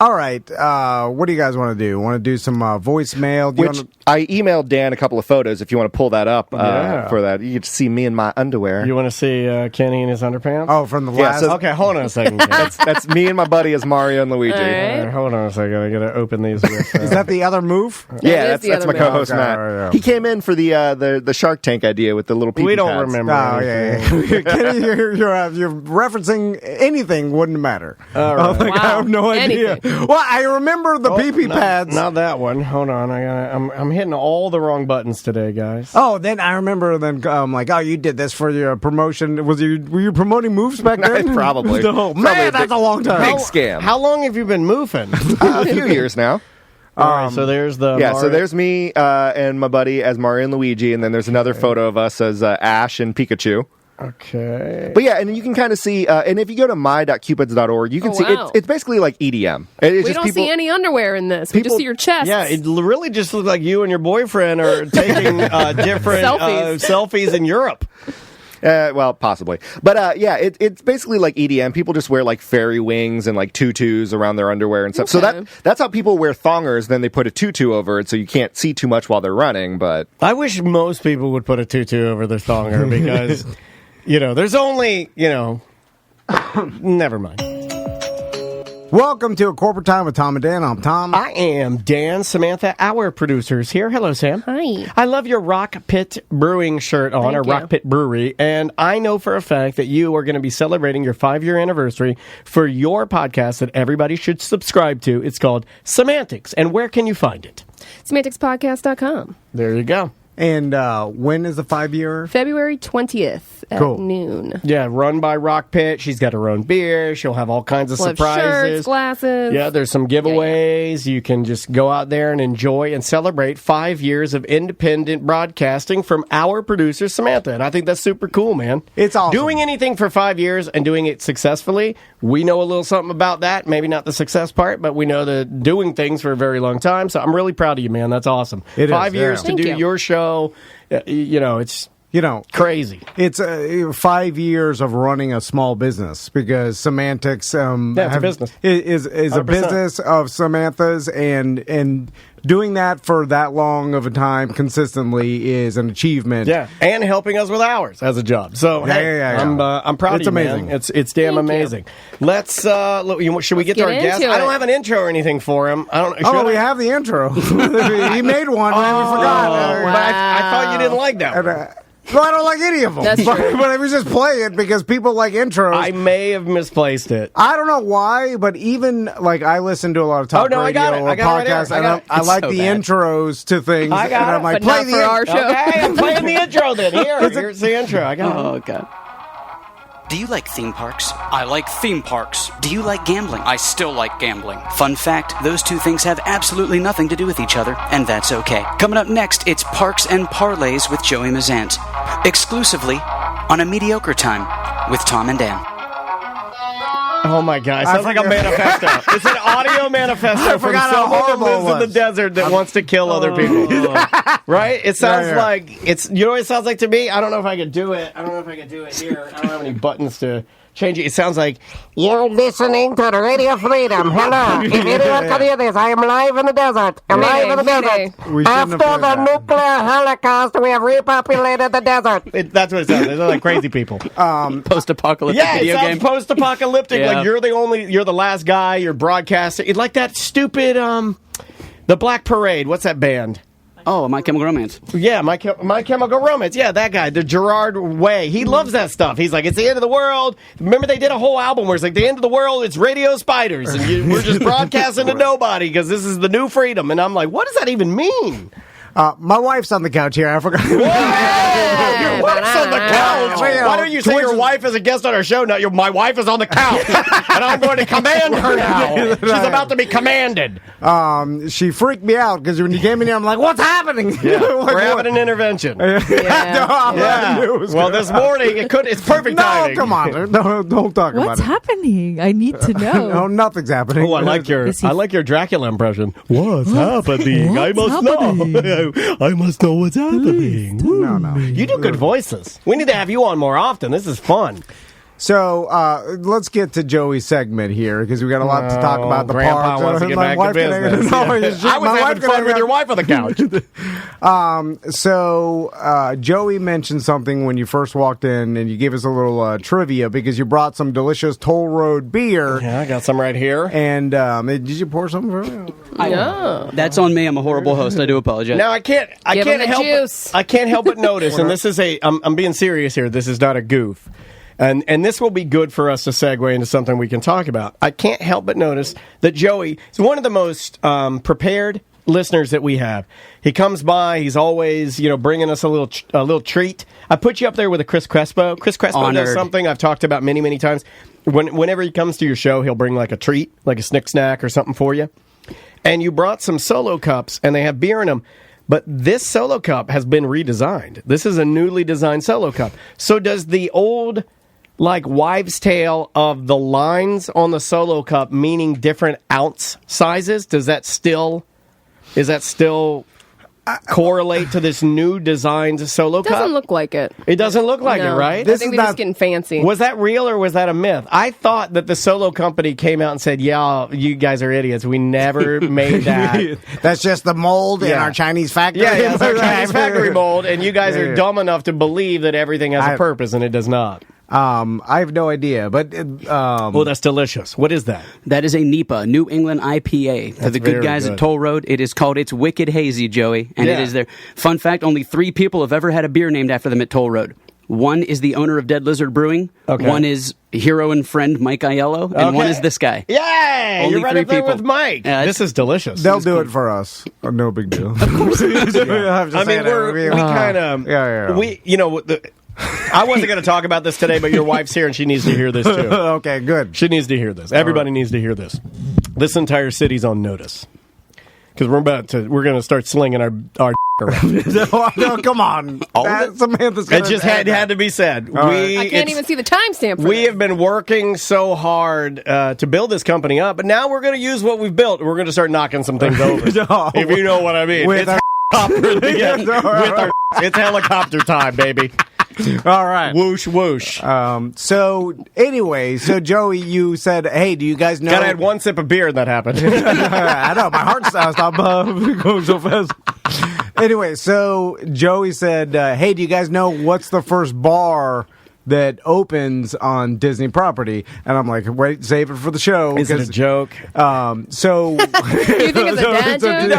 All right. What do you guys want to do? Want to do some voicemail? I emailed Dan a couple of photos. If you want to pull that up for that, you get to see me in my underwear. You want to see Kenny in his underpants? Oh, from the last. Okay, hold on a second. That's me and my buddy as Mario and Luigi. All right. Hold on a second. I gotta open these. With, Is that the other move? Yeah, that's my co-host Okay, Matt. right. He came in for the Shark Tank idea with the little pee-pee we don't pads. remember. Oh, yeah. Kenny, you're referencing anything wouldn't matter. All right. I have no idea. Anything. Well, I remember the pee-pee pads. Not that one. Hold on. I'm hitting all the wrong buttons today, guys. Oh, then I remember. Then like, oh, you did this for your promotion. Were you promoting moves back then? Probably. Oh, man, that's a long time. Big scam. How long have you been moving? A few years now. All right, so there's the So there's me and my buddy as Mario and Luigi, and then there's another photo of us as Ash and Pikachu. Okay. But yeah, and you can kind of see, and if you go to my.cupids.org, you can see it's basically like EDM. It's We just don't see any underwear in this. We just see your chest. Yeah, it really just looks like you and your boyfriend are taking different selfies in Europe. Well, possibly. But it's basically like EDM. People just wear like fairy wings and like tutus around their underwear and stuff. Okay. So that's how people wear thongers. Then they put a tutu over it so you can't see too much while they're running. But I wish most people would put a tutu over their thonger because, there's only, never mind. Welcome to A Corporate Time with Tom and Dan. I'm Tom. I am Dan. Samantha, our producers here. Hello, Sam. Hi. I love your Rock Pit Brewing shirt on, or Rock Pit Brewery, and I know for a fact that you are going to be celebrating your 5-year anniversary for your podcast that everybody should subscribe to. It's called Semantics, and where can you find it? SemanticsPodcast.com. There you go. And when is the 5-year? February 20th at noon. Yeah, run by Rock Pit. She's got her own beer. She'll have all kinds of We'll have surprises. shirts, glasses. Yeah, there's some giveaways. You can just go out there and enjoy and celebrate 5 years of independent broadcasting from our producer, Samantha. And I think that's super cool, man. It's awesome. Doing anything for 5 years and doing it successfully, we know a little something about that. Maybe not the success part, but we know the doing things for a very long time. So I'm really proud of you, man. That's awesome. It 5 is, years yeah. to do your show. It's crazy. It's 5 years of running a small business because Semantics it's a business. is a 100%. business of Samantha's, and doing that for that long of a time consistently is an achievement. Yeah, and helping us with ours as a job. So I'm proud of you, amazing. man. It's damn amazing. Let's should we get to our guest? I don't have an intro or anything for him. I don't. We have the intro. He made one and we forgot. But I thought you didn't like that one. Well, I don't like any of them. That's true. But I was just playing it because people like intros. I may have misplaced it. I don't know why, but even I listen to a lot of talk radio or podcasts, and I like the intros to things. I got and it, I'm like, but play not for our show. Okay, I'm playing the intro then. Here's the intro. I got it. Oh, God. Do you like theme parks? I like theme parks. Do you like gambling? I still like gambling. Fun fact, those two things have absolutely nothing to do with each other, and that's okay. Coming up next, it's Parks and Parlays with Joey Mazant. Exclusively on A Mediocre Time with Tom and Dan. Oh my God! It sounds like a manifesto. It's an audio manifesto from someone who lives in the desert that wants to kill other people. Right? It sounds like it's. You know what it sounds like to me? I don't know if I could do it. I don't know if I could do it here. I don't have any buttons to change it. It sounds like you're listening to the Radio Freedom. Hello. If anyone can hear this, I am live in the desert. I'm live in the desert. After the nuclear holocaust, we have repopulated the desert. That's what it sounds like. They sound like crazy people. Post-apocalyptic video it sounds game. post-apocalyptic. Yeah. Like you're the last guy. You're broadcasting. It's like that stupid the Black Parade. What's that band? Oh, My Chemical Romance. Yeah, My Chemical Romance. Yeah, that guy, the Gerard Way. He loves that stuff. He's like, it's the end of the world. Remember, they did a whole album where it's like, the end of the world, it's radio spiders. And we're just broadcasting to nobody because this is the new freedom. And I'm like, what does that even mean? My wife's on the couch here. I forgot. Your wife's on the couch. Why don't you say your wife is a guest on our show? No, my wife is on the couch, and I'm going to command her now. She's about to be commanded. She freaked me out because when you came in here, I'm like, "What's happening?" Yeah. We're having an intervention. Well, this morning it's perfect timing. No, come on, don't talk about it. What's happening? I need to know. No, nothing's happening. Oh, I like your Dracula impression. What's happening? I must know. I must know what's happening. No. You do good voices. We need to have you on more often. This is fun. So let's get to Joey's segment here because we got a lot to talk about. The Grandpa park. wants to get back to business. I was having fun with your wife on the couch. So Joey mentioned something when you first walked in, and you gave us a little trivia because you brought some delicious Toll Road beer. Yeah, I got some right here. And did you pour something for me? Yeah. That's on me. I'm a horrible host. I do apologize. Now I can't help but notice, and this is I'm being serious here. This is not a goof. And this will be good for us to segue into something we can talk about. I can't help but notice that Joey is one of the most prepared listeners that we have. He comes by. He's always, bringing us a little treat. I put you up there with a Chris Crespo. Chris Crespo does something I've talked about many, many times. Whenever he comes to your show, he'll bring like a treat, like a snick snack or something for you. And you brought some Solo cups, and they have beer in them. But this Solo cup has been redesigned. This is a newly designed Solo cup. So does the old, wives' tale of the lines on the Solo cup meaning different ounce sizes? Is that still correlate to this new designed Solo cup? It doesn't look like it. It doesn't look like it, right? I think they're just getting fancy. Was that real or was that a myth? I thought that the Solo company came out and said, yeah, you guys are idiots. We never made that. That's just the mold in our Chinese factory. Yeah, it's our Chinese factory mold, and you guys are dumb enough to believe that everything has a purpose, and it does not. I have no idea, but well, that's delicious. What is that? That is a NEPA, New England IPA. For the good guys at Toll Road, it is called It's Wicked Hazy, Joey, and it is there. Fun fact: only 3 people have ever had a beer named after them at Toll Road. One is the owner of Dead Lizard Brewing. Okay. One is hero and friend Mike Aiello, and one is this guy. Yay! You're right up there with Mike. This is delicious. They'll do it for us. No big deal. Of course. I mean, we kind of I wasn't going to talk about this today, but your wife's here and she needs to hear this too. Okay, good. She needs to hear this. Everybody needs to hear this. This entire city's on notice because we're going to start slinging our around. No, come on. Samantha's it just had to be said. I can't even see the timestamp. We have been working so hard to build this company up, but now we're going to use what we've built. We're going to start knocking some things over. If you know what I mean. It's helicopter time, baby. All right. Whoosh, whoosh. So Joey, you said, hey, do you guys know... Gotta had one sip of beer and that happened. I know, my heart stopped going so fast. Anyway, so Joey said, hey, do you guys know what's the first bar that opens on Disney property? And I'm like, wait, save it for the show. Is it a joke? So... you think it's a dad joke? No,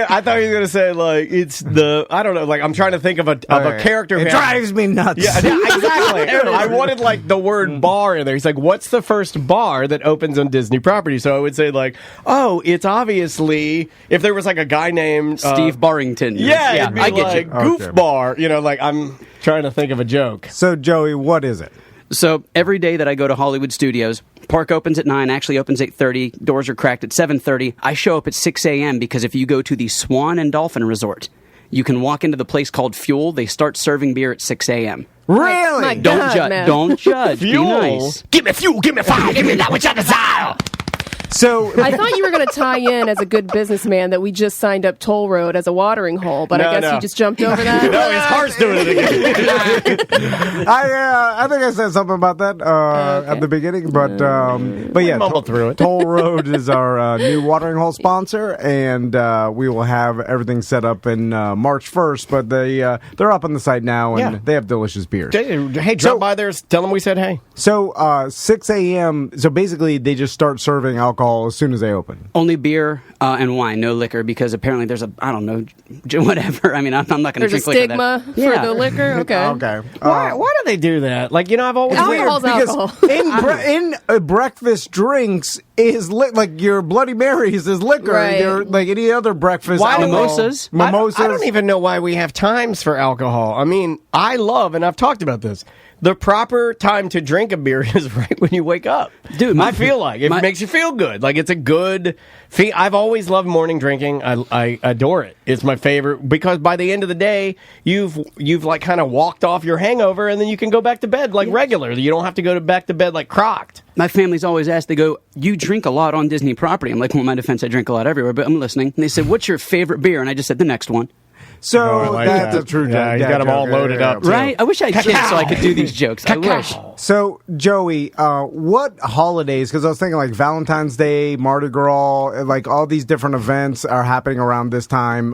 I thought he was going to say, it's the... I don't know, I'm trying to think of a character. It drives me nuts. Yeah, exactly. I wanted, the word bar in there. He's like, what's the first bar that opens on Disney property? So I would say, it's obviously... If there was, a guy named... Steve Barrington. Yeah, I get you. Goof Bar. I'm trying to think of a joke. So, Joey, what is it? So every day that I go to Hollywood Studios, park opens at 9, actually opens 8:30, doors are cracked at 7:30. I show up at 6 a.m. because if you go to the Swan and Dolphin Resort, you can walk into the place called Fuel. They start serving beer at 6 a.m. Really? My God, man. Don't judge. Fuel? Be nice. Give me fuel, give me fire, give me that which I desire. So I thought you were going to tie in as a good businessman that we just signed up Toll Road as a watering hole, but I guess you just jumped over that. No, his heart's doing it again. I think I said something about that at the beginning, but yeah, mumbled through it. Toll Road is our new watering hole sponsor, and we will have everything set up in March 1st. But they're up on the site now, and they have delicious beers. Hey, drop by there, tell them we said hey. So 6 a.m. So basically, they just start serving alcohol as soon as they open. Only beer and wine, no liquor, because apparently there's whatever. I mean, I'm not going to drink liquor. There's a stigma for the liquor? Okay. Okay. Why do they do that? I've always... Alcohol's alcohol. In breakfast drinks is your Bloody Marys is liquor. Right. Like any other breakfast mimosas. Mimosas. I don't even know why we have times for alcohol. I mean, I love, and I've talked about this, the proper time to drink a beer is right when you wake up. Dude, I feel like it makes you feel good. It's a good feel. I've always loved morning drinking. I adore it. It's my favorite because by the end of the day, you've kind of walked off your hangover and then you can go back to bed regularly. You don't have to go back to bed crocked. My family's always asked, they go, you drink a lot on Disney property. I'm like, well, in my defense, I drink a lot everywhere, but I'm listening. And they said, what's your favorite beer? And I just said, the next one. So that's a true joke. Yeah, he's got them all loaded up, too. Right? I wish I had kids so I could do these jokes. I wish. So, Joey, what holidays, because I was thinking like Valentine's Day, Mardi Gras, like all these different events are happening around this time,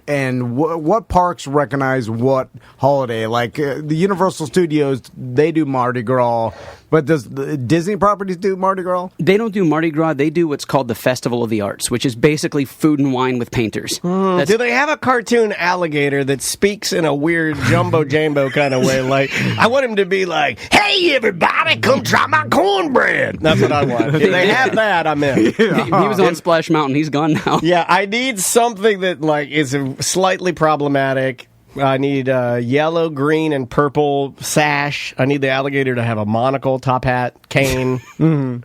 and what parks recognize what holiday? Like the Universal Studios, they do Mardi Gras, but does the Disney properties do Mardi Gras? They don't do Mardi Gras. They do what's called the Festival of the Arts, which is basically food and wine with painters. Do they have a cartoon alligator that speaks in a weird jumbo-jambo kind of way? Like, I want him to be like, hey, everybody, come try my cornbread. That's what I want. If they have that, I'm in. He was on Splash Mountain. He's gone now. Yeah, I need something that like is slightly problematic. I need yellow, green, and purple sash. I need the alligator to have a monocle, top hat, cane. And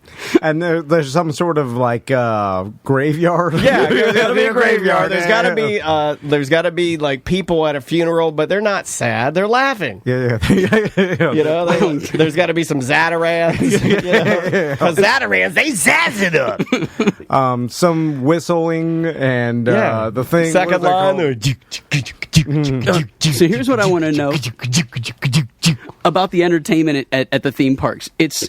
there's some sort of like graveyard. Yeah, there's got to be a graveyard. There's got to be like people at a funeral, but they're not sad. They're laughing. Yeah. You know, there's got to be some Zatarans. Because Zatarans, they zazz it up. Some whistling and the thing. Second line. So here's what I want to know about the entertainment at the theme parks. It's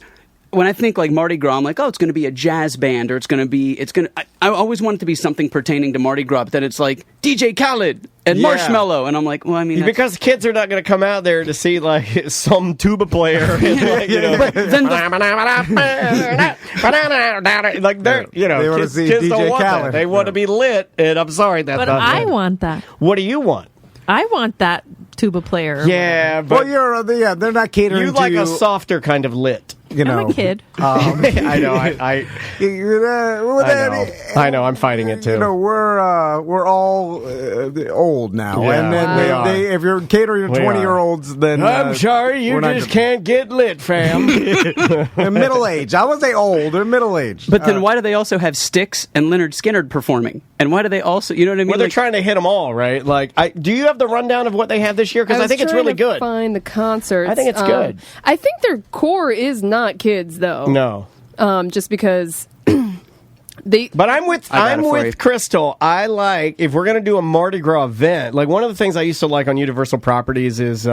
when I think like Mardi Gras, I'm like, oh, it's going to be a jazz band, or I always want it to be something pertaining to Mardi Gras, but then it's like DJ Khaled and Marshmello, and I'm like, well, I mean, because kids are not going to come out there to see like some tuba player, and, like, you know, but then like they're, you know, they want to see kids DJ don't want Khaled. that. They want to be lit, and I'm sorry that's But not I that. want that. What do you want? I want that tuba player. Yeah, but they're not catering. You like a softer kind of lit. You know, I'm a kid. I know. I know. I'm fighting it too. You know, we're all old now, Yeah, and then if you're catering to 20-year-olds, then I'm sorry, you just can't get lit, fam. They're middle age. I would say old. They're middle aged. But then why do they also have Styx and Leonard Skinner performing? And why do they also, you know what I mean? Well, they're trying to hit them all, right? Like, do you have the rundown of what they have this year? Because I think it's really good. Find the concerts. I think it's good. I think their core is not kids, though. No, just because. But I'm with Crystal. I like, if we're going to do a Mardi Gras event, like one of the things I used to like on Universal Properties is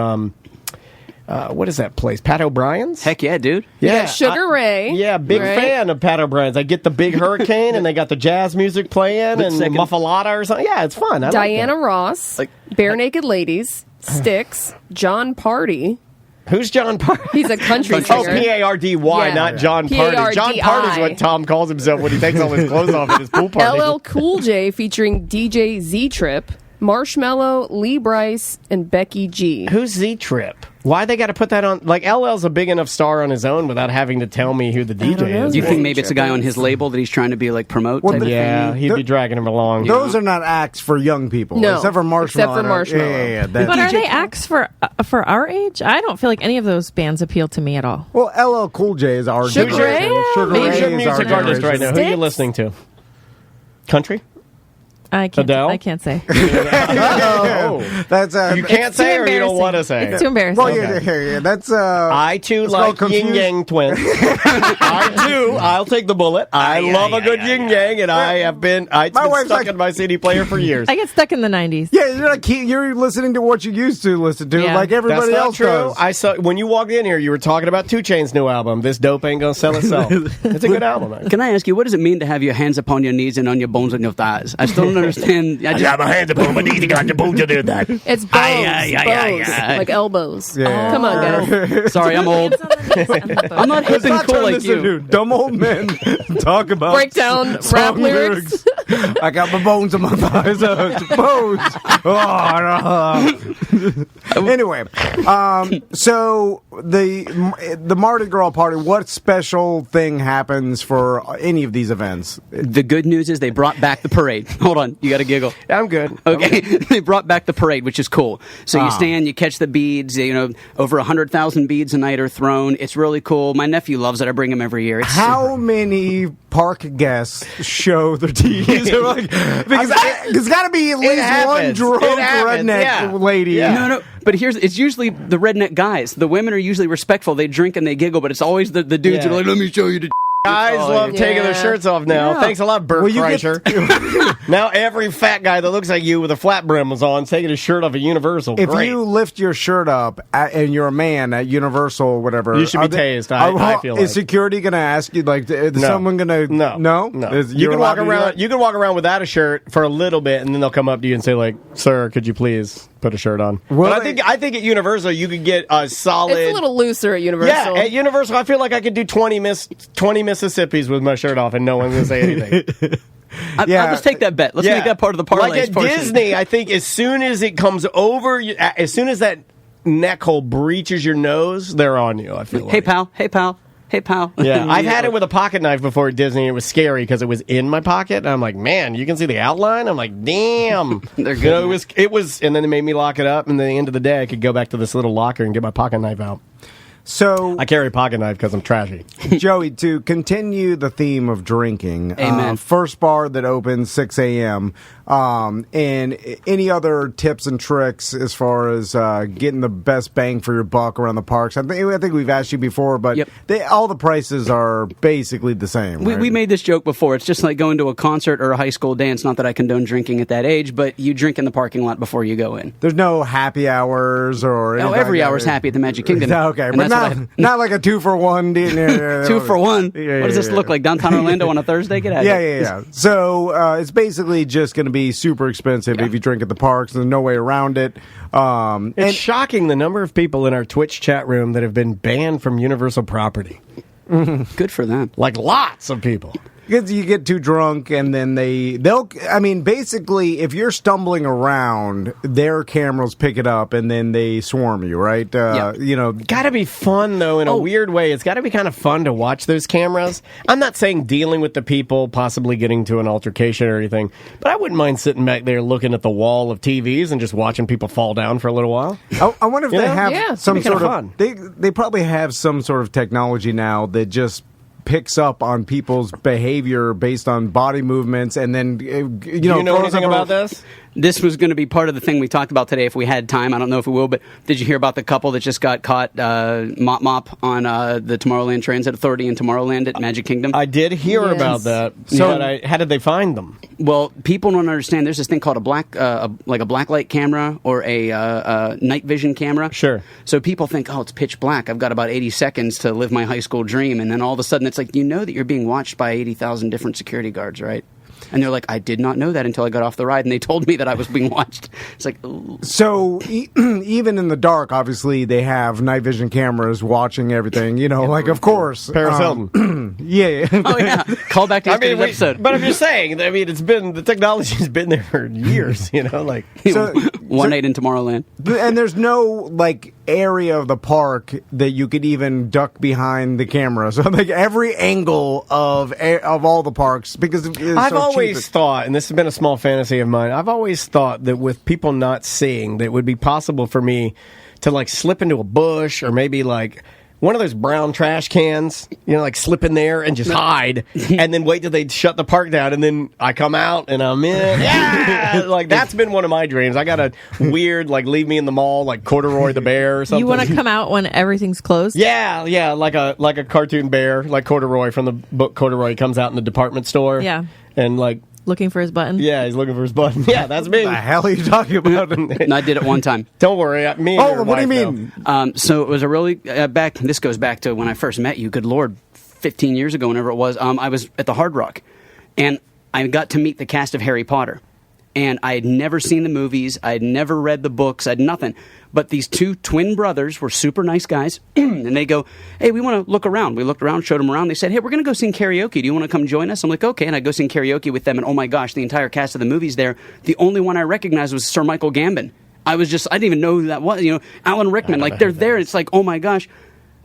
what is that place? Pat O'Brien's? Heck yeah, dude. Yeah, Sugar Ray. Yeah, big fan of Pat O'Brien's. I get the big hurricane and they got the jazz music playing and Muffalata or something. Yeah, it's fun. I Diana like Ross, Bare Naked Ladies, Styx, John Party. Who's John Party? He's a country singer. Oh, Pardy, not John Party. John Party's what Tom calls himself when he takes all his clothes off at his pool party. LL Cool J featuring DJ Z-Trip, Marshmello, Lee Brice, and Becky G. Who's Z-Trip? Why they got to put that on? Like, LL's a big enough star on his own without having to tell me who the DJ is. Do you think maybe it's a guy on his label that he's trying to be like promote? Yeah, he'd be dragging him along. Those are not acts for young people. No, except for Marshmello. Yeah, but are they acts for our age? I don't feel like any of those bands appeal to me at all. Well, LL Cool J is our Sugar Ray? Who's your music artist right now? Who are you listening to? Country? I can't. Adele? I can't say. That's you can't say, or you don't want to say. It's too embarrassing. Well, yeah, that's. I too like yin yang twins. I too. I'll take the bullet. I love a good yin yang, and I have been. It's been stuck in my CD player for years. I get stuck in the 90s. Yeah, you're listening to what you used to listen to, like everybody else does. I saw when you walked in here, you were talking about 2 Chainz's new album. This dope ain't gonna sell itself. It's a good album. Can I ask you, what does it mean to have your hands upon your knees and on your bones on your thighs? I still don't understand. I got my hands upon my knees and got the bones to do that. It's bones, like elbows. Yeah. Come on, guys. Sorry, I'm old. I'm not hip and cool like you. Dumb old men talk about break down rap lyrics. I got my bones on my thighs. Bones. Anyway, so the Mardi Gras party. What special thing happens for any of these events? The good news is they brought back the parade. Hold on, you got to giggle. I'm good. Okay, they brought back the parade, which is cool. So you stand, you catch the beads. You know, over 100,000 beads a night are thrown. It's really cool. My nephew loves it. I bring him every year. How many park guests show their TVs? Because there's got to be at least one drunk redneck lady. Yeah. No. But it's usually the redneck guys. The women are usually respectful. They drink and they giggle, but it's always the dudes who are like, let me show you the Guys love taking their shirts off now. Yeah. Thanks a lot, Bert Kreischer. Now every fat guy that looks like you with a flat brim is on taking his shirt off at Universal. If Great. you lift your shirt up and you're a man at Universal or whatever, You should be tased, I feel like. Is security going to ask you, like, is someone going to... No. You can walk around. You can walk around without a shirt for a little bit, and then they'll come up to you and say, like, "Sir, could you please put a shirt on?" Well, but I think at Universal you could get a solid. It's a little looser at Universal. Yeah, at Universal I feel like I could do 20 Mississippis with my shirt off, and no one's gonna say anything. I'll just take that bet. Let's make that part of the parlay. Like at Disney, I think as soon as it comes over, as soon as that neck hole breaches your nose, they're on you. I feel like. Hey pal. Yeah, I've had it with a pocket knife before at Disney. It was scary because it was in my pocket, and I'm like, man, you can see the outline. I'm like, damn, they're good. It was, and then they made me lock it up. And then at the end of the day, I could go back to this little locker and get my pocket knife out. So I carry a pocket knife because I'm trashy. Joey, to continue the theme of drinking, Amen. First bar that opens 6 a.m., and any other tips and tricks as far as getting the best bang for your buck around the parks? I think we've asked you before, but all the prices are basically the same. Right? We made this joke before. It's just like going to a concert or a high school dance. Not that I condone drinking at that age, but you drink in the parking lot before you go in. There's no happy hours or anything. No, every hour's happy at the Magic Kingdom. Okay, but not like a 2-for-1. 2 for 1. What does this look like? Downtown Orlando on a Thursday? Get out of here. Yeah. So it's basically just going to be super expensive if you drink at the parks. There's no way around it. It's shocking the number of people in our Twitch chat room that have been banned from Universal property. Good for them. Like lots of people. Because you get too drunk, and then they'll. I mean, basically, if you're stumbling around, their cameras pick it up, and then they swarm you, right? You know, got to be fun though. In a weird way, it's got to be kind of fun to watch those cameras. I'm not saying dealing with the people, possibly getting to an altercation or anything, but I wouldn't mind sitting back there looking at the wall of TVs and just watching people fall down for a little while. I wonder if they have some sort of fun. They probably have some sort of technology now that just picks up on people's behavior based on body movements, and then you know anything about this? This was going to be part of the thing we talked about today if we had time. I don't know if we will, but did you hear about the couple that just got caught mop on the Tomorrowland Transit Authority in Tomorrowland at Magic Kingdom? I did hear about that. So how did they find them? Well, people don't understand. There's this thing called a black light camera or a night vision camera. Sure. So people think, oh, it's pitch black. I've got about 80 seconds to live my high school dream, and then all of a sudden it's like, you know that you're being watched by 80,000 different security guards, right? And they're like, I did not know that until I got off the ride, and they told me that I was being watched. It's like, ooh. So even in the dark, obviously they have night vision cameras watching everything. You know, like of course, Paris Hilton. Yeah. Oh yeah. Call back to yesterday's episode. But if you're saying, I mean, the technology's been there for years. You know, like one night in Tomorrowland, and there's no like area of the park that you could even duck behind the camera. So like every angle of all the parks, because I've always thought, and this has been a small fantasy of mine, I've always thought that with people not seeing, that it would be possible for me to like slip into a bush or maybe like one of those brown trash cans, you know, like slip in there and just hide and then wait till they shut the park down, and then I come out and I'm in. Yeah! Like that's been one of my dreams. I got a weird, like, leave me in the mall, like Corduroy the bear or something. You want to come out when everything's closed? Yeah, like a cartoon bear, like Corduroy from the book Corduroy comes out in the department store. Yeah. And like looking for his button. Yeah, he's looking for his button. Yeah, that's me. What the hell are you talking about? And I did it one time. Don't worry, me. And what do you mean? So it was a really this goes back to when I first met you. Good Lord, 15 years ago, whenever it was. I was at the Hard Rock, and I got to meet the cast of Harry Potter. And I had never seen the movies. I had never read the books. I had nothing. But these two twin brothers were super nice guys. And they go, hey, we want to look around. We looked around, showed them around. They said, hey, we're going to go sing karaoke. Do you want to come join us? I'm like, okay. And I go sing karaoke with them. And oh my gosh, the entire cast of the movie's there. The only one I recognized was Sir Michael Gambon. I didn't even know who that was. You know, Alan Rickman. Like, they're there. It's like, oh my gosh.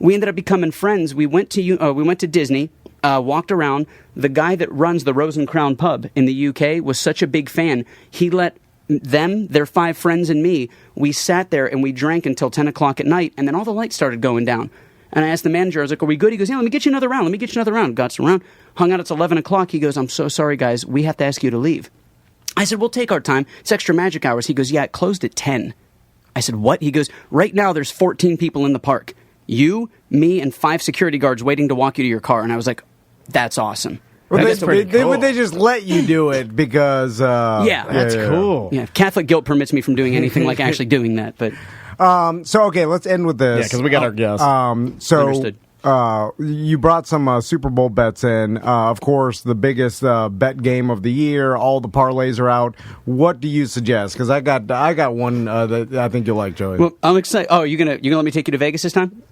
We ended up becoming friends. We went to Disney. Walked around. The guy that runs the Rose and Crown pub in the UK was such a big fan. He let them, their 5 friends, and me, we sat there and we drank until 10 o'clock at night, and then all the lights started going down. And I asked the manager, I was like, are we good? He goes, yeah, let me get you another round. Got some round. Hung out, it's 11 o'clock. He goes, I'm so sorry, guys. We have to ask you to leave. I said, we'll take our time. It's extra magic hours. He goes, yeah, it closed at 10. I said, what? He goes, right now there's 14 people in the park. You, me, and 5 security guards waiting to walk you to your car. And I was like, that's awesome. Well, That's would they just let you do it because... that's cool. Yeah, Catholic guilt permits me from doing anything like actually doing that. But okay, let's end with this. Yeah, because we got our guest. Understood. You brought some Super Bowl bets in. Of course, the biggest bet game of the year. All the parlays are out. What do you suggest? Because I got one that I think you'll like, Joey. Well, I'm excited. Oh, you're gonna let me take you to Vegas this time?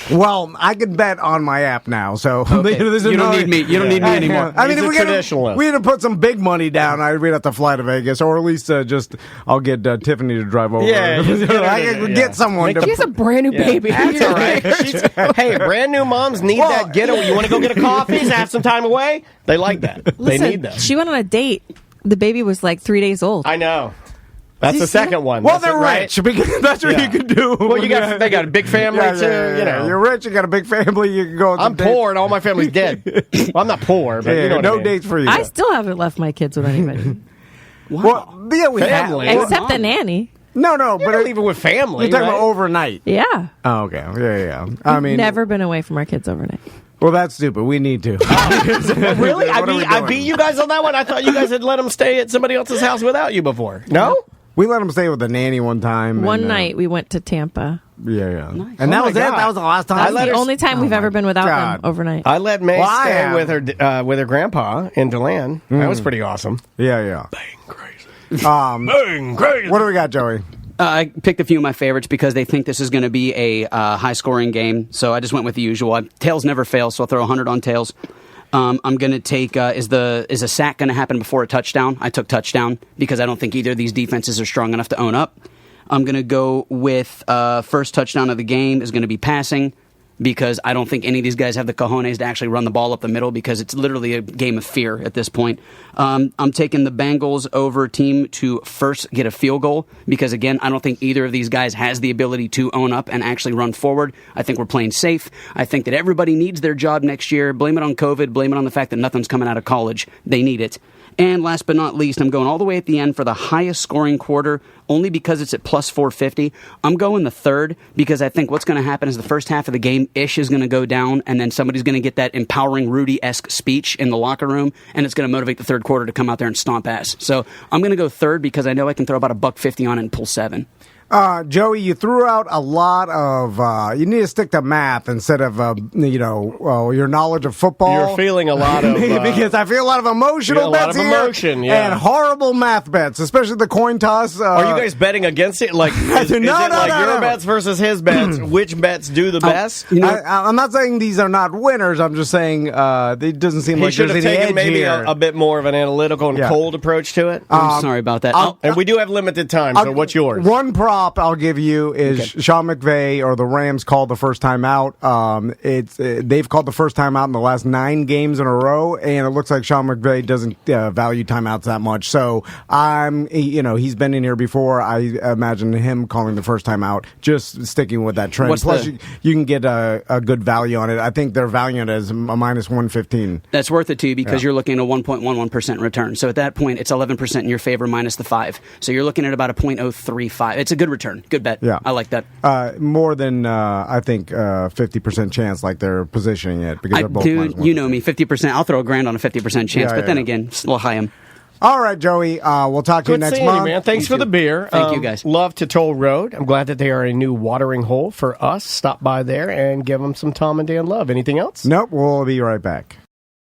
Well, I can bet on my app now, so okay. You don't need me. You don't need me anymore. I mean, if we had to put some big money down, we'd have to fly to Vegas, or at least I'll get Tiffany to drive over. Yeah, I can get someone. She's a brand new baby. That's all right. Hey, brand new moms need that getaway. You want to go get a coffee, have some time away? They like that. Listen, they need that. She went on a date. The baby was like 3 days old. I know. That's the second one. Well, they're rich because that's what you can do. Well, they got a big family too. You know, you're rich. You got a big family. You can go. I'm poor, and all my family's dead. Well, I'm not poor, but you know what I mean. dates for you. I still haven't left my kids with anybody. Wow. Well, yeah, we family. have. Except the nanny. No, but leave it with family. You're talking about overnight. Yeah. Oh, okay. Yeah. I mean, never been away from our kids overnight. Well, that's stupid. We need to. Really? I beat you guys on that one. I thought you guys had let them stay at somebody else's house without you before. No? We let them stay with the nanny one time. One night we went to Tampa. Yeah. Nice. And that was it. That was the last time. That's the only time we've ever been without them overnight. I let May stay with her grandpa in DeLand. That was pretty awesome. Yeah. Bang crazy. Bang crazy. What do we got, Joey? I picked a few of my favorites because they think this is going to be a high-scoring game. So I just went with the usual. Tails never fail, so I'll throw 100 on Tails. I'm going to take, is a sack going to happen before a touchdown? I took touchdown because I don't think either of these defenses are strong enough to own up. I'm going to go with first touchdown of the game is going to be passing because I don't think any of these guys have the cojones to actually run the ball up the middle because it's literally a game of fear at this point. I'm taking the Bengals over team to first get a field goal because, again, I don't think either of these guys has the ability to own up and actually run forward. I think we're playing safe. I think that everybody needs their job next year. Blame it on COVID. Blame it on the fact that nothing's coming out of college. They need it. And last but not least, I'm going all the way at the end for the highest scoring quarter, only because it's at plus 450. I'm going the third because I think what's going to happen is the first half of the game, Ish is going to go down, and then somebody's going to get that empowering Rudy-esque speech in the locker room, and it's going to motivate the third quarter to come out there and stomp ass. So I'm going to go third because I know I can throw about $1.50 on it and pull 7. Joey, you threw out a lot of. You need to stick to math instead of your knowledge of football. You're feeling a lot of because I feel a lot of emotional bets here and horrible math bets, especially the coin toss. Are you guys betting against it? Like, is it your bets versus his bets? Which bets do the best? I'm not saying these are not winners. I'm just saying it doesn't seem like there's any edge here. He should have taken maybe a bit more of an analytical and cold approach to it. I'm sorry about that. And we do have limited time. So what's yours? One prop I'll give you is Sean McVay or the Rams called the first time out. They've called the first time out in the last 9 games in a row, and it looks like Sean McVay doesn't value timeouts that much. So he's been in here before. I imagine him calling the first time out, just sticking with that trend. Plus, you can get a good value on it. I think they're valuing it as a minus 115. That's worth it to you because you're looking at a 1.11% return. So at that point, it's 11% in your favor minus the 5. So you're looking at about a 0.035. It's a good return. Good bet. Yeah. I like that. More than, I think, 50% chance like they're positioning it. Because they're both dude, you know me, 50%. I'll throw $1,000 on a 50% chance. But then again, it's a little high. All right, Joey. We'll talk to you next month. Man. Thanks for the beer. Thank you, guys. Love to Toll Road. I'm glad that they are a new watering hole for us. Stop by there and give them some Tom and Dan love. Anything else? Nope. We'll be right back.